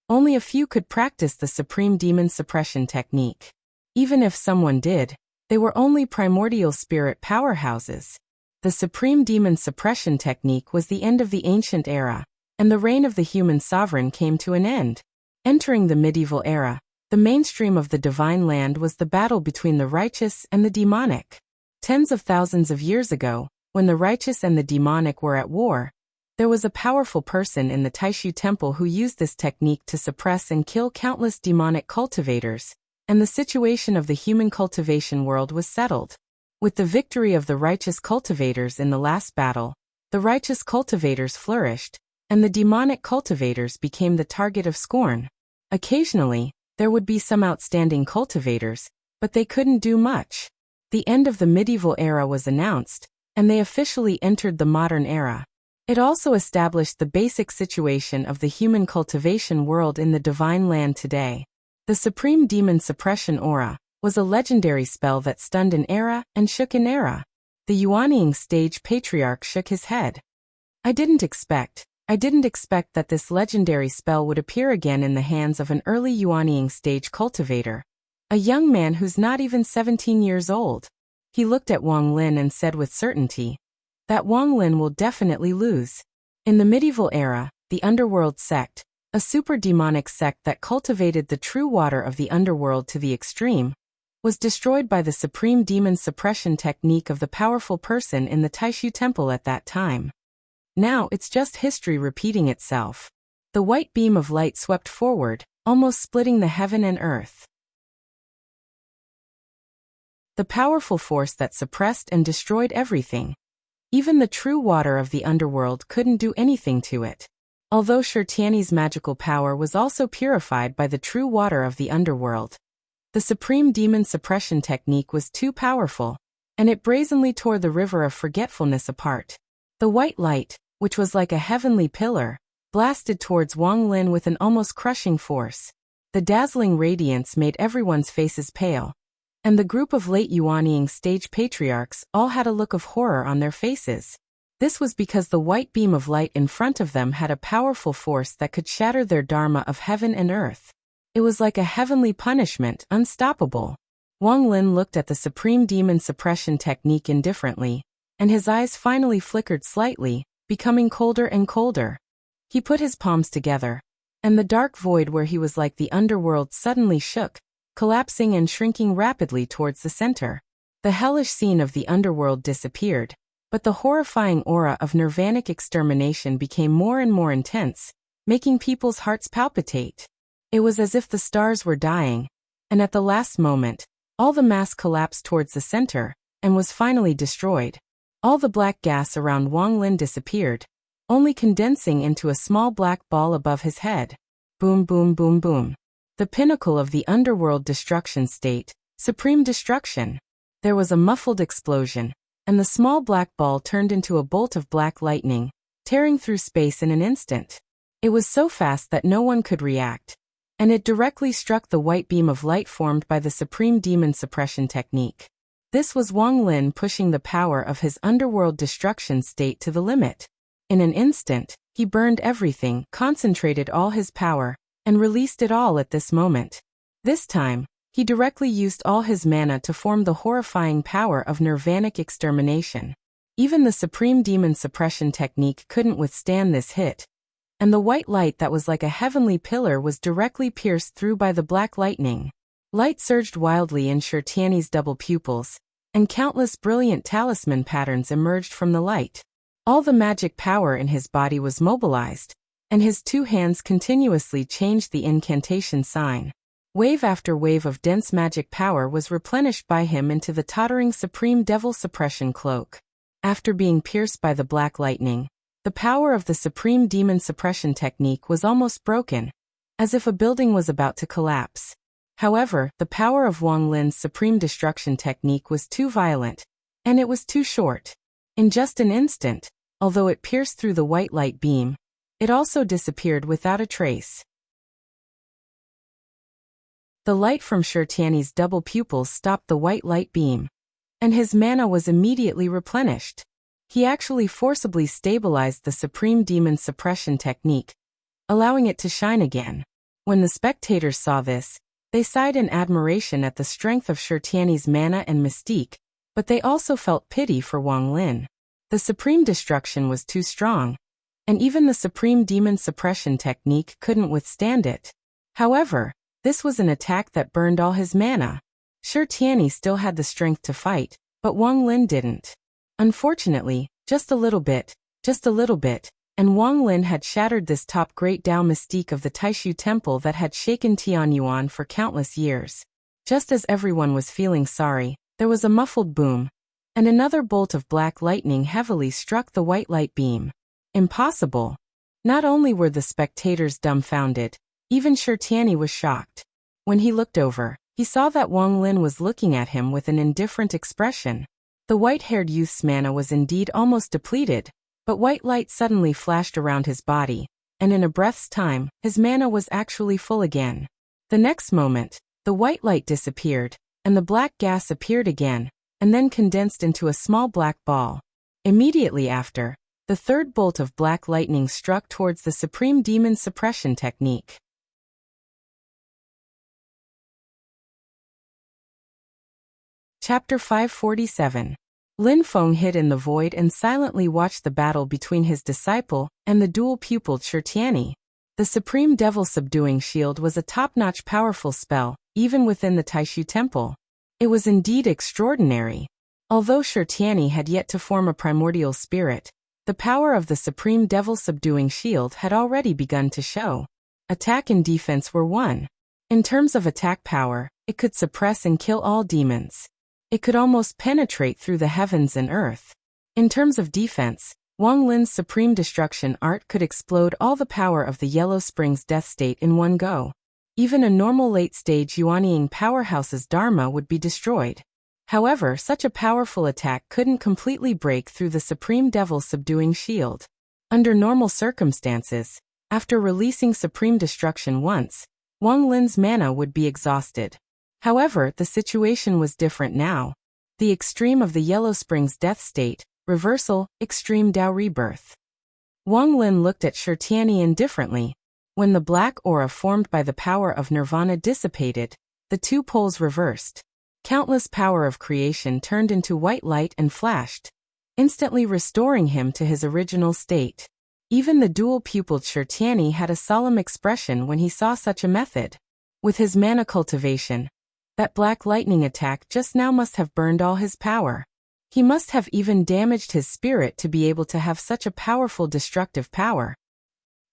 only a few could practice the Supreme Demon Suppression Technique. Even if someone did, they were only primordial spirit powerhouses. The Supreme Demon Suppression Technique was the end of the ancient era, and the reign of the human sovereign came to an end. Entering the medieval era, the mainstream of the divine land was the battle between the righteous and the demonic. Tens of thousands of years ago, when the righteous and the demonic were at war, there was a powerful person in the Taishu Temple who used this technique to suppress and kill countless demonic cultivators, and the situation of the human cultivation world was settled. With the victory of the righteous cultivators in the last battle, the righteous cultivators flourished, and the demonic cultivators became the target of scorn. Occasionally, there would be some outstanding cultivators, but they couldn't do much. The end of the medieval era was announced, and they officially entered the modern era. It also established the basic situation of the human cultivation world in the divine land today. The Supreme Demon Suppression Aura was a legendary spell that stunned an era and shook an era. The Yuanying stage patriarch shook his head. I didn't expect that this legendary spell would appear again in the hands of an early Yuanying stage cultivator, a young man who's not even 17 years old. He looked at Wang Lin and said with certainty that Wang Lin will definitely lose. In the medieval era, the underworld sect, a super demonic sect that cultivated the true water of the underworld to the extreme, was destroyed by the Supreme Demon Suppression Technique of the powerful person in the Taishu Temple at that time. Now it's just history repeating itself. The white beam of light swept forward, almost splitting the heaven and earth. The powerful force that suppressed and destroyed everything. Even the true water of the underworld couldn't do anything to it. Although Shirtiani's magical power was also purified by the true water of the underworld, the supreme demon suppression technique was too powerful, and it brazenly tore the river of forgetfulness apart. The white light, which was like a heavenly pillar, blasted towards Wang Lin with an almost crushing force. The dazzling radiance made everyone's faces pale, and the group of late Yuanying stage patriarchs all had a look of horror on their faces. This was because the white beam of light in front of them had a powerful force that could shatter their dharma of heaven and earth. It was like a heavenly punishment, unstoppable. Wang Lin looked at the supreme demon suppression technique indifferently, and his eyes finally flickered slightly, becoming colder and colder. He put his palms together, and the dark void where he was like the underworld suddenly shook, collapsing and shrinking rapidly towards the center. The hellish scene of the underworld disappeared, but the horrifying aura of nirvanic extermination became more and more intense, making people's hearts palpitate. It was as if the stars were dying, and at the last moment, all the mass collapsed towards the center, and was finally destroyed. All the black gas around Wang Lin disappeared, only condensing into a small black ball above his head. Boom, boom, boom, boom. The pinnacle of the underworld destruction state, supreme destruction. There was a muffled explosion, and the small black ball turned into a bolt of black lightning, tearing through space in an instant. It was so fast that no one could react, and it directly struck the white beam of light formed by the supreme demon suppression technique. This was Wang Lin pushing the power of his underworld destruction state to the limit. In an instant, he burned everything, concentrated all his power, and released it all at this moment. This time, he directly used all his mana to form the horrifying power of nirvanic extermination. Even the supreme demon suppression technique couldn't withstand this hit, and the white light that was like a heavenly pillar was directly pierced through by the black lightning. Light surged wildly in Shirtiani's double pupils, and countless brilliant talisman patterns emerged from the light. All the magic power in his body was mobilized, and his two hands continuously changed the incantation sign. Wave after wave of dense magic power was replenished by him into the tottering supreme devil suppression cloak. After being pierced by the black lightning, the power of the supreme demon suppression technique was almost broken, as if a building was about to collapse. However, the power of Wang Lin's supreme destruction technique was too violent, and it was too short. In just an instant, although it pierced through the white light beam, it also disappeared without a trace. The light from Shirtiani's double pupils stopped the white light beam, and his mana was immediately replenished. He actually forcibly stabilized the supreme demon suppression technique, allowing it to shine again. When the spectators saw this, they sighed in admiration at the strength of Shirtiani's mana and mystique, but they also felt pity for Wang Lin. The supreme destruction was too strong, and even the supreme demon suppression technique couldn't withstand it. However, this was an attack that burned all his mana. Shirtiani still had the strength to fight, but Wang Lin didn't. Unfortunately, just a little bit, and Wang Lin had shattered this top great Dao mystique of the Taishu Temple that had shaken Tianyuan for countless years. Just as everyone was feeling sorry, there was a muffled boom, and another bolt of black lightning heavily struck the white light beam. Impossible. Not only were the spectators dumbfounded, even Shirtiani was shocked. When he looked over, he saw that Wang Lin was looking at him with an indifferent expression. The white-haired youth's mana was indeed almost depleted, but white light suddenly flashed around his body, and in a breath's time, his mana was actually full again. The next moment, the white light disappeared, and the black gas appeared again, and then condensed into a small black ball. Immediately after, the third bolt of black lightning struck towards the supreme demon suppression technique. Chapter 547. Lin Feng hid in the void and silently watched the battle between his disciple and the dual-pupiled Shirtiani. The Supreme Devil Subduing Shield was a top-notch powerful spell, even within the Taishu Temple. It was indeed extraordinary. Although Shirtiani had yet to form a primordial spirit, The power of the Supreme Devil Subduing Shield had already begun to show. Attack and defense were one. In terms of attack power, it could suppress and kill all demons. It could almost penetrate through the heavens and earth. In terms of defense, Wang Lin's Supreme Destruction Art could explode all the power of the Yellow Springs Death State in one go. Even a normal late-stage Yuanying powerhouse's Dharma would be destroyed. However, such a powerful attack couldn't completely break through the Supreme Devil Subduing Shield. Under normal circumstances, after releasing Supreme Destruction once, Wang Lin's mana would be exhausted. However, the situation was different now. The extreme of the Yellow Springs Death State, reversal, extreme Tao rebirth. Wang Lin looked at Shirtiani indifferently. When the black aura formed by the power of nirvana dissipated, the two poles reversed. Countless power of creation turned into white light and flashed, instantly restoring him to his original state. Even the dual-pupiled Shirtiani had a solemn expression when he saw such a method. With his mana cultivation, that black lightning attack just now must have burned all his power. He must have even damaged his spirit to be able to have such a powerful destructive power.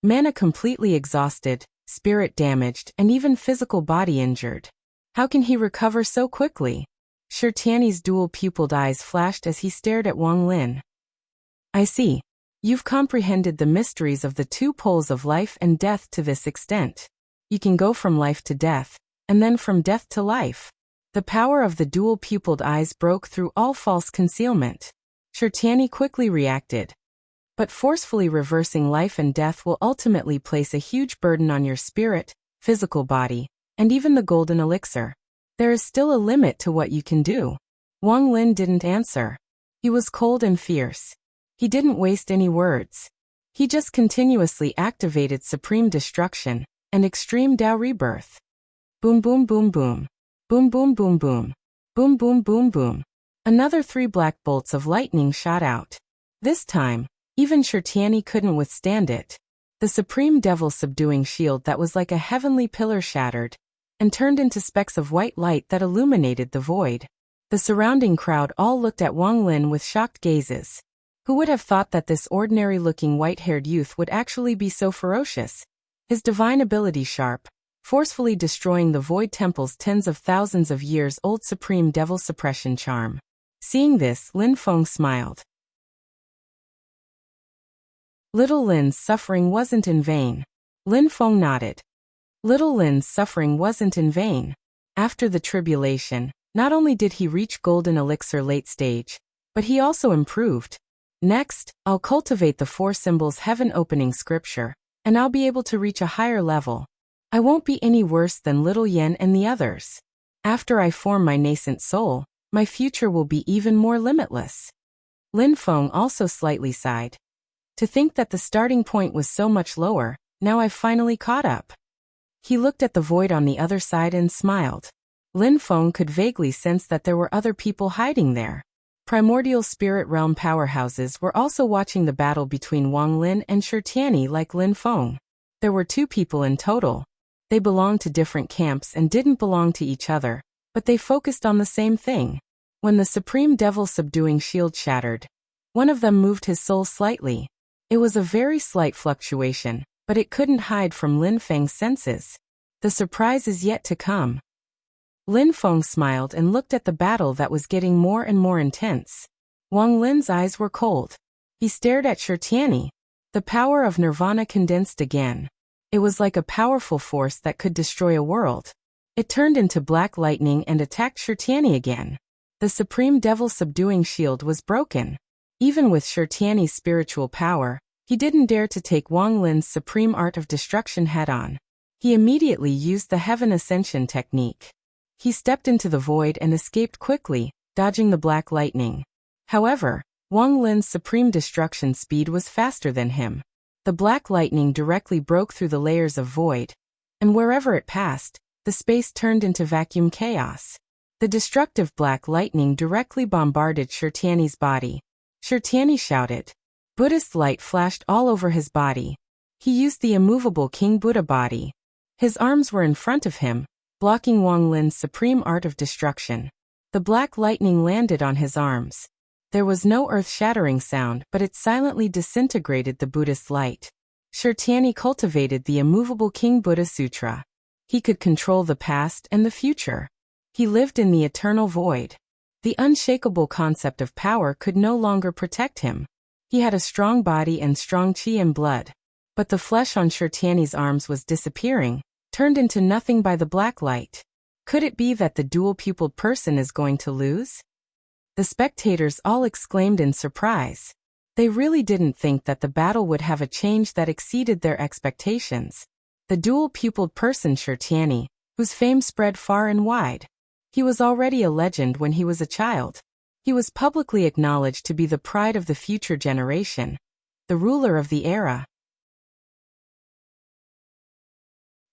Mana completely exhausted, spirit damaged, and even physical body injured. How can he recover so quickly? Shirtiani's dual-pupiled eyes flashed as he stared at Wang Lin. I see. You've comprehended the mysteries of the two poles of life and death to this extent. You can go from life to death, and then from death to life. The power of the dual-pupiled eyes broke through all false concealment. Shirtiani quickly reacted. But forcefully reversing life and death will ultimately place a huge burden on your spirit, physical body, and even the golden elixir. There is still a limit to what you can do. Wang Lin didn't answer. He was cold and fierce. He didn't waste any words. He just continuously activated Supreme Destruction and Extreme Tao Rebirth. Boom boom boom boom. Boom boom boom boom. Boom boom boom boom. Another 3 black bolts of lightning shot out. This time, even Shirtiani couldn't withstand it. The Supreme Devil Subduing Shield that was like a heavenly pillar shattered and turned into specks of white light that illuminated the void. The surrounding crowd all looked at Wang Lin with shocked gazes. Who would have thought that this ordinary-looking white-haired youth would actually be so ferocious? His divine ability sharp, forcefully destroying the Void Temple's tens of thousands of years old Supreme Devil Suppression charm. Seeing this, Lin Feng smiled. Little Lin's suffering wasn't in vain. Lin Feng nodded. Little Lin's suffering wasn't in vain. After the tribulation, not only did he reach Golden Elixir late stage, but he also improved. Next, I'll cultivate the 4 symbols heaven opening scripture, and I'll be able to reach a higher level. I won't be any worse than Little Yen and the others. After I form my nascent soul, my future will be even more limitless. Lin Feng also slightly sighed. To think that the starting point was so much lower, now I've finally caught up. He looked at the void on the other side and smiled. Lin Feng could vaguely sense that there were other people hiding there. Primordial Spirit Realm powerhouses were also watching the battle between Wang Lin and Shirtiani like Lin Feng. There were 2 people in total. They belonged to different camps and didn't belong to each other, but they focused on the same thing. When the Supreme Devil Subduing Shield shattered, one of them moved his soul slightly. It was a very slight fluctuation, but it couldn't hide from Lin Feng's senses. The surprise is yet to come. Lin Feng smiled and looked at the battle that was getting more and more intense. Wang Lin's eyes were cold. He stared at Shirtiani. The power of nirvana condensed again. It was like a powerful force that could destroy a world. It turned into black lightning and attacked Shirtiani again. The Supreme Devil Subduing Shield was broken. Even with Shirtiani's spiritual power, he didn't dare to take Wang Lin's supreme art of destruction head-on. He immediately used the Heaven Ascension technique. He stepped into the void and escaped quickly, dodging the black lightning. However, Wang Lin's supreme destruction speed was faster than him. The black lightning directly broke through the layers of void, and wherever it passed, the space turned into vacuum chaos. The destructive black lightning directly bombarded Shirtiani's body. Shirtiani shouted. Buddhist light flashed all over his body. He used the immovable King Buddha body. His arms were in front of him, blocking Wang Lin's supreme art of destruction. The black lightning landed on his arms. There was no earth-shattering sound, but it silently disintegrated the Buddhist light. Shirtiani cultivated the immovable King Buddha Sutra. He could control the past and the future. He lived in the eternal void. The unshakable concept of power could no longer protect him. He had a strong body and strong chi and blood. But the flesh on Shirtiani's arms was disappearing, turned into nothing by the black light. Could it be that the dual-pupiled person is going to lose? The spectators all exclaimed in surprise. They really didn't think that the battle would have a change that exceeded their expectations. The dual-pupiled person Shirtiani, whose fame spread far and wide. He was already a legend when he was a child. He was publicly acknowledged to be the pride of the future generation, the ruler of the era.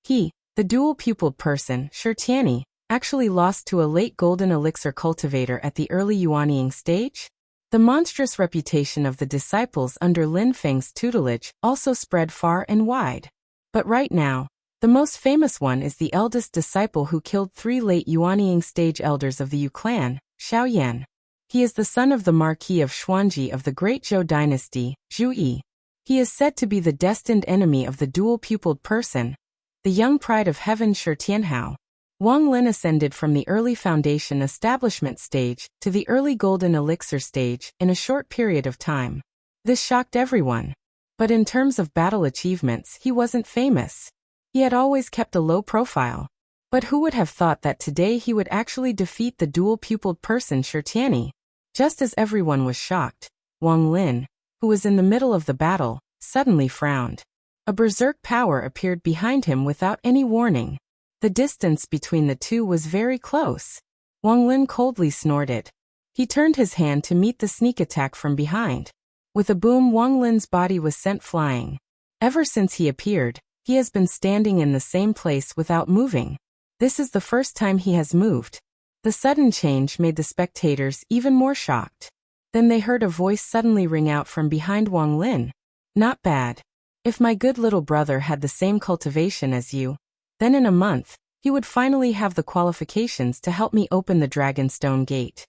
He, the dual-pupiled person, Shirtiani, actually lost to a late golden elixir cultivator at the early Yuanying stage. The monstrous reputation of the disciples under Lin Feng's tutelage also spread far and wide. But right now, the most famous one is the eldest disciple who killed 3 late Yuanying stage elders of the Yu clan, Xiao Yan. He is the son of the Marquis of Xuanji of the Great Zhou dynasty, Zhu Yi. He is said to be the destined enemy of the dual-pupiled person, the young pride of heaven Shirtianhao. Wang Lin ascended from the early foundation establishment stage to the early golden elixir stage in a short period of time. This shocked everyone. But in terms of battle achievements, he wasn't famous. He had always kept a low profile. But who would have thought that today he would actually defeat the dual-pupiled person Shirtiani? Just as everyone was shocked, Wang Lin, who was in the middle of the battle, suddenly frowned. A berserk power appeared behind him without any warning. The distance between the two was very close. Wang Lin coldly snorted. He turned his hand to meet the sneak attack from behind. With a boom, Wang Lin's body was sent flying. Ever since he appeared, he has been standing in the same place without moving. This is the first time he has moved. The sudden change made the spectators even more shocked. Then they heard a voice suddenly ring out from behind Wang Lin. Not bad. If my good little brother had the same cultivation as you, then in a month, he would finally have the qualifications to help me open the Dragonstone Gate.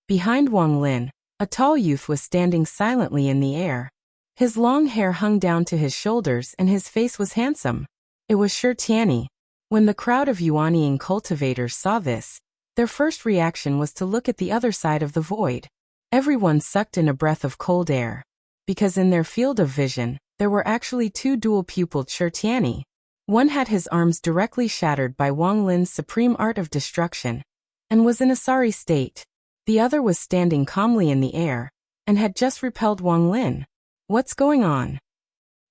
Behind Wang Lin, a tall youth was standing silently in the air. His long hair hung down to his shoulders and his face was handsome. It was Shirtiani. When the crowd of Yuanying cultivators saw this, their first reaction was to look at the other side of the void. Everyone sucked in a breath of cold air. Because in their field of vision, there were actually 2 dual-pupiled Shirtiani. One had his arms directly shattered by Wang Lin's supreme art of destruction, and was in a sorry state. The other was standing calmly in the air, and had just repelled Wang Lin. What's going on?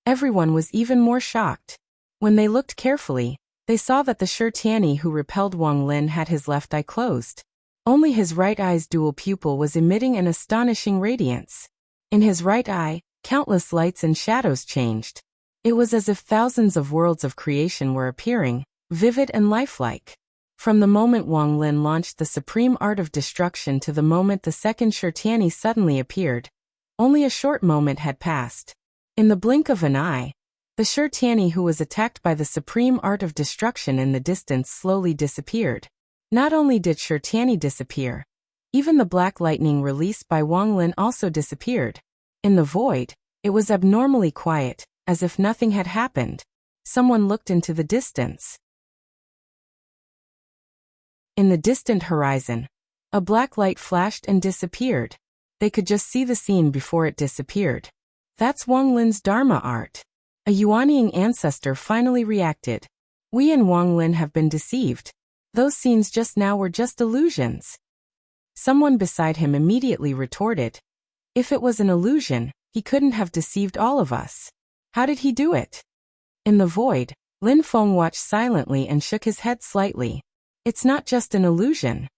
Everyone was even more shocked. When they looked carefully, they saw that the Shirtiani who repelled Wang Lin had his left eye closed. Only his right eye's dual pupil was emitting an astonishing radiance. In his right eye, countless lights and shadows changed. It was as if thousands of worlds of creation were appearing, vivid and lifelike. From the moment Wang Lin launched the supreme art of destruction to the moment the second Shirtiani suddenly appeared, only a short moment had passed. In the blink of an eye, the Shirtiani who was attacked by the supreme art of destruction in the distance slowly disappeared. Not only did Shirtiani disappear, even the black lightning released by Wang Lin also disappeared. In the void, it was abnormally quiet, as if nothing had happened. Someone looked into the distance. In the distant horizon, a black light flashed and disappeared. They could just see the scene before it disappeared. That's Wang Lin's Dharma art. A Yuanying ancestor finally reacted. We and Wang Lin have been deceived. Those scenes just now were just illusions. Someone beside him immediately retorted. If it was an illusion, he couldn't have deceived all of us. How did he do it? In the void, Lin Feng watched silently and shook his head slightly. It's not just an illusion.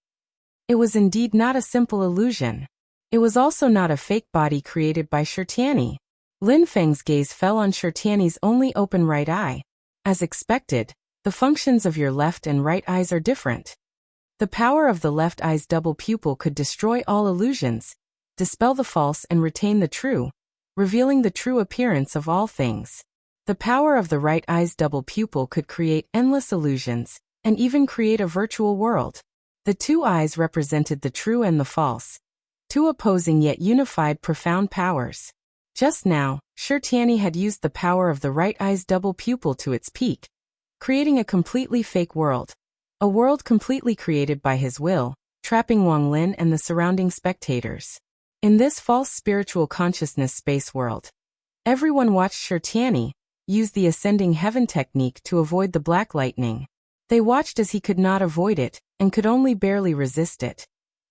It was indeed not a simple illusion. It was also not a fake body created by Shirtiani. Lin Feng's gaze fell on Shirtiani's only open right eye. As expected, the functions of your left and right eyes are different. The power of the left eye's double pupil could destroy all illusions, dispel the false and retain the true, revealing the true appearance of all things. The power of the right eye's double pupil could create endless illusions, and even create a virtual world. The 2 eyes represented the true and the false. Two opposing yet unified profound powers. Just now, Shirtiani had used the power of the right eye's double pupil to its peak, creating a completely fake world. A world completely created by his will, trapping Wang Lin and the surrounding spectators. In this false spiritual consciousness space world, everyone watched Shirtiani use the ascending heaven technique to avoid the black lightning. They watched as he could not avoid it, and could only barely resist it.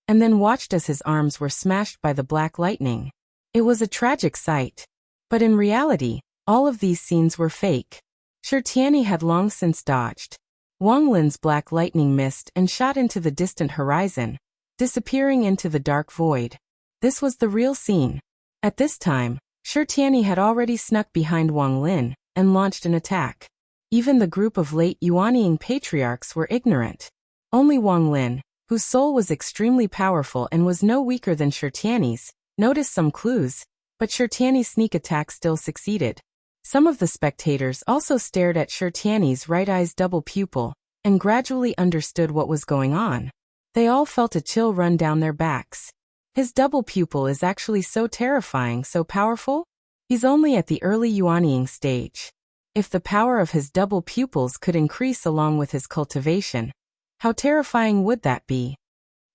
And then watched as his arms were smashed by the black lightning. It was a tragic sight. But in reality, all of these scenes were fake. Shirtiani had long since dodged Wang Lin's black lightning mist and shot into the distant horizon, disappearing into the dark void. This was the real scene. At this time, Shirtiani had already snuck behind Wang Lin and launched an attack. Even the group of late Yuanying patriarchs were ignorant. Only Wang Lin, whose soul was extremely powerful and was no weaker than Shirtiani's, noticed some clues, but Shirtiani's sneak attack still succeeded. Some of the spectators also stared at Shirtiani's right eye's double pupil, and gradually understood what was going on. They all felt a chill run down their backs. His double pupil is actually so terrifying, so powerful? He's only at the early Yuanying stage. If the power of his double pupils could increase along with his cultivation, how terrifying would that be?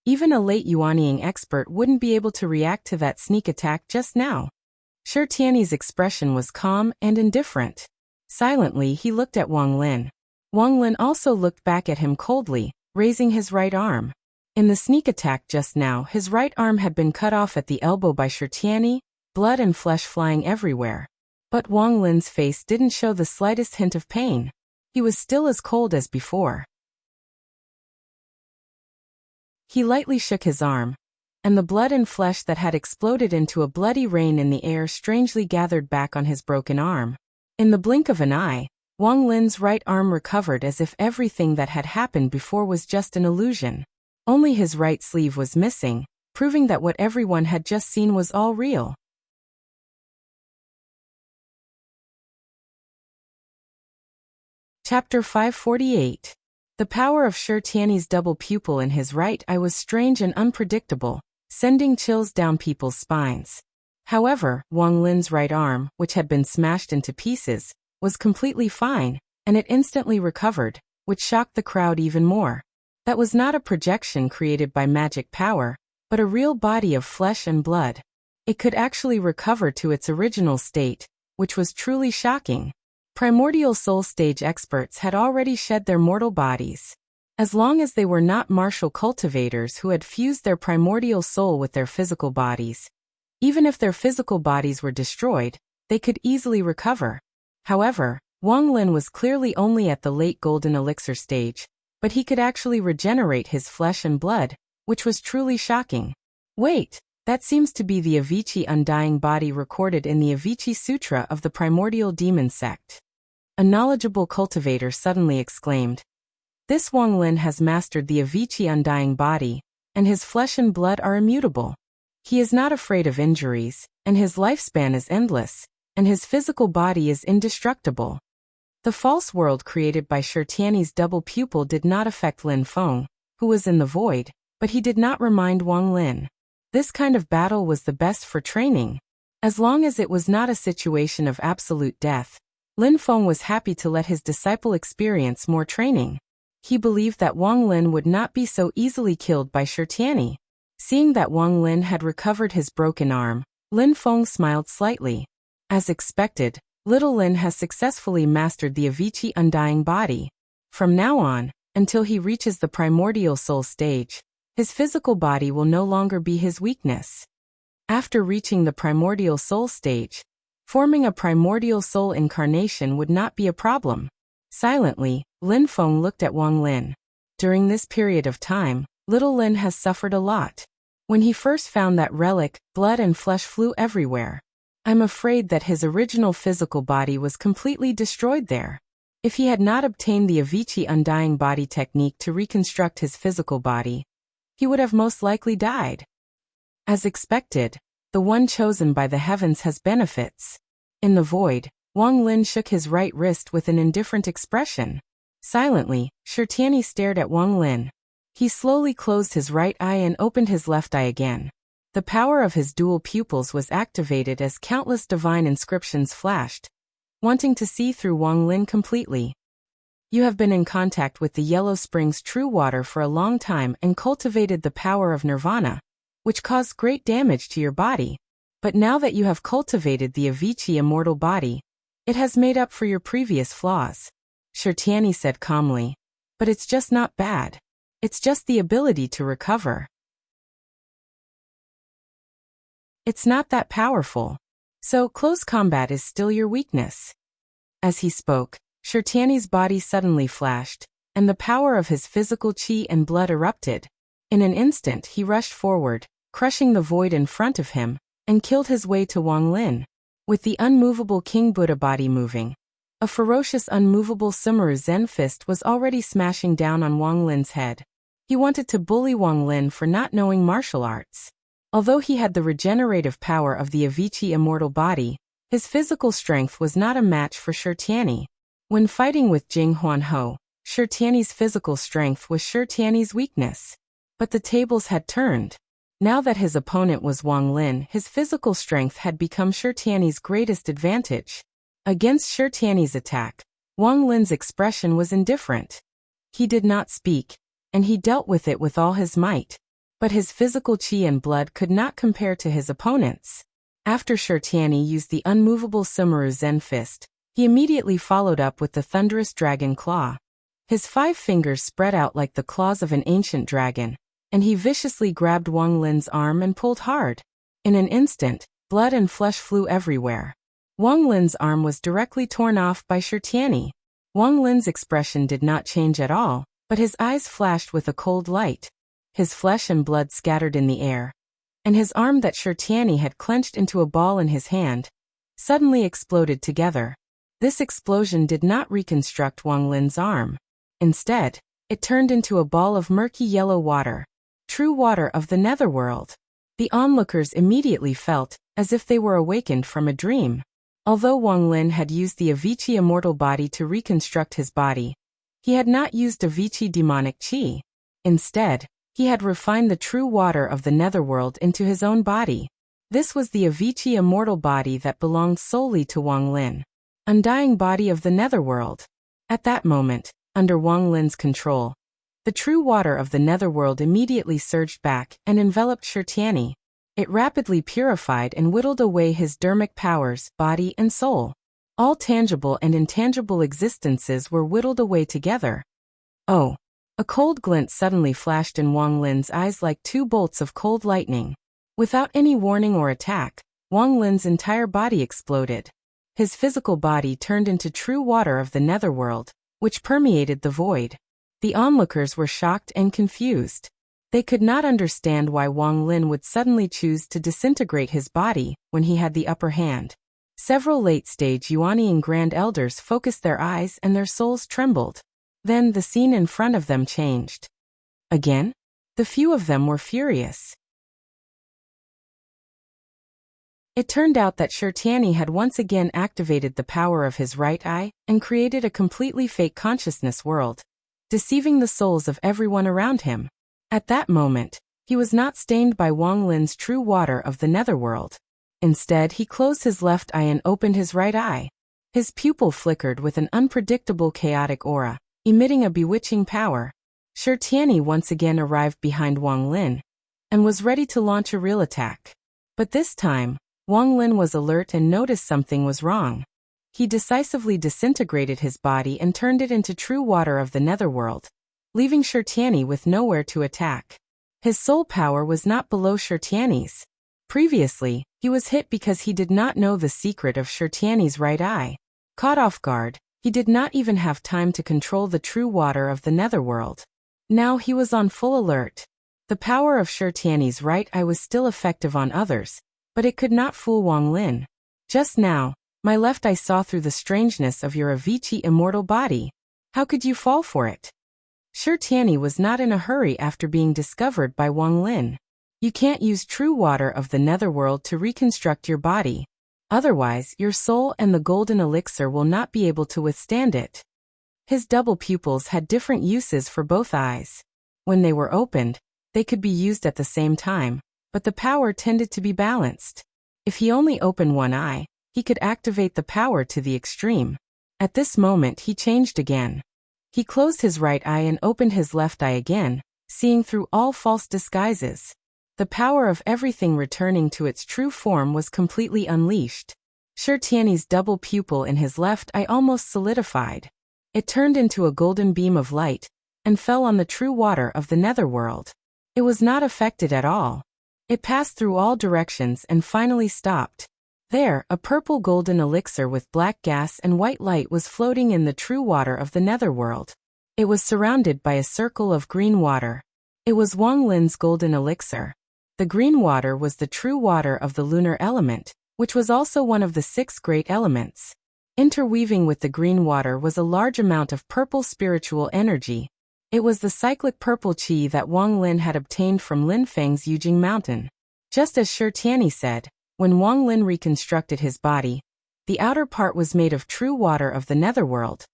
Even a late Yuanying expert wouldn't be able to react to that sneak attack just now. Shirtiani's expression was calm and indifferent. Silently he looked at Wang Lin. Wang Lin also looked back at him coldly, raising his right arm. In the sneak attack just now, his right arm had been cut off at the elbow by Shirtiani, blood and flesh flying everywhere. But Wang Lin's face didn't show the slightest hint of pain. He was still as cold as before. He lightly shook his arm, and the blood and flesh that had exploded into a bloody rain in the air strangely gathered back on his broken arm. In the blink of an eye, Wang Lin's right arm recovered as if everything that had happened before was just an illusion. Only his right sleeve was missing, proving that what everyone had just seen was all real. Chapter 548. The power of Shirtiani's double pupil in his right eye was strange and unpredictable, sending chills down people's spines. However, Wang Lin's right arm, which had been smashed into pieces, was completely fine, and it instantly recovered, which shocked the crowd even more. That was not a projection created by magic power, but a real body of flesh and blood. It could actually recover to its original state, which was truly shocking. Primordial soul stage experts had already shed their mortal bodies. As long as they were not martial cultivators who had fused their primordial soul with their physical bodies, even if their physical bodies were destroyed, they could easily recover. However, Wang Lin was clearly only at the late golden elixir stage, but he could actually regenerate his flesh and blood, which was truly shocking. Wait, that seems to be the Avicii undying body recorded in the Avicii Sutra of the primordial demon sect. A knowledgeable cultivator suddenly exclaimed. This Wang Lin has mastered the Avicii undying body, and his flesh and blood are immutable. He is not afraid of injuries, and his lifespan is endless, and his physical body is indestructible. The false world created by Shirtiani's double pupil did not affect Lin Feng, who was in the void, but he did not remind Wang Lin. This kind of battle was the best for training. As long as it was not a situation of absolute death, Lin Feng was happy to let his disciple experience more training. He believed that Wang Lin would not be so easily killed by Shirtiani. Seeing that Wang Lin had recovered his broken arm, Lin Feng smiled slightly. As expected, little Lin has successfully mastered the Avicii undying body. From now on, until he reaches the primordial soul stage, his physical body will no longer be his weakness. After reaching the primordial soul stage, forming a primordial soul incarnation would not be a problem. Silently, Lin Feng looked at Wang Lin. During this period of time, little Lin has suffered a lot. When he first found that relic, blood and flesh flew everywhere. I'm afraid that his original physical body was completely destroyed there. If he had not obtained the Avicii undying body technique to reconstruct his physical body, he would have most likely died. As expected, the one chosen by the heavens has benefits. In the void, Wang Lin shook his right wrist with an indifferent expression. Silently, Shirtiani stared at Wang Lin. He slowly closed his right eye and opened his left eye again. The power of his dual pupils was activated as countless divine inscriptions flashed, wanting to see through Wang Lin completely. You have been in contact with the Yellow Spring's true water for a long time and cultivated the power of nirvana, which caused great damage to your body. But now that you have cultivated the Avicii immortal body, it has made up for your previous flaws. Shirtiani said calmly. But it's just not bad. It's just the ability to recover. It's not that powerful. So close combat is still your weakness. As he spoke, Shirtiani's body suddenly flashed, and the power of his physical chi and blood erupted. In an instant he rushed forward, crushing the void in front of him, and killed his way to Wang Lin. With the unmovable King Buddha body moving, a ferocious unmovable Sumeru Zen fist was already smashing down on Wang Lin's head. He wanted to bully Wang Lin for not knowing martial arts. Although he had the regenerative power of the Avicii immortal body, his physical strength was not a match for Shirtiani. When fighting with Jing Huanho, Shirtiani's physical strength was Shirtiani's weakness. But the tables had turned. Now that his opponent was Wang Lin, his physical strength had become Shirtiani's greatest advantage. Against Shirtiani's attack, Wang Lin's expression was indifferent. He did not speak, and he dealt with it with all his might. But his physical chi and blood could not compare to his opponent's. After Shirtiani used the unmovable Sumeru Zen fist, he immediately followed up with the thunderous dragon claw. His 5 fingers spread out like the claws of an ancient dragon, and he viciously grabbed Wang Lin's arm and pulled hard. In an instant, blood and flesh flew everywhere. Wang Lin's arm was directly torn off by Shirtiani. Wang Lin's expression did not change at all, but his eyes flashed with a cold light. His flesh and blood scattered in the air, and his arm that Shirtiani had clenched into a ball in his hand, suddenly exploded together. This explosion did not reconstruct Wang Lin's arm. Instead, it turned into a ball of murky yellow water, true water of the netherworld. The onlookers immediately felt as if they were awakened from a dream. Although Wang Lin had used the Avicii immortal body to reconstruct his body, he had not used Avicii demonic chi. Instead, he had refined the true water of the netherworld into his own body. This was the Avicii immortal body that belonged solely to Wang Lin. Undying body of the netherworld. At that moment, under Wang Lin's control, the true water of the netherworld immediately surged back and enveloped Shirtiani. It rapidly purified and whittled away his dermic powers, body and soul. All tangible and intangible existences were whittled away together. Oh! A cold glint suddenly flashed in Wang Lin's eyes like 2 bolts of cold lightning. Without any warning or attack, Wang Lin's entire body exploded. His physical body turned into true water of the netherworld, which permeated the void. The onlookers were shocked and confused. They could not understand why Wang Lin would suddenly choose to disintegrate his body when he had the upper hand. Several late-stage Yuanian Grand Elders focused their eyes and their souls trembled. Then the scene in front of them changed. Again? The few of them were furious. It turned out that Shirtiani had once again activated the power of his right eye and created a completely fake consciousness world, deceiving the souls of everyone around him. At that moment, he was not stained by Wang Lin's true water of the netherworld. Instead, he closed his left eye and opened his right eye. His pupil flickered with an unpredictable chaotic aura, emitting a bewitching power. Shirtiani once again arrived behind Wang Lin, and was ready to launch a real attack. But this time, Wang Lin was alert and noticed something was wrong. He decisively disintegrated his body and turned it into true water of the netherworld, leaving Shirtiani with nowhere to attack. His soul power was not below Shirtiani's. Previously, he was hit because he did not know the secret of Shirtiani's right eye. Caught off guard, he did not even have time to control the true water of the netherworld. Now he was on full alert. The power of Shirtiani's right eye was still effective on others, but it could not fool Wang Lin. Just now, my left eye saw through the strangeness of your Avicii immortal body. How could you fall for it? Shirtiani was not in a hurry after being discovered by Wang Lin. You can't use true water of the netherworld to reconstruct your body. Otherwise, your soul and the golden elixir will not be able to withstand it. His double pupils had different uses for both eyes. When they were opened, they could be used at the same time, but the power tended to be balanced. If he only opened one eye, he could activate the power to the extreme. At this moment he changed again. He closed his right eye and opened his left eye again, seeing through all false disguises. The power of everything returning to its true form was completely unleashed. Shi Tiany's double pupil in his left eye almost solidified. It turned into a golden beam of light, and fell on the true water of the netherworld. It was not affected at all. It passed through all directions and finally stopped. There, a purple golden elixir with black gas and white light was floating in the true water of the netherworld. It was surrounded by a circle of green water. It was Wang Lin's golden elixir. The green water was the true water of the lunar element, which was also one of the 6 great elements. Interweaving with the green water was a large amount of purple spiritual energy. It was the cyclic purple qi that Wang Lin had obtained from Lin Feng's Yujing Mountain. Just as Shi Tiany said, when Wang Lin reconstructed his body, the outer part was made of true water of the netherworld,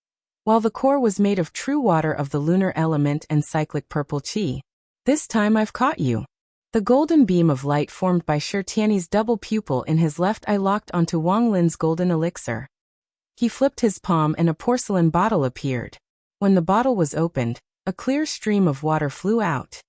while the core was made of true water of the lunar element and cyclic purple qi. This time I've caught you. The golden beam of light formed by Shi Tiany's double pupil in his left eye locked onto Wang Lin's golden elixir. He flipped his palm and a porcelain bottle appeared. When the bottle was opened, a clear stream of water flew out.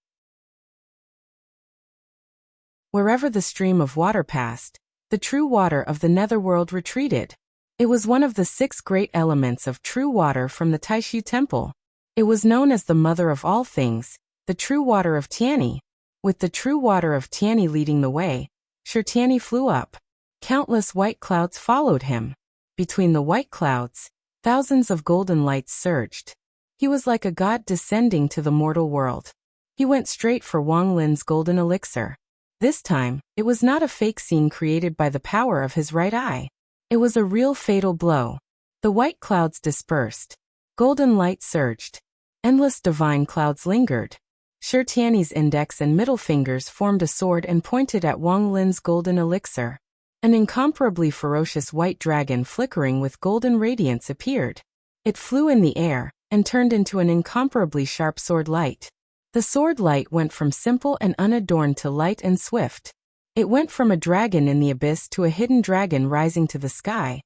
Wherever the stream of water passed, the true water of the netherworld retreated. It was one of the 6 great elements of true water from the Taishu Temple. It was known as the mother of all things, the true water of Tiany. With the true water of Tiany leading the way, Shi Tiany flew up. Countless white clouds followed him. Between the white clouds, thousands of golden lights surged. He was like a god descending to the mortal world. He went straight for Wang Lin's golden elixir. This time, it was not a fake scene created by the power of his right eye. It was a real fatal blow. The white clouds dispersed. Golden light surged. Endless divine clouds lingered. Shi Tiany's index and middle fingers formed a sword and pointed at Wang Lin's golden elixir. An incomparably ferocious white dragon flickering with golden radiance appeared. It flew in the air and turned into an incomparably sharp sword light. The sword light went from simple and unadorned to light and swift. It went from a dragon in the abyss to a hidden dragon rising to the sky.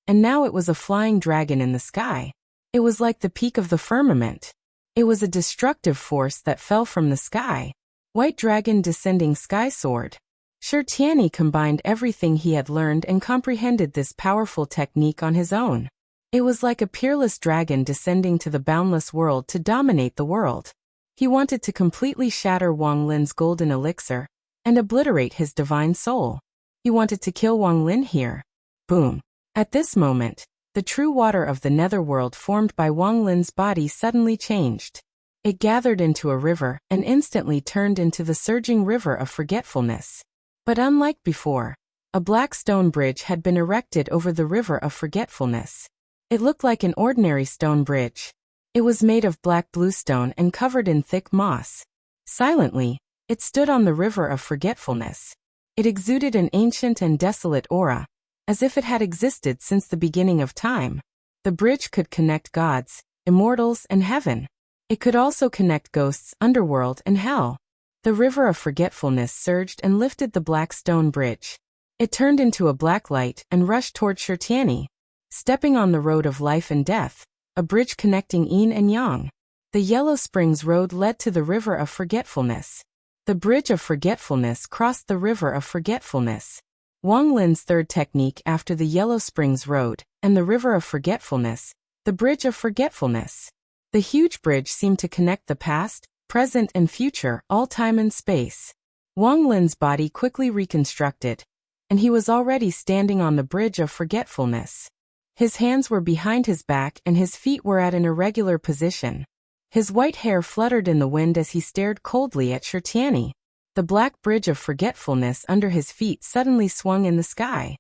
And now it was a flying dragon in the sky. It was like the peak of the firmament. It was a destructive force that fell from the sky. White dragon descending sky sword. Shi Tiany combined everything he had learned and comprehended this powerful technique on his own. It was like a peerless dragon descending to the boundless world to dominate the world. He wanted to completely shatter Wang Lin's golden elixir and obliterate his divine soul. He wanted to kill Wang Lin here. Boom. At this moment, the true water of the netherworld formed by Wang Lin's body suddenly changed. It gathered into a river and instantly turned into the surging river of forgetfulness. But unlike before, a black stone bridge had been erected over the river of forgetfulness. It looked like an ordinary stone bridge. It was made of black bluestone and covered in thick moss. Silently, it stood on the river of forgetfulness. It exuded an ancient and desolate aura, as if it had existed since the beginning of time. The bridge could connect gods, immortals, and heaven. It could also connect ghosts, underworld, and hell. The river of forgetfulness surged and lifted the black stone bridge. It turned into a black light and rushed toward Shi Tiany. Stepping on the road of life and death, a bridge connecting yin and yang. The Yellow Springs Road led to the river of forgetfulness. The bridge of forgetfulness crossed the river of forgetfulness. Wang Lin's third technique after the Yellow Springs Road and the river of forgetfulness, the bridge of forgetfulness. The huge bridge seemed to connect the past, present, and future, all time and space. Wang Lin's body quickly reconstructed, and he was already standing on the bridge of forgetfulness. His hands were behind his back and his feet were at an irregular position. His white hair fluttered in the wind as he stared coldly at Shi Tiany. The black bridge of forgetfulness under his feet suddenly swung in the sky.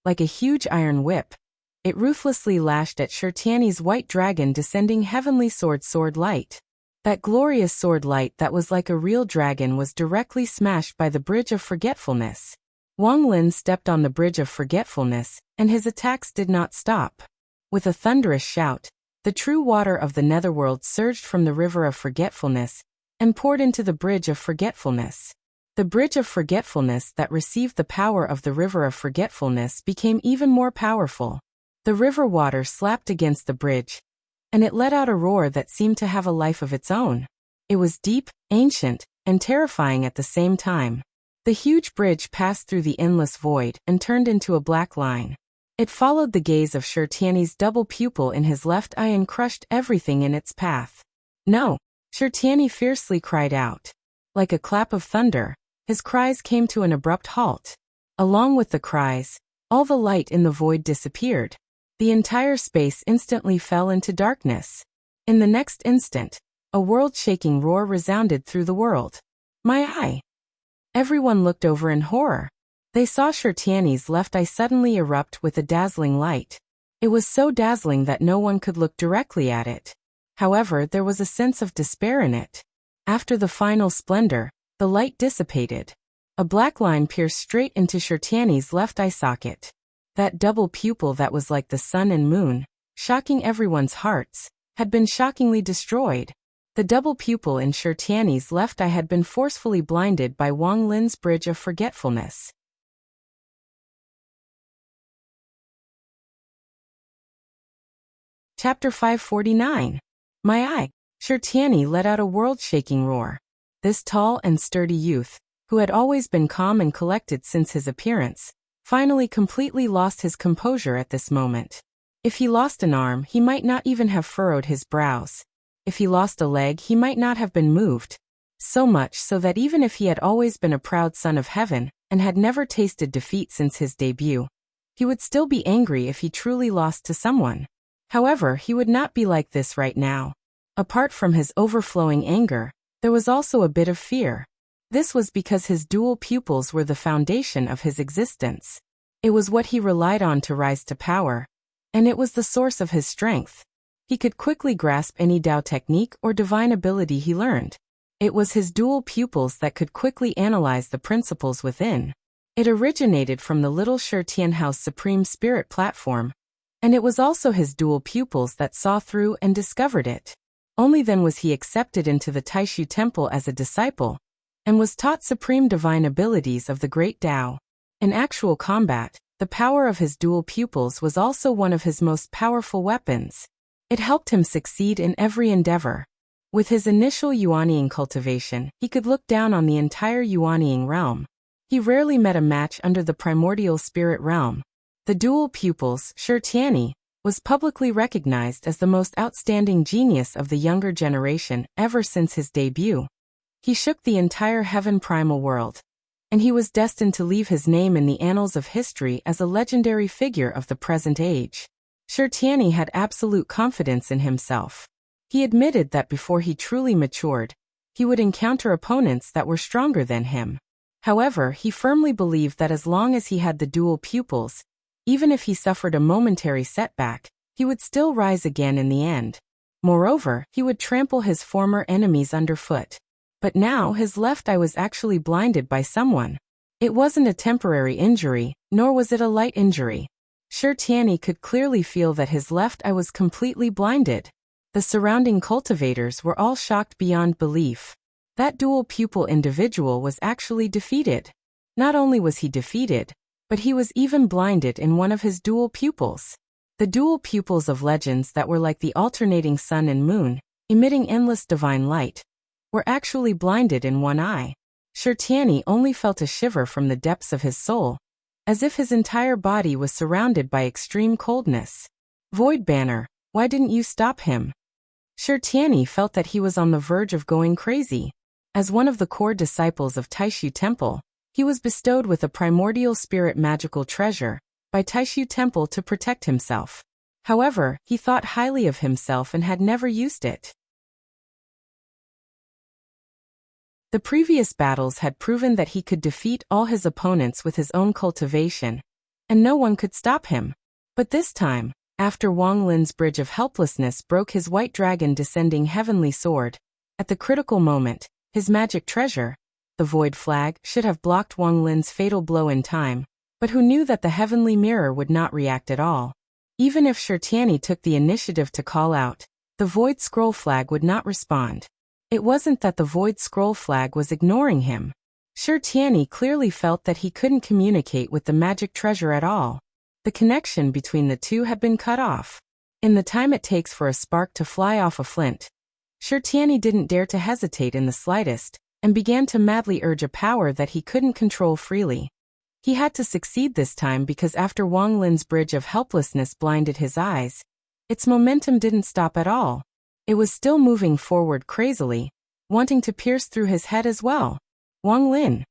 Like a huge iron whip, it ruthlessly lashed at Shi Tiany's white dragon descending heavenly sword light. That glorious sword light that was like a real dragon was directly smashed by the bridge of forgetfulness. Wang Lin stepped on the bridge of forgetfulness, and his attacks did not stop. With a thunderous shout, the true water of the netherworld surged from the river of forgetfulness and poured into the Bridge of Forgetfulness. The Bridge of Forgetfulness that received the power of the River of Forgetfulness became even more powerful. The river water slapped against the bridge, and it let out a roar that seemed to have a life of its own. It was deep, ancient, and terrifying at the same time. The huge bridge passed through the endless void and turned into a black line. It followed the gaze of Shirtiani's double pupil in his left eye and crushed everything in its path. No! Shirtiani fiercely cried out. Like a clap of thunder, his cries came to an abrupt halt. Along with the cries, all the light in the void disappeared. The entire space instantly fell into darkness. In the next instant, a world-shaking roar resounded through the world. My eye! Everyone looked over in horror. They saw Shirtiani's left eye suddenly erupt with a dazzling light. It was so dazzling that no one could look directly at it. However, there was a sense of despair in it. After the final splendor, the light dissipated. A black line pierced straight into Shirtiani's left eye socket. That double pupil that was like the sun and moon, shocking everyone's hearts, had been shockingly destroyed. The double pupil in Shirtiani's left eye had been forcefully blinded by Wang Lin's Bridge of Forgetfulness. Chapter 549. My eye! Shirtiani let out a world-shaking roar. This tall and sturdy youth, who had always been calm and collected since his appearance, finally completely lost his composure at this moment. If he lost an arm, he might not even have furrowed his brows. If he lost a leg, he might not have been moved. So much so that even if he had always been a proud son of heaven, and had never tasted defeat since his debut, he would still be angry if he truly lost to someone. However, he would not be like this right now. Apart from his overflowing anger, there was also a bit of fear. This was because his dual pupils were the foundation of his existence. It was what he relied on to rise to power, and it was the source of his strength. He could quickly grasp any Dao technique or divine ability he learned. It was his dual pupils that could quickly analyze the principles within. It originated from the Little Shirtianhao's Supreme Spirit platform, and it was also his dual pupils that saw through and discovered it. Only then was he accepted into the Taishu Temple as a disciple, and was taught supreme divine abilities of the Great Tao. In actual combat, the power of his dual pupils was also one of his most powerful weapons. It helped him succeed in every endeavor. With his initial Yuanying cultivation, he could look down on the entire Yuanying realm. He rarely met a match under the primordial spirit realm. The dual pupils, Shirtiani, was publicly recognized as the most outstanding genius of the younger generation ever since his debut. He shook the entire heaven primal world, and he was destined to leave his name in the annals of history as a legendary figure of the present age. Shirtiani had absolute confidence in himself. He admitted that before he truly matured, he would encounter opponents that were stronger than him. However, he firmly believed that as long as he had the dual pupils, even if he suffered a momentary setback, he would still rise again in the end. Moreover, he would trample his former enemies underfoot. But now his left eye was actually blinded by someone. It wasn't a temporary injury, nor was it a light injury. Shirtiani could clearly feel that his left eye was completely blinded. The surrounding cultivators were all shocked beyond belief. That dual pupil individual was actually defeated. Not only was he defeated, but he was even blinded in one of his dual pupils. The dual pupils of legends that were like the alternating sun and moon, emitting endless divine light, were actually blinded in one eye. Shirtiani only felt a shiver from the depths of his soul, as if his entire body was surrounded by extreme coldness. Void Banner, why didn't you stop him? Shirtiani felt that he was on the verge of going crazy. As one of the core disciples of Taishu Temple, he was bestowed with a primordial spirit magical treasure by Taishu Temple to protect himself. However, he thought highly of himself and had never used it. The previous battles had proven that he could defeat all his opponents with his own cultivation, and no one could stop him. But this time, after Wang Lin's Bridge of Helplessness broke his white dragon descending heavenly sword, at the critical moment, his magic treasure, the Void Flag, should have blocked Wang Lin's fatal blow in time, but who knew that the heavenly mirror would not react at all? Even if Shirtiani took the initiative to call out, the Void Scroll Flag would not respond. It wasn't that the void scroll flag was ignoring him. Shi Tianyi clearly felt that he couldn't communicate with the magic treasure at all. The connection between the two had been cut off. In the time it takes for a spark to fly off a flint, Shi Tianyi didn't dare to hesitate in the slightest, and began to madly urge a power that he couldn't control freely. He had to succeed this time because after Wang Lin's bridge of helplessness blinded his eyes, its momentum didn't stop at all. It was still moving forward crazily, wanting to pierce through his head as well. Wang Lin!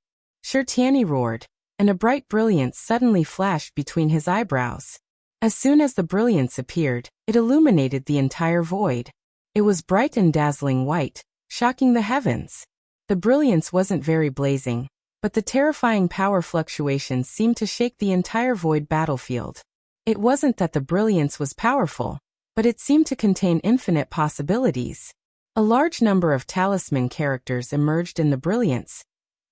Shi Tianyi roared, and a bright brilliance suddenly flashed between his eyebrows. As soon as the brilliance appeared, it illuminated the entire void. It was bright and dazzling white, shocking the heavens. The brilliance wasn't very blazing, but the terrifying power fluctuations seemed to shake the entire void battlefield. It wasn't that the brilliance was powerful, but it seemed to contain infinite possibilities. A large number of talisman characters emerged in the brilliance,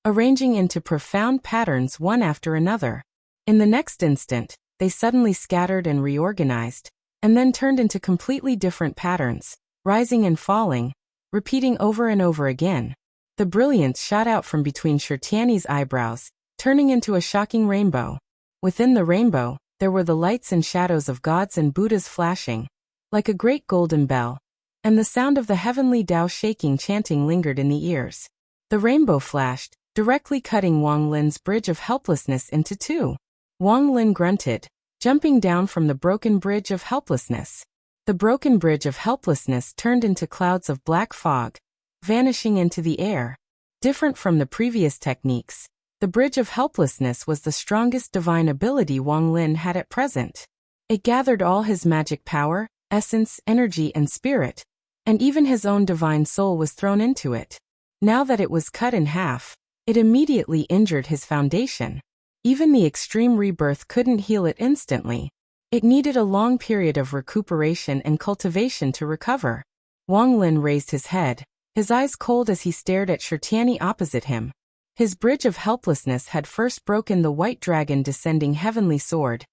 arranging into profound patterns one after another. In the next instant, they suddenly scattered and reorganized, and then turned into completely different patterns, rising and falling, repeating over and over again. The brilliance shot out from between Shi Tianyi's eyebrows, turning into a shocking rainbow. Within the rainbow, there were the lights and shadows of gods and Buddhas flashing, like a great golden bell, and the sound of the heavenly Tao shaking chanting lingered in the ears. The rainbow flashed, directly cutting Wang Lin's bridge of helplessness into two. Wang Lin grunted, jumping down from the broken bridge of helplessness. The broken bridge of helplessness turned into clouds of black fog, vanishing into the air. Different from the previous techniques, the bridge of helplessness was the strongest divine ability Wang Lin had at present. It gathered all his magic power, essence, energy, and spirit, and even his own divine soul was thrown into it. Now that it was cut in half, it immediately injured his foundation. Even the extreme rebirth couldn't heal it instantly. It needed a long period of recuperation and cultivation to recover. Wang Lin raised his head, his eyes cold as he stared at Shi Tianyi opposite him. His bridge of helplessness had first broken the white dragon descending heavenly sword,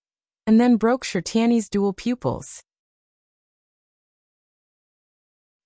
and then broke Shi Tianyi's dual pupils.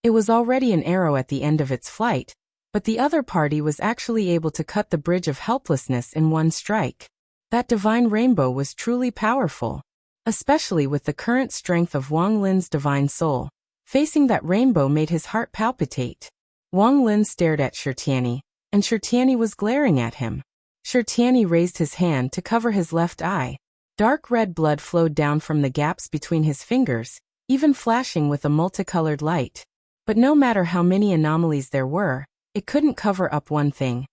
It was already an arrow at the end of its flight, but the other party was actually able to cut the bridge of helplessness in one strike. That divine rainbow was truly powerful, especially with the current strength of Wang Lin's divine soul. Facing that rainbow made his heart palpitate. Wang Lin stared at Shi Tianyi, and Shi Tianyi was glaring at him. Shi Tianyi raised his hand to cover his left eye. Dark red blood flowed down from the gaps between his fingers, even flashing with a multicolored light. But no matter how many anomalies there were, it couldn't cover up one thing.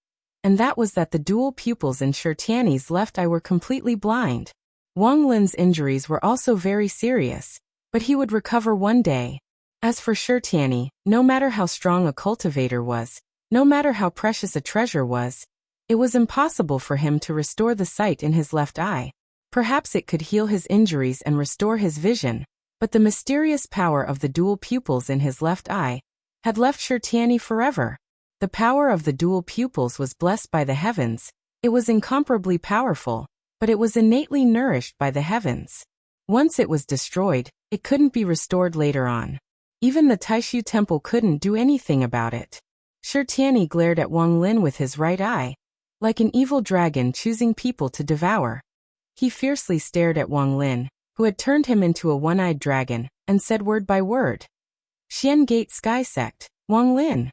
And that was that the dual pupils in Shi Tianyi's left eye were completely blind. Wang Lin's injuries were also very serious, but he would recover one day. As for Shi Tianyi, no matter how strong a cultivator was, no matter how precious a treasure was, it was impossible for him to restore the sight in his left eye. Perhaps it could heal his injuries and restore his vision, but the mysterious power of the dual pupils in his left eye had left Shi Tianyi forever. The power of the dual pupils was blessed by the heavens. It was incomparably powerful, but it was innately nourished by the heavens. Once it was destroyed, it couldn't be restored later on. Even the Taishu temple couldn't do anything about it. Shi Tianyi glared at Wang Lin with his right eye, like an evil dragon choosing people to devour. He fiercely stared at Wang Lin, who had turned him into a one-eyed dragon, and said word by word. Xian Gate Sky Sect, Wang Lin.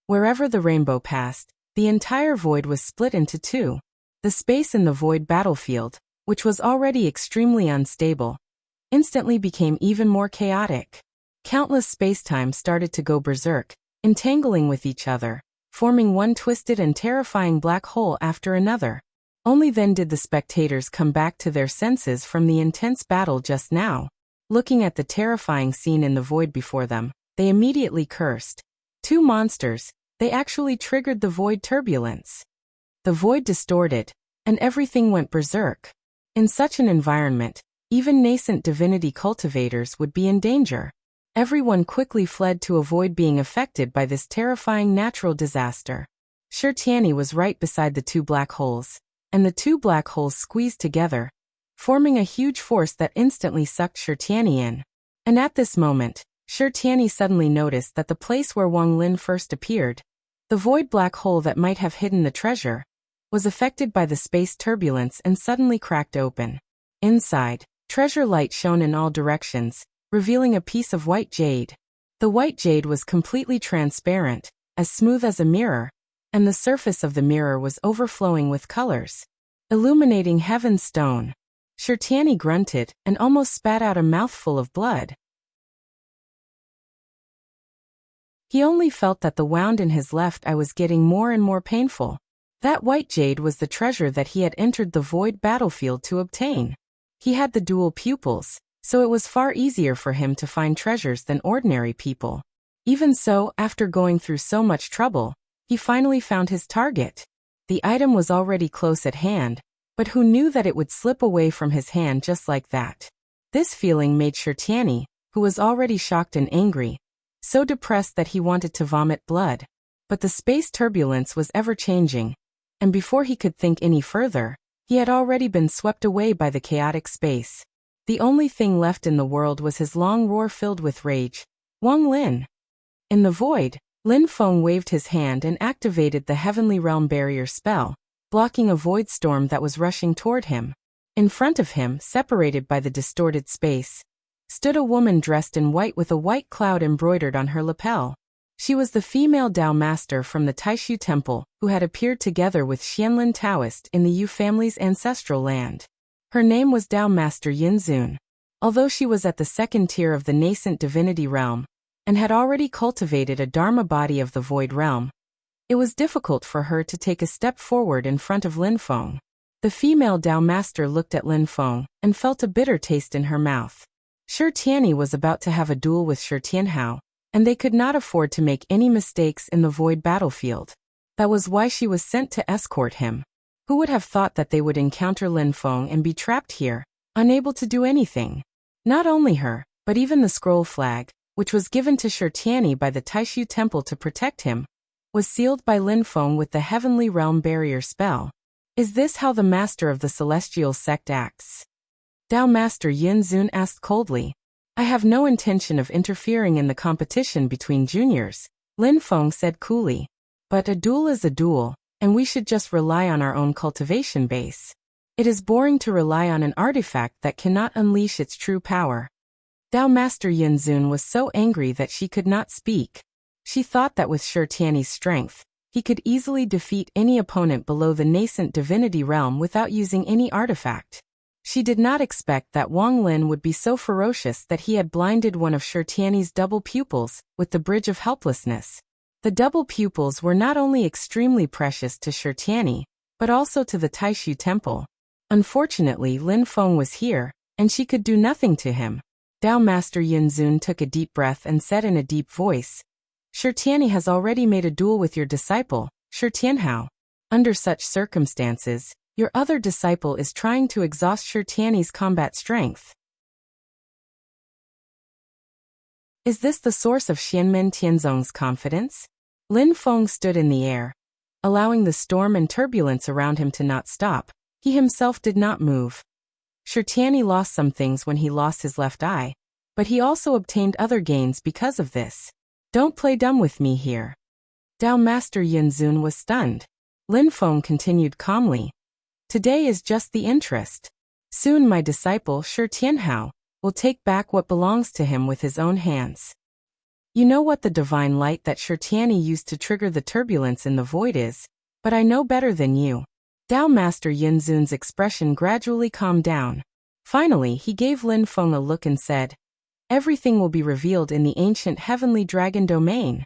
Wherever the rainbow passed, the entire void was split into two. The space in the void battlefield, which was already extremely unstable, instantly became even more chaotic. Countless spacetime started to go berserk, entangling with each other, forming one twisted and terrifying black hole after another. Only then did the spectators come back to their senses from the intense battle just now. Looking at the terrifying scene in the void before them, they immediately cursed. Two monsters, they actually triggered the void turbulence. The void distorted, and everything went berserk. In such an environment, even nascent divinity cultivators would be in danger. Everyone quickly fled to avoid being affected by this terrifying natural disaster. Shi Tianyi was right beside the two black holes, and the two black holes squeezed together, forming a huge force that instantly sucked Shi Tianyi in. And at this moment, Shi Tianyi suddenly noticed that the place where Wang Lin first appeared, the void black hole that might have hidden the treasure, was affected by the space turbulence and suddenly cracked open. Inside, treasure light shone in all directions, revealing a piece of white jade. The white jade was completely transparent, as smooth as a mirror, and the surface of the mirror was overflowing with colors, illuminating heaven's stone. Shi Tianyi grunted and almost spat out a mouthful of blood. He only felt that the wound in his left eye was getting more and more painful. That white jade was the treasure that he had entered the void battlefield to obtain. He had the dual pupils, so it was far easier for him to find treasures than ordinary people. Even so, after going through so much trouble, he finally found his target. The item was already close at hand, but who knew that it would slip away from his hand just like that? This feeling made Shi Tianyi, who was already shocked and angry, so depressed that he wanted to vomit blood. But the space turbulence was ever-changing, and before he could think any further, he had already been swept away by the chaotic space. The only thing left in the world was his long roar filled with rage. Wang Lin. In the void, Lin Feng waved his hand and activated the Heavenly Realm Barrier spell, blocking a void storm that was rushing toward him. In front of him, separated by the distorted space, stood a woman dressed in white with a white cloud embroidered on her lapel. She was the female Dao master from the Taishu Temple, who had appeared together with Xianlin Taoist in the Yu family's ancestral land. Her name was Dao Master Yinzun. Although she was at the second tier of the nascent divinity realm, and had already cultivated a Dharma body of the void realm, it was difficult for her to take a step forward in front of Lin Feng. The female Dao master looked at Lin Feng and felt a bitter taste in her mouth. Shi Tianyi was about to have a duel with Shi Tianhao, and they could not afford to make any mistakes in the void battlefield. That was why she was sent to escort him. Who would have thought that they would encounter Lin Feng and be trapped here, unable to do anything? Not only her, but even the scroll flag, which was given to Shi Tianyi by the Taishu Temple to protect him, was sealed by Lin Feng with the Heavenly Realm Barrier spell. Is this how the master of the celestial sect acts? Dao Master Yinzun asked coldly. I have no intention of interfering in the competition between juniors, Lin Feng said coolly. But a duel is a duel, and we should just rely on our own cultivation base. It is boring to rely on an artifact that cannot unleash its true power. Dao Master Yinzun was so angry that she could not speak. She thought that with Shi Tianyi's strength, he could easily defeat any opponent below the nascent divinity realm without using any artifact. She did not expect that Wang Lin would be so ferocious that he had blinded one of Shi Tianyi's double pupils with the Bridge of Helplessness. The double pupils were not only extremely precious to Shi Tianyi, but also to the Taishu Temple. Unfortunately, Lin Feng was here, and she could do nothing to him. Dao Master Yinzun took a deep breath and said in a deep voice, Shi Tianyi has already made a duel with your disciple, Shi Tianhao. Under such circumstances, your other disciple is trying to exhaust Shi Tianyi's combat strength. Is this the source of Xianmen Tianzong's confidence? Lin Feng stood in the air, allowing the storm and turbulence around him to not stop. He himself did not move. Shi Tianyi lost some things when he lost his left eye, but he also obtained other gains because of this. Don't play dumb with me here. Dao Master Yinzun was stunned. Lin Feng continued calmly. Today is just the interest. Soon my disciple Shi Tianhao will take back what belongs to him with his own hands. You know what the divine light that Shi Tianyi used to trigger the turbulence in the void is, but I know better than you. Dao Master Yinzun's expression gradually calmed down. Finally, he gave Lin Feng a look and said, Everything will be revealed in the ancient heavenly dragon domain.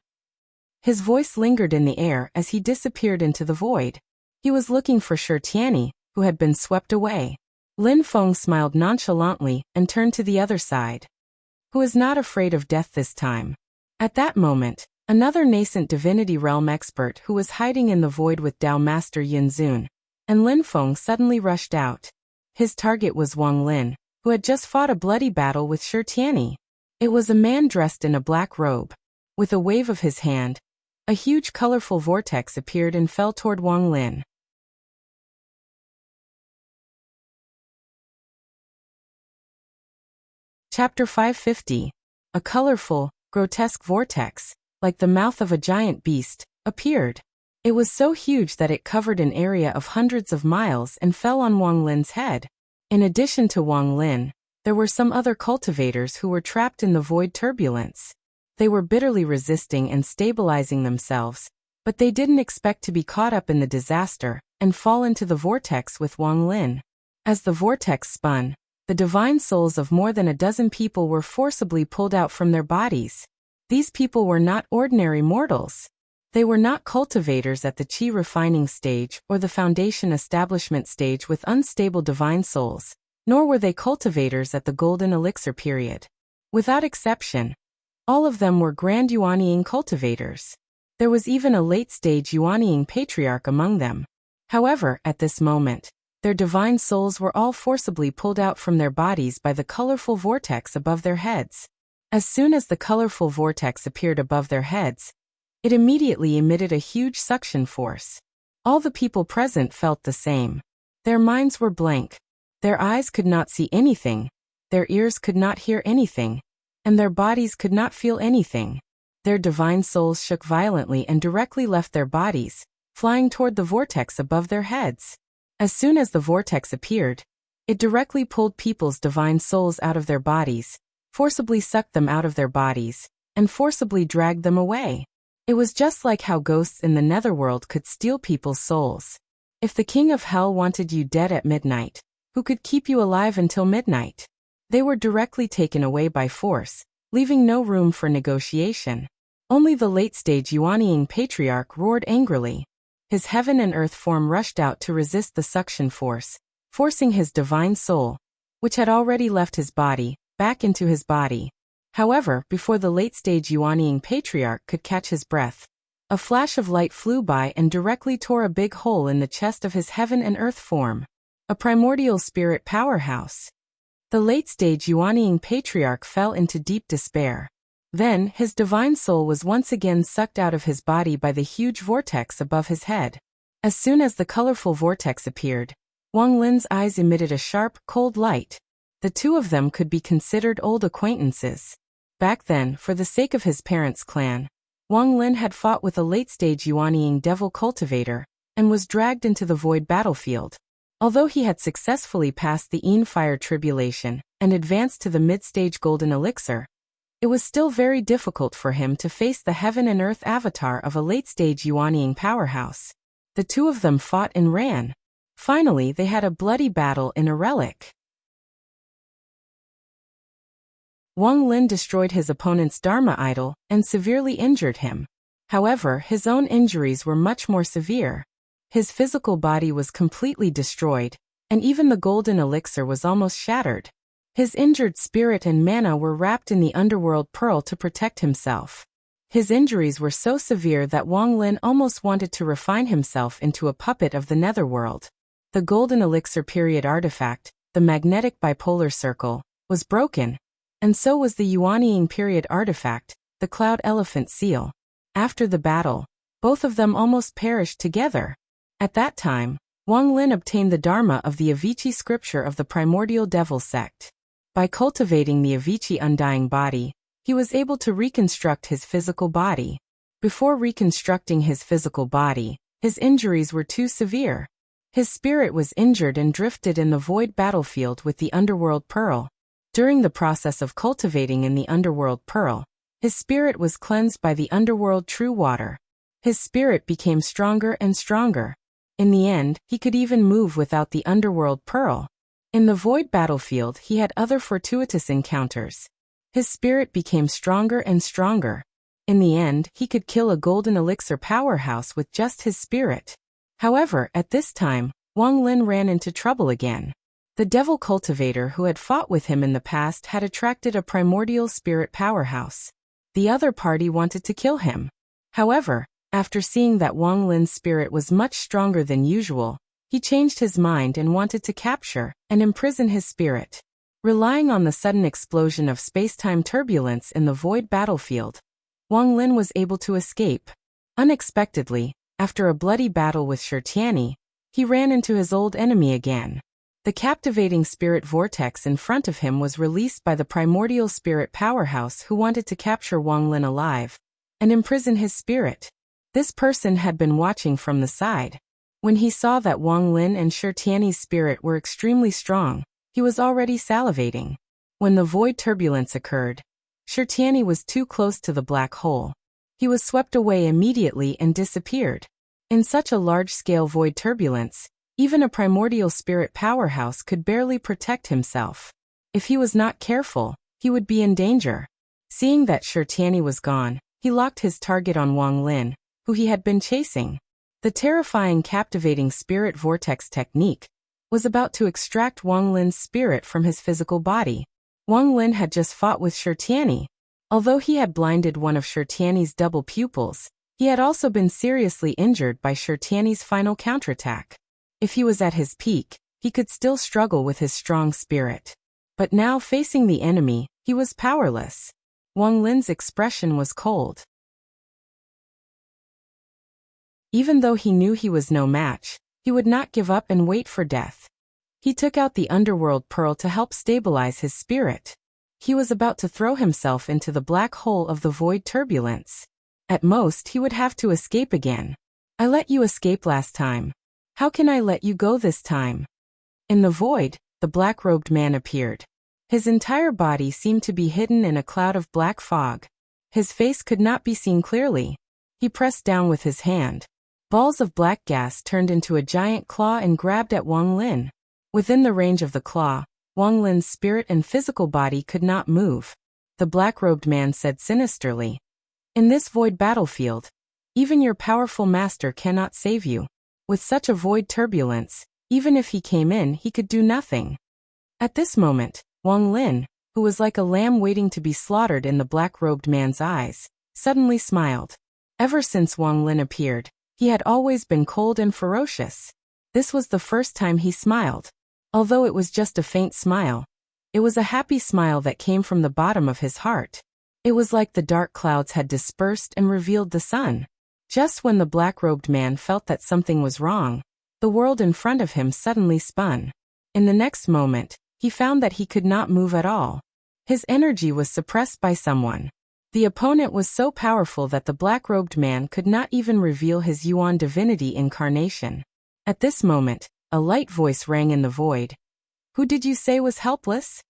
His voice lingered in the air as he disappeared into the void. He was looking for Shi Tianyi, who had been swept away. Lin Feng smiled nonchalantly and turned to the other side. Who is not afraid of death this time? At that moment, another nascent divinity realm expert who was hiding in the void with Dao Master Yinzun and Lin Feng suddenly rushed out. His target was Wang Lin, who had just fought a bloody battle with Shi Tianyi. It was a man dressed in a black robe. With a wave of his hand, a huge colorful vortex appeared and fell toward Wang Lin. Chapter 550. A colorful, grotesque vortex, like the mouth of a giant beast, appeared. It was so huge that it covered an area of hundreds of miles and fell on Wang Lin's head. In addition to Wang Lin, there were some other cultivators who were trapped in the void turbulence. They were bitterly resisting and stabilizing themselves, but they didn't expect to be caught up in the disaster and fall into the vortex with Wang Lin. As the vortex spun, the divine souls of more than a dozen people were forcibly pulled out from their bodies. These people were not ordinary mortals. They were not cultivators at the qi refining stage or the foundation establishment stage with unstable divine souls, nor were they cultivators at the golden elixir period. Without exception, all of them were grand Yuanying cultivators. There was even a late-stage Yuanying patriarch among them. However, at this moment, their divine souls were all forcibly pulled out from their bodies by the colorful vortex above their heads. As soon as the colorful vortex appeared above their heads, it immediately emitted a huge suction force. All the people present felt the same. Their minds were blank. Their eyes could not see anything, their ears could not hear anything, and their bodies could not feel anything. Their divine souls shook violently and directly left their bodies, flying toward the vortex above their heads. As soon as the vortex appeared, it directly pulled people's divine souls out of their bodies, forcibly sucked them out of their bodies, and forcibly dragged them away. It was just like how ghosts in the netherworld could steal people's souls. If the king of hell wanted you dead at midnight, who could keep you alive until midnight? They were directly taken away by force, leaving no room for negotiation. Only the late-stage Yuanying patriarch roared angrily. His heaven and earth form rushed out to resist the suction force, forcing his divine soul, which had already left his body, back into his body. However, before the late-stage Yuanying patriarch could catch his breath, a flash of light flew by and directly tore a big hole in the chest of his heaven and earth form. A primordial spirit powerhouse. The late-stage Yuanying patriarch fell into deep despair. Then, his divine soul was once again sucked out of his body by the huge vortex above his head. As soon as the colorful vortex appeared, Wang Lin's eyes emitted a sharp, cold light. The two of them could be considered old acquaintances. Back then, for the sake of his parents' clan, Wang Lin had fought with a late-stage Yuanying devil cultivator, and was dragged into the void battlefield. Although he had successfully passed the Yin fire tribulation, and advanced to the mid-stage golden elixir, it was still very difficult for him to face the heaven and earth avatar of a late-stage Yuanying powerhouse. The two of them fought and ran. Finally, they had a bloody battle in a relic. Wang Lin destroyed his opponent's Dharma idol and severely injured him. However, his own injuries were much more severe. His physical body was completely destroyed, and even the golden elixir was almost shattered. His injured spirit and mana were wrapped in the underworld pearl to protect himself. His injuries were so severe that Wang Lin almost wanted to refine himself into a puppet of the netherworld. The golden elixir period artifact, the magnetic bipolar circle, was broken, and so was the Yuanying period artifact, the cloud elephant seal. After the battle, both of them almost perished together. At that time, Wang Lin obtained the Dharma of the Avicii scripture of the primordial devil sect. By cultivating the Avicii undying body, he was able to reconstruct his physical body. Before reconstructing his physical body, his injuries were too severe. His spirit was injured and drifted in the void battlefield with the underworld pearl. During the process of cultivating in the underworld pearl, his spirit was cleansed by the underworld true water. His spirit became stronger and stronger. In the end, he could even move without the underworld pearl. In the void battlefield, he had other fortuitous encounters. His spirit became stronger and stronger. In the end, he could kill a golden elixir powerhouse with just his spirit. However, at this time, Wang Lin ran into trouble again. The devil cultivator who had fought with him in the past had attracted a primordial spirit powerhouse. The other party wanted to kill him. However, after seeing that Wang Lin's spirit was much stronger than usual, he changed his mind and wanted to capture and imprison his spirit. Relying on the sudden explosion of space-time turbulence in the void battlefield, Wang Lin was able to escape. Unexpectedly, after a bloody battle with Shirtiani, he ran into his old enemy again. The captivating spirit vortex in front of him was released by the primordial spirit powerhouse who wanted to capture Wang Lin alive and imprison his spirit. This person had been watching from the side. When he saw that Wang Lin and Shi Tianyi's spirit were extremely strong, he was already salivating. When the void turbulence occurred, Shi Tianyi was too close to the black hole. He was swept away immediately and disappeared. In such a large-scale void turbulence, even a primordial spirit powerhouse could barely protect himself. If he was not careful, he would be in danger. Seeing that Shi Tianyi was gone, he locked his target on Wang Lin, who he had been chasing. The terrifying captivating spirit vortex technique was about to extract Wang Lin's spirit from his physical body. Wang Lin had just fought with Shi Tianyi. Although he had blinded one of Shi Tianyi's double pupils, he had also been seriously injured by Shi Tianyi's final counterattack. If he was at his peak, he could still struggle with his strong spirit. But now facing the enemy, he was powerless. Wang Lin's expression was cold. Even though he knew he was no match, he would not give up and wait for death. He took out the underworld pearl to help stabilize his spirit. He was about to throw himself into the black hole of the void turbulence. At most, he would have to escape again. I let you escape last time. How can I let you go this time? In the void, the black-robed man appeared. His entire body seemed to be hidden in a cloud of black fog. His face could not be seen clearly. He pressed down with his hand. Balls of black gas turned into a giant claw and grabbed at Wang Lin. Within the range of the claw, Wang Lin's spirit and physical body could not move. The black-robed man said sinisterly, "In this void battlefield, even your powerful master cannot save you. With such a void turbulence, even if he came in, he could do nothing." At this moment, Wang Lin, who was like a lamb waiting to be slaughtered in the black-robed man's eyes, suddenly smiled. Ever since Wang Lin appeared, he had always been cold and ferocious. This was the first time he smiled. Although it was just a faint smile, it was a happy smile that came from the bottom of his heart. It was like the dark clouds had dispersed and revealed the sun. Just when the black-robed man felt that something was wrong, the world in front of him suddenly spun. In the next moment, he found that he could not move at all. His energy was suppressed by someone. The opponent was so powerful that the black-robed man could not even reveal his Yuan divinity incarnation. At this moment, a light voice rang in the void. "Who did you say was helpless?"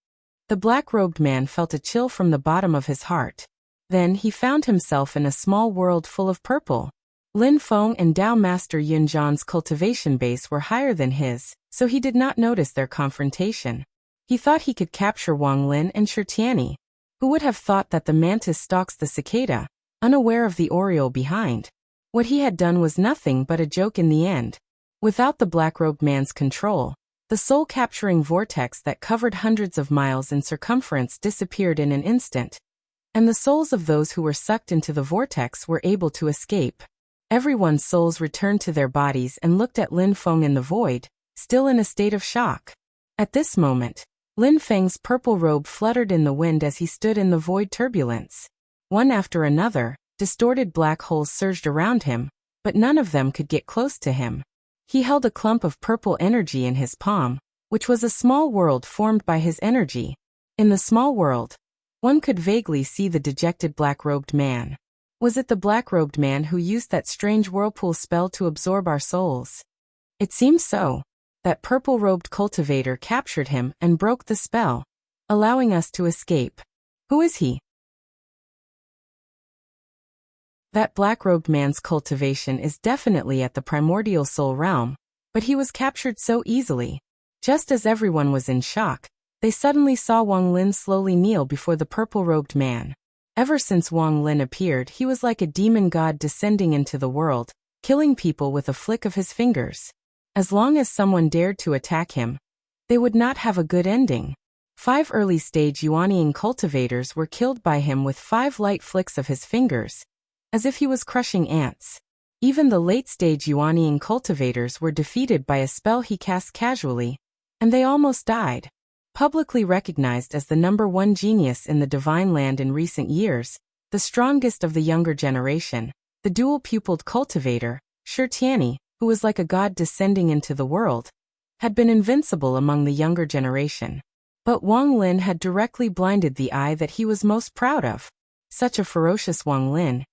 The black-robed man felt a chill from the bottom of his heart. Then he found himself in a small world full of purple. Lin Feng and Dao Master Yun Zhan's cultivation base were higher than his, so he did not notice their confrontation. He thought he could capture Wang Lin and Shi Tianyi. Who would have thought that the mantis stalks the cicada, unaware of the oriole behind? What he had done was nothing but a joke in the end. Without the black-robed man's control, the soul-capturing vortex that covered hundreds of miles in circumference disappeared in an instant, and the souls of those who were sucked into the vortex were able to escape. Everyone's souls returned to their bodies and looked at Lin Feng in the void, still in a state of shock. At this moment, Lin Feng's purple robe fluttered in the wind as he stood in the void turbulence. One after another, distorted black holes surged around him, but none of them could get close to him. He held a clump of purple energy in his palm, which was a small world formed by his energy. In the small world, one could vaguely see the dejected black-robed man. Was it the black-robed man who used that strange whirlpool spell to absorb our souls? It seems so. That purple-robed cultivator captured him and broke the spell, allowing us to escape. Who is he? That black-robed man's cultivation is definitely at the primordial soul realm, but he was captured so easily. Just as everyone was in shock, they suddenly saw Wang Lin slowly kneel before the purple-robed man. Ever since Wang Lin appeared, he was like a demon god descending into the world, killing people with a flick of his fingers. As long as someone dared to attack him, they would not have a good ending. 5 early-stage Yuanian cultivators were killed by him with 5 light flicks of his fingers, as if he was crushing ants. Even the late-stage Yuanian cultivators were defeated by a spell he cast casually, and they almost died. Publicly recognized as the #1 genius in the divine land in recent years, the strongest of the younger generation, the dual-pupiled cultivator, Shi Tianyi, who was like a god descending into the world, had been invincible among the younger generation. But Wang Lin had directly blinded the eye that he was most proud of. Such a ferocious Wang Lin.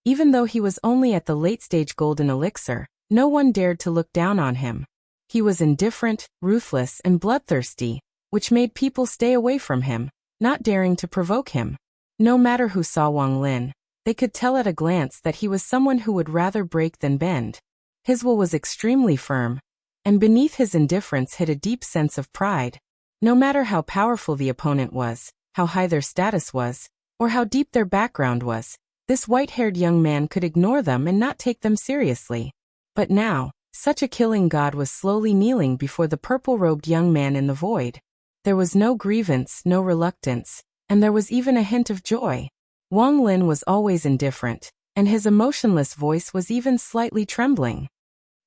Even though he was only at the late-stage golden elixir, no one dared to look down on him. He was indifferent, ruthless, and bloodthirsty, which made people stay away from him, not daring to provoke him. No matter who saw Wang Lin, they could tell at a glance that he was someone who would rather break than bend. His will was extremely firm, and beneath his indifference hid a deep sense of pride. No matter how powerful the opponent was, how high their status was, or how deep their background was, this white-haired young man could ignore them and not take them seriously. But now, such a killing god was slowly kneeling before the purple-robed young man in the void. There was no grievance, no reluctance, and there was even a hint of joy. Wang Lin was always indifferent, and his emotionless voice was even slightly trembling.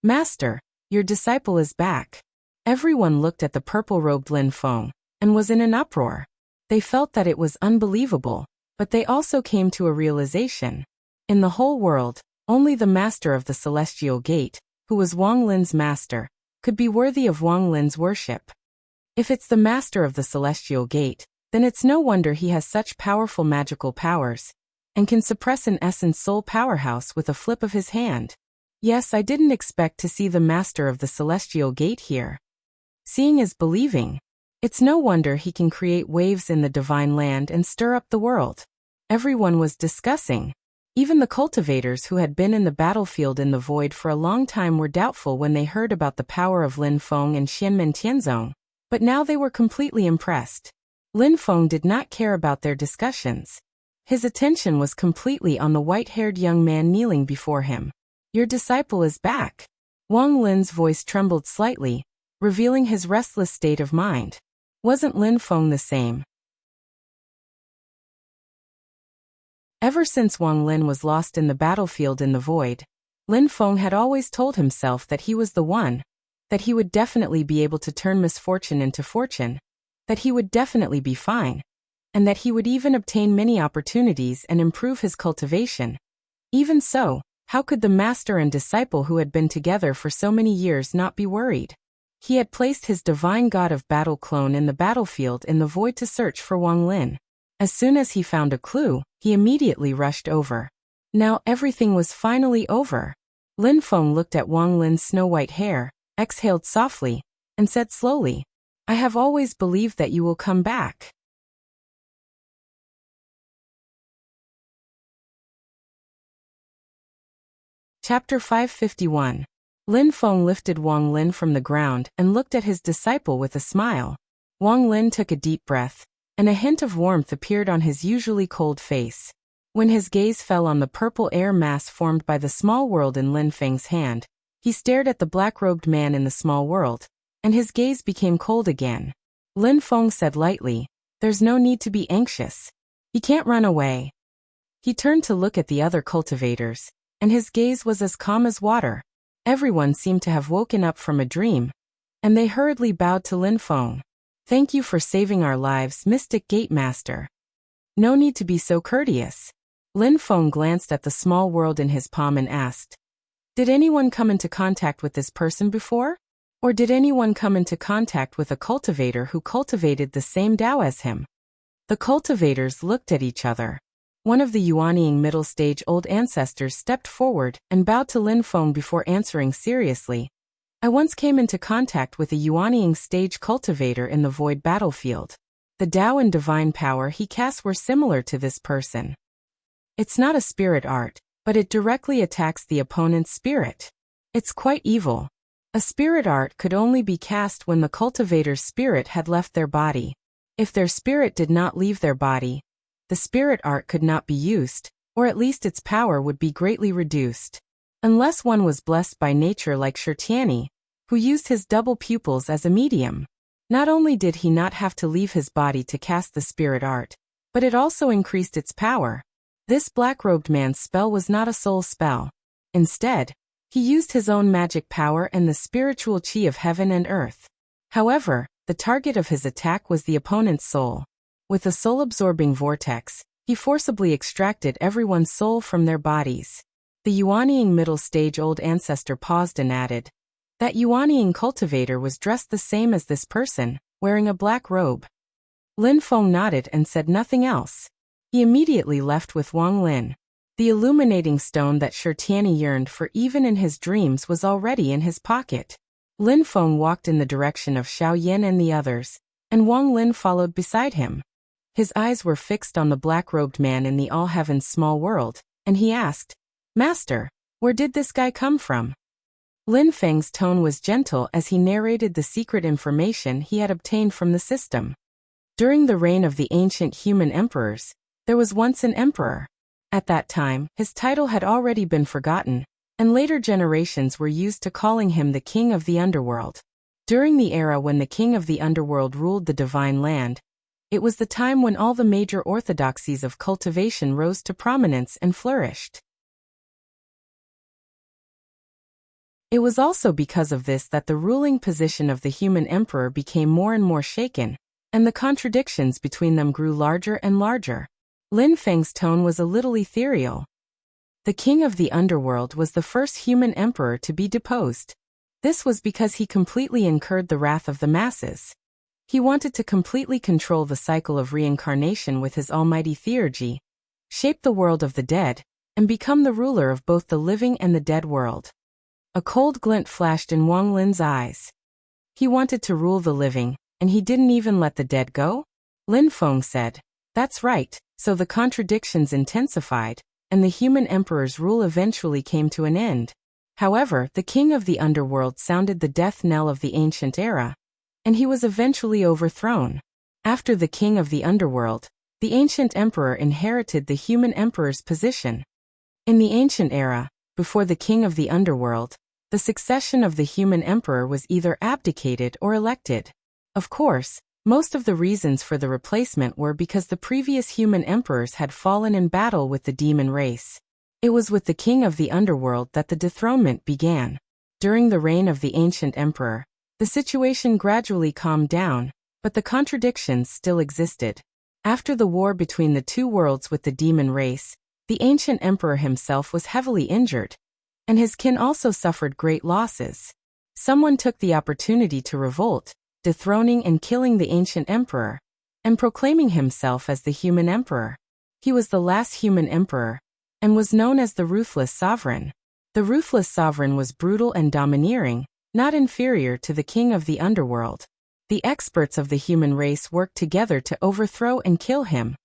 "Master, your disciple is back." Everyone looked at the purple-robed Lin Feng, and was in an uproar. They felt that it was unbelievable, but they also came to a realization. In the whole world, only the master of the Celestial Gate, who was Wang Lin's master, could be worthy of Wang Lin's worship. If it's the master of the Celestial Gate, then it's no wonder he has such powerful magical powers, and can suppress an essence soul powerhouse with a flip of his hand. Yes, I didn't expect to see the master of the Celestial Gate here. Seeing is believing. It's no wonder he can create waves in the divine land and stir up the world. Everyone was discussing. Even the cultivators who had been in the battlefield in the void for a long time were doubtful when they heard about the power of Lin Feng and Xianmen Tianzong, but now they were completely impressed. Lin Feng did not care about their discussions. His attention was completely on the white-haired young man kneeling before him. "Your disciple is back." Wang Lin's voice trembled slightly, revealing his restless state of mind. Wasn't Lin Feng the same? Ever since Wang Lin was lost in the battlefield in the void, Lin Feng had always told himself that he was the one, that he would definitely be able to turn misfortune into fortune, that he would definitely be fine, and that he would even obtain many opportunities and improve his cultivation. Even so, how could the master and disciple who had been together for so many years not be worried? He had placed his divine god of battle clone in the battlefield in the void to search for Wang Lin. As soon as he found a clue, he immediately rushed over. Now everything was finally over. Lin Feng looked at Wang Lin's snow-white hair, exhaled softly, and said slowly, "I have always believed that you will come back." Chapter 551. Lin Feng lifted Wang Lin from the ground and looked at his disciple with a smile. Wang Lin took a deep breath, and a hint of warmth appeared on his usually cold face. When his gaze fell on the purple air mass formed by the small world in Lin Feng's hand, he stared at the black-robed man in the small world, and his gaze became cold again. Lin Feng said lightly, "There's no need to be anxious. He can't run away." He turned to look at the other cultivators, and his gaze was as calm as water. Everyone seemed to have woken up from a dream, and they hurriedly bowed to Lin Feng. "Thank you for saving our lives, Mystic Gate Master." "No need to be so courteous." Lin Feng glanced at the small world in his palm and asked, "Did anyone come into contact with this person before? Or did anyone come into contact with a cultivator who cultivated the same Tao as him?" The cultivators looked at each other. One of the Yuanying middle-stage old ancestors stepped forward and bowed to Lin Feng before answering seriously, "I once came into contact with a Yuanying stage cultivator in the void battlefield. The Tao and divine power he cast were similar to this person. It's not a spirit art, but it directly attacks the opponent's spirit. It's quite evil. A spirit art could only be cast when the cultivator's spirit had left their body. If their spirit did not leave their body, the spirit art could not be used, or at least its power would be greatly reduced. Unless one was blessed by nature like Shirtiani, who used his double pupils as a medium. Not only did he not have to leave his body to cast the spirit art, but it also increased its power. This black-robed man's spell was not a soul spell. Instead, he used his own magic power and the spiritual chi of heaven and earth. However, the target of his attack was the opponent's soul. With a soul-absorbing vortex, he forcibly extracted everyone's soul from their bodies. The Yuanying middle-stage old ancestor paused and added, That Yuanying cultivator was dressed the same as this person, wearing a black robe. Lin Feng nodded and said nothing else. He immediately left with Wang Lin. The illuminating stone that Shirtiani yearned for even in his dreams was already in his pocket. Lin Feng walked in the direction of Xiao Yan and the others, and Wang Lin followed beside him. His eyes were fixed on the black-robed man in the all-heavens small world, and he asked, "Master, where did this guy come from?" Lin Feng's tone was gentle as he narrated the secret information he had obtained from the system. During the reign of the ancient human emperors, there was once an emperor. At that time, his title had already been forgotten, and later generations were used to calling him the King of the Underworld. During the era when the King of the Underworld ruled the Divine Land, it was the time when all the major orthodoxies of cultivation rose to prominence and flourished. It was also because of this that the ruling position of the human emperor became more and more shaken, and the contradictions between them grew larger and larger. Lin Feng's tone was a little ethereal. The King of the Underworld was the first human emperor to be deposed. This was because he completely incurred the wrath of the masses. He wanted to completely control the cycle of reincarnation with his almighty theurgy, shape the world of the dead, and become the ruler of both the living and the dead world. A cold glint flashed in Wang Lin's eyes. He wanted to rule the living, and he didn't even let the dead go? Lin Feng said, "That's right." So the contradictions intensified, and the human emperor's rule eventually came to an end. However, the King of the Underworld sounded the death knell of the ancient era, and he was eventually overthrown. After the King of the Underworld, the ancient emperor inherited the human emperor's position. In the ancient era, before the King of the Underworld, the succession of the human emperor was either abdicated or elected. Of course, most of the reasons for the replacement were because the previous human emperors had fallen in battle with the demon race. It was with the King of the Underworld that the dethronement began. During the reign of the ancient emperor, the situation gradually calmed down, but the contradictions still existed. After the war between the two worlds with the demon race, the ancient emperor himself was heavily injured, and his kin also suffered great losses. Someone took the opportunity to revolt, dethroning and killing the ancient emperor, and proclaiming himself as the human emperor. He was the last human emperor, and was known as the Ruthless Sovereign. The Ruthless Sovereign was brutal and domineering, not inferior to the King of the Underworld. The experts of the human race worked together to overthrow and kill him,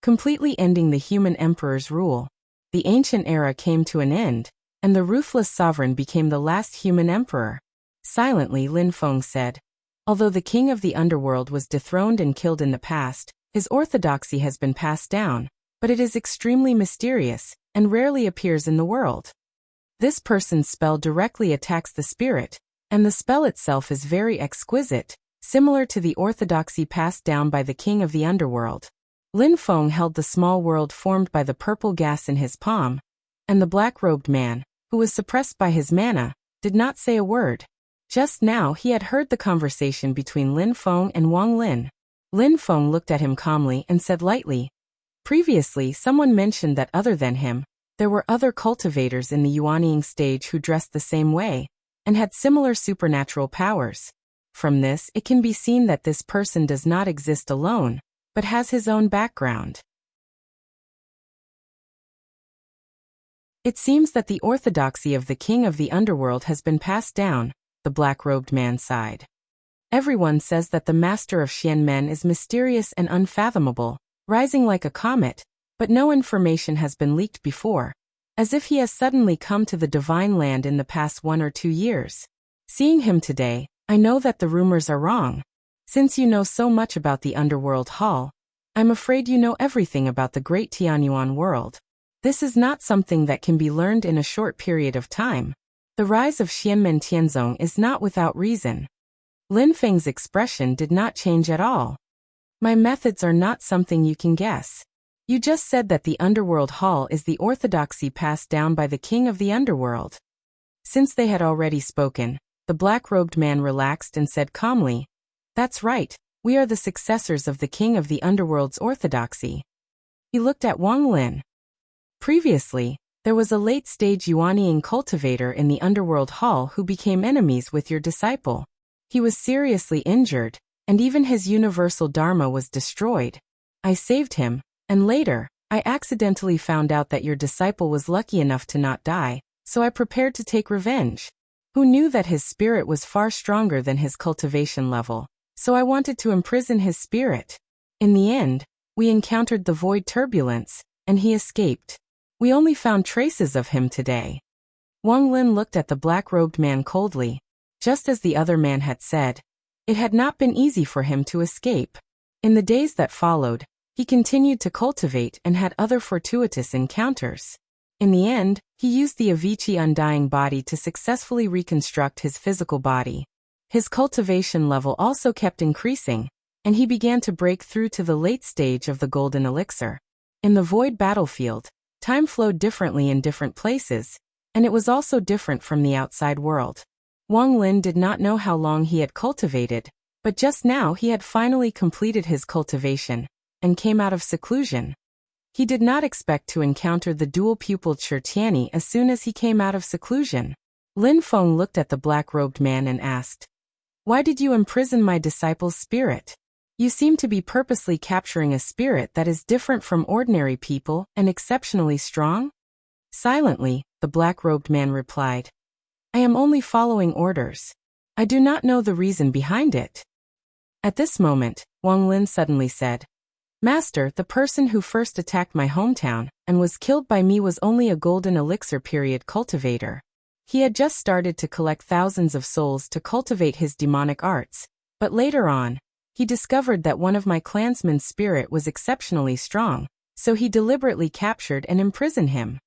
completely ending the human emperor's rule. The ancient era came to an end, and the Ruthless Sovereign became the last human emperor. Silently, Lin Feng said, "Although the King of the Underworld was dethroned and killed in the past, his orthodoxy has been passed down, but it is extremely mysterious, and rarely appears in the world. This person's spell directly attacks the spirit, and the spell itself is very exquisite, similar to the orthodoxy passed down by the King of the Underworld." Lin Feng held the small world formed by the purple gas in his palm, and the black-robed man, who was suppressed by his mana, did not say a word. Just now he had heard the conversation between Lin Feng and Wang Lin. Lin Feng looked at him calmly and said lightly, "Previously someone mentioned that other than him, there were other cultivators in the Yuanying stage who dressed the same way, and had similar supernatural powers. From this it can be seen that this person does not exist alone, but has his own background. It seems that the orthodoxy of the King of the Underworld has been passed down," the black-robed man sighed. "Everyone says that the master of Xianmen is mysterious and unfathomable, rising like a comet, but no information has been leaked before, as if he has suddenly come to the Divine Land in the past 1 or 2 years. Seeing him today, I know that the rumors are wrong. Since you know so much about the Underworld Hall, I'm afraid you know everything about the Great Tianyuan world. This is not something that can be learned in a short period of time. The rise of Xianmen Tianzong is not without reason." Lin Feng's expression did not change at all. "My methods are not something you can guess. You just said that the Underworld Hall is the orthodoxy passed down by the King of the Underworld." Since they had already spoken, the black-robed man relaxed and said calmly, "That's right, we are the successors of the King of the Underworld's orthodoxy." He looked at Wang Lin. Previously, There was a late-stage Yuanying cultivator in the underworld hall who became enemies with your disciple. He was seriously injured, and even his universal dharma was destroyed. I saved him, and later, I accidentally found out that your disciple was lucky enough to not die, so I prepared to take revenge. Who knew that his spirit was far stronger than his cultivation level, so I wanted to imprison his spirit. In the end, we encountered the void turbulence, and he escaped. We only found traces of him today. Wang Lin looked at the black-robed man coldly. Just as the other man had said, it had not been easy for him to escape. In the days that followed, he continued to cultivate and had other fortuitous encounters. In the end, he used the Avicii undying body to successfully reconstruct his physical body. His cultivation level also kept increasing, and he began to break through to the late stage of the golden elixir. In the void battlefield, time flowed differently in different places, and it was also different from the outside world. Wang Lin did not know how long he had cultivated, but just now he had finally completed his cultivation, and came out of seclusion. He did not expect to encounter the dual-pupiled Shirtiani as soon as he came out of seclusion. Lin Feng looked at the black-robed man and asked, "Why did you imprison my disciple's spirit? You seem to be purposely capturing a spirit that is different from ordinary people and exceptionally strong?" Silently, the black-robed man replied, "I am only following orders. I do not know the reason behind it." At this moment, Wang Lin suddenly said, "Master, the person who first attacked my hometown and was killed by me was only a golden elixir period cultivator. He had just started to collect thousands of souls to cultivate his demonic arts, but later on, he discovered that one of my clansmen's spirit was exceptionally strong, so he deliberately captured and imprisoned him.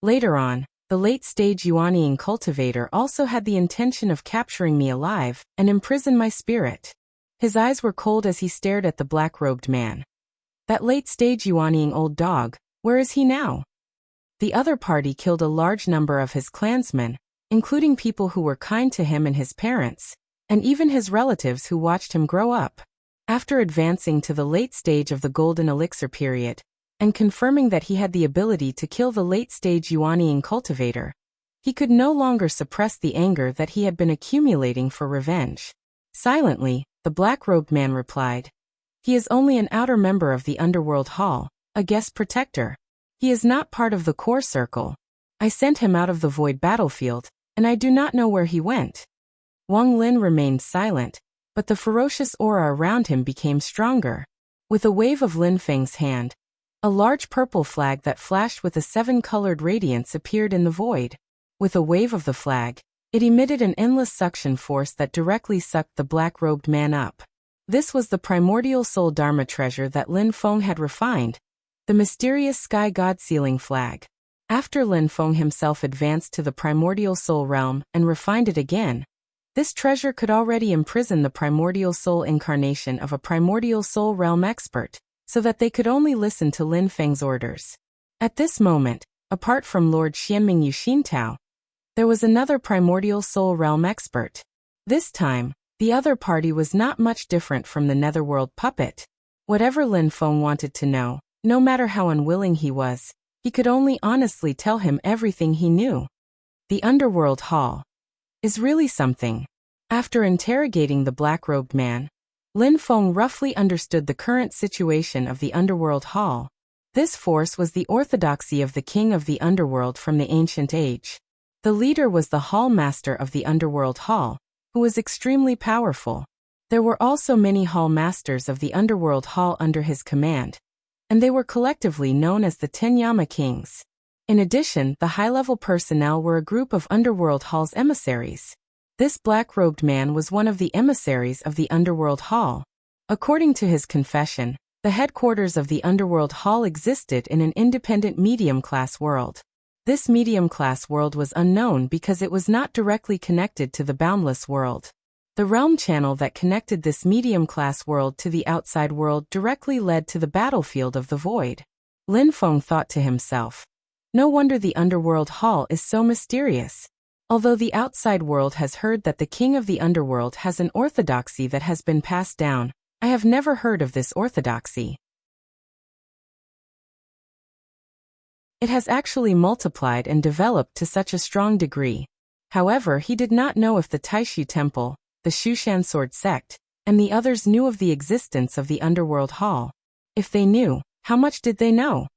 Later on, the late-stage Yuanying cultivator also had the intention of capturing me alive and imprison my spirit." His eyes were cold as he stared at the black-robed man. "That late-stage Yuanying old dog, where is he now?" The other party killed a large number of his clansmen, including people who were kind to him and his parents, and even his relatives who watched him grow up. After advancing to the late stage of the golden elixir period, and confirming that he had the ability to kill the late-stage Yuanying cultivator, he could no longer suppress the anger that he had been accumulating for revenge. Silently, the black-robed man replied, "He is only an outer member of the underworld hall, a guest protector. He is not part of the core circle. I sent him out of the void battlefield, and I do not know where he went." Wang Lin remained silent, but the ferocious aura around him became stronger. With a wave of Lin Feng's hand, a large purple flag that flashed with a 7-colored radiance appeared in the void. With a wave of the flag, it emitted an endless suction force that directly sucked the black-robed man up. This was the primordial soul dharma treasure that Lin Feng had refined, the mysterious sky god sealing flag. After Lin Feng himself advanced to the primordial soul realm and refined it again, this treasure could already imprison the primordial soul incarnation of a primordial soul realm expert, so that they could only listen to Lin Feng's orders. At this moment, apart from Lord Xianming Yuxintao, there was another primordial soul realm expert. This time, the other party was not much different from the netherworld puppet. Whatever Lin Feng wanted to know, no matter how unwilling he was, he could only honestly tell him everything he knew. The underworld hall is really something. After interrogating the black-robed man, Lin Feng roughly understood the current situation of the underworld hall. This force was the orthodoxy of the king of the underworld from the ancient age. The leader was the hall master of the underworld hall, who was extremely powerful. There were also many hall masters of the underworld hall under his command, and they were collectively known as the Tenyama Kings. In addition, the high-level personnel were a group of underworld hall's emissaries. This black-robed man was one of the emissaries of the underworld hall. According to his confession, the headquarters of the underworld hall existed in an independent medium-class world. This medium-class world was unknown because it was not directly connected to the boundless world. The realm channel that connected this medium-class world to the outside world directly led to the battlefield of the void. Lin Feng thought to himself, "No wonder the underworld hall is so mysterious. Although the outside world has heard that the king of the underworld has an orthodoxy that has been passed down, I have never heard of this orthodoxy." It has actually multiplied and developed to such a strong degree. However, he did not know if the Taishu Temple, the Shushan Sword Sect, and the others knew of the existence of the Underworld Hall. If they knew, how much did they know?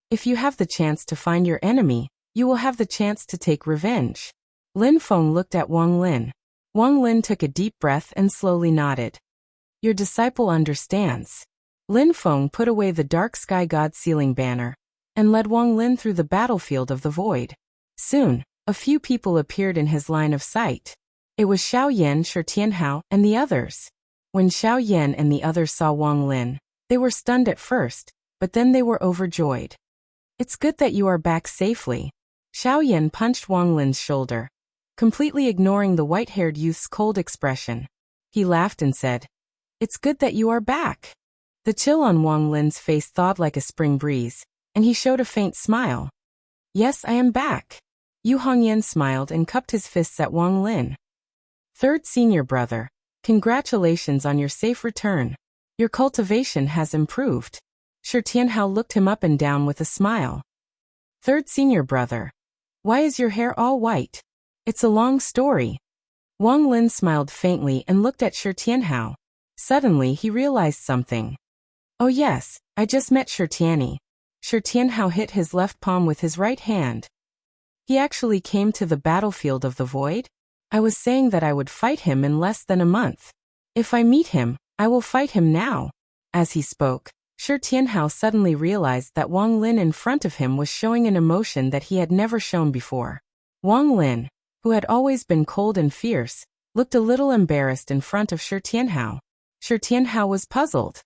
If you have the chance to find your enemy, you will have the chance to take revenge. Lin Feng looked at Wang Lin. Wang Lin took a deep breath and slowly nodded. Your disciple understands. Lin Feng put away the dark sky god sealing banner and led Wang Lin through the battlefield of the void. Soon, a few people appeared in his line of sight. It was Xiao Yan, Shi Tianhao, and the others. When Xiao Yan and the others saw Wang Lin, they were stunned at first, but then they were overjoyed. It's good that you are back safely. Xiao Yan punched Wang Lin's shoulder, completely ignoring the white-haired youth's cold expression. He laughed and said, It's good that you are back. The chill on Wang Lin's face thawed like a spring breeze, and he showed a faint smile. Yes, I am back. Yu Hongyan smiled and cupped his fists at Wang Lin. Third senior brother, congratulations on your safe return. Your cultivation has improved. Shi Tianhao looked him up and down with a smile. Third senior brother. Why is your hair all white? It's a long story. Wang Lin smiled faintly and looked at Shi Tianhao. Suddenly he realized something. Oh yes, I just met Shi Tianhao. Shi Tianhao hit his left palm with his right hand. He actually came to the battlefield of the void? I was saying that I would fight him in less than a month. If I meet him, I will fight him now. As he spoke, Shi Tianhao suddenly realized that Wang Lin in front of him was showing an emotion that he had never shown before. Wang Lin, who had always been cold and fierce, looked a little embarrassed in front of Shi Tianhao. Shi Tianhao was puzzled.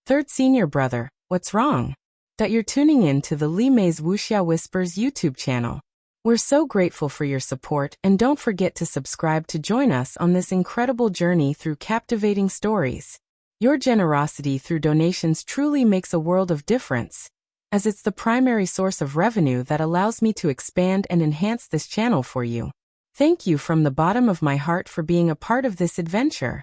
Third senior brother, what's wrong? That you're tuning in to the Li Mei's Wuxia Whispers YouTube channel. We're so grateful for your support, and don't forget to subscribe to join us on this incredible journey through captivating stories. Your generosity through donations truly makes a world of difference, as it's the primary source of revenue that allows me to expand and enhance this channel for you. Thank you from the bottom of my heart for being a part of this adventure.